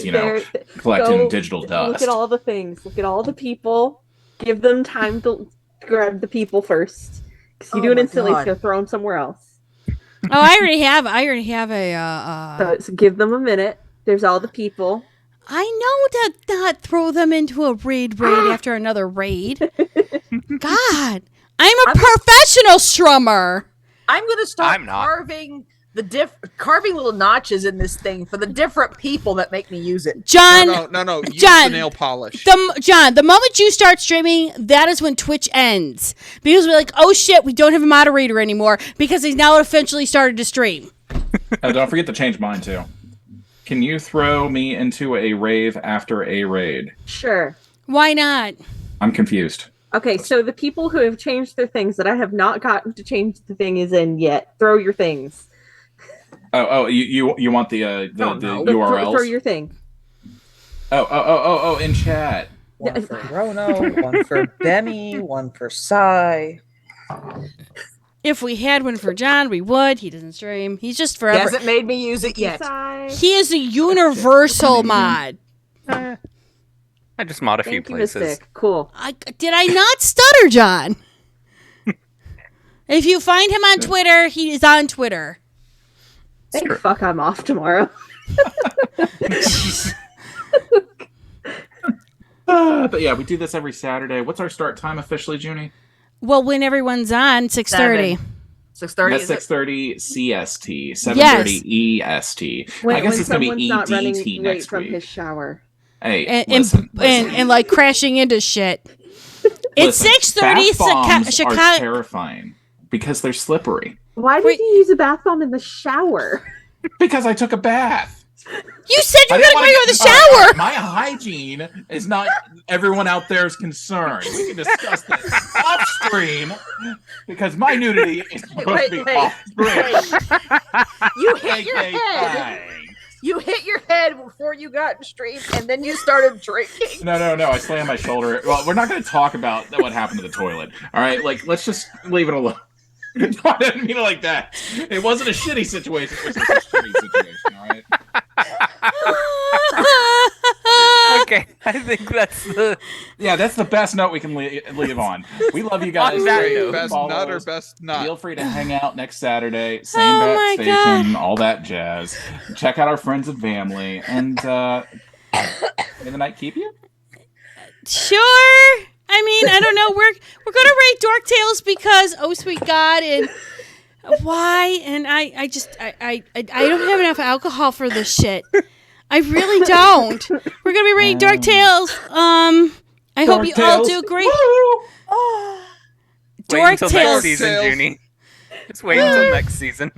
[SPEAKER 10] collecting digital dust.
[SPEAKER 7] Look at all the things. Look at all the people. Give them time to grab the people first. Because you do it instantly, it's going to throw them somewhere else.
[SPEAKER 2] Oh, I already have a...
[SPEAKER 7] So give them a minute. There's all the people.
[SPEAKER 2] I know to not throw them into a raid after another raid. God, I'm a professional strummer.
[SPEAKER 5] I'm going to start carving carving little notches in this thing for the different people that make me use it.
[SPEAKER 2] John,
[SPEAKER 3] no. Use
[SPEAKER 2] John,
[SPEAKER 3] the nail polish.
[SPEAKER 2] John, the moment you start streaming, that is when Twitch ends. Because we're like, oh shit, we don't have a moderator anymore because he's now officially started to stream.
[SPEAKER 10] Don't forget to change mine too. Can you throw me into a rave after a raid?
[SPEAKER 7] Sure.
[SPEAKER 2] Why not?
[SPEAKER 10] I'm confused.
[SPEAKER 7] Okay, so the people who have changed their things that I have not gotten to change the thing is in yet. Throw your things.
[SPEAKER 10] Oh, you want the URLs?
[SPEAKER 7] Throw your thing.
[SPEAKER 10] Oh, in chat.
[SPEAKER 5] One for Rono, one for Bemi, one for Sai.
[SPEAKER 2] If we had one for John, we would. He doesn't stream. He's just forever.
[SPEAKER 5] He hasn't made me use it yet.
[SPEAKER 2] He is a universal mod.
[SPEAKER 6] I just mod a few places.
[SPEAKER 7] Mystic. Cool.
[SPEAKER 2] Did I not stutter, John? If you find him on Twitter, he is on Twitter.
[SPEAKER 7] Thank fuck I'm off tomorrow.
[SPEAKER 10] But yeah, we do this every Saturday. What's our start time officially, Junie?
[SPEAKER 2] Well, when everyone's on, 6:30.
[SPEAKER 5] 6:30.
[SPEAKER 10] That's 6:30 CST, 7:30 EST. I guess it's gonna be EDT next
[SPEAKER 7] from
[SPEAKER 10] week.
[SPEAKER 7] his shower.
[SPEAKER 10] Hey,
[SPEAKER 2] and like crashing into shit. It's 6:30.
[SPEAKER 10] Chicago are terrifying because they're slippery.
[SPEAKER 7] Why did you use a bath bomb in the shower?
[SPEAKER 10] Because I took a bath.
[SPEAKER 2] You said you were going to go in the shower.
[SPEAKER 10] My hygiene is not everyone out there's concern. We can discuss this off stream because my nudity is supposed to be off stream.
[SPEAKER 5] You hit your head. You hit your head before you got in stream, and then you started drinking.
[SPEAKER 10] No. I slammed my shoulder. Well, we're not going to talk about what happened to the toilet. All right, let's just leave it alone. No, I didn't mean it like that. It wasn't a shitty situation. It was just a shitty situation, all right?
[SPEAKER 6] Okay, I think that's the...
[SPEAKER 10] Yeah, that's the best note we can leave on. We love you guys.
[SPEAKER 6] On that note,
[SPEAKER 3] best nut or best nut.
[SPEAKER 10] Feel free to hang out next Saturday. Same bat station, all that jazz. Check out our friends and family. And may the night keep you?
[SPEAKER 2] Sure. I mean, I don't know. We're gonna rate Dork Tales because oh sweet God and why and I don't have enough alcohol for this shit. I really don't. We're gonna be rating Dork Tales. I hope you all do great.
[SPEAKER 6] Wait until next season, Junie. Just wait until next season.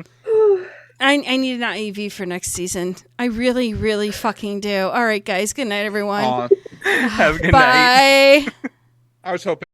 [SPEAKER 2] I need an IV for next season. I really, really fucking do. All right, guys. Good night, everyone.
[SPEAKER 3] Have a good
[SPEAKER 2] night.
[SPEAKER 3] I was hoping.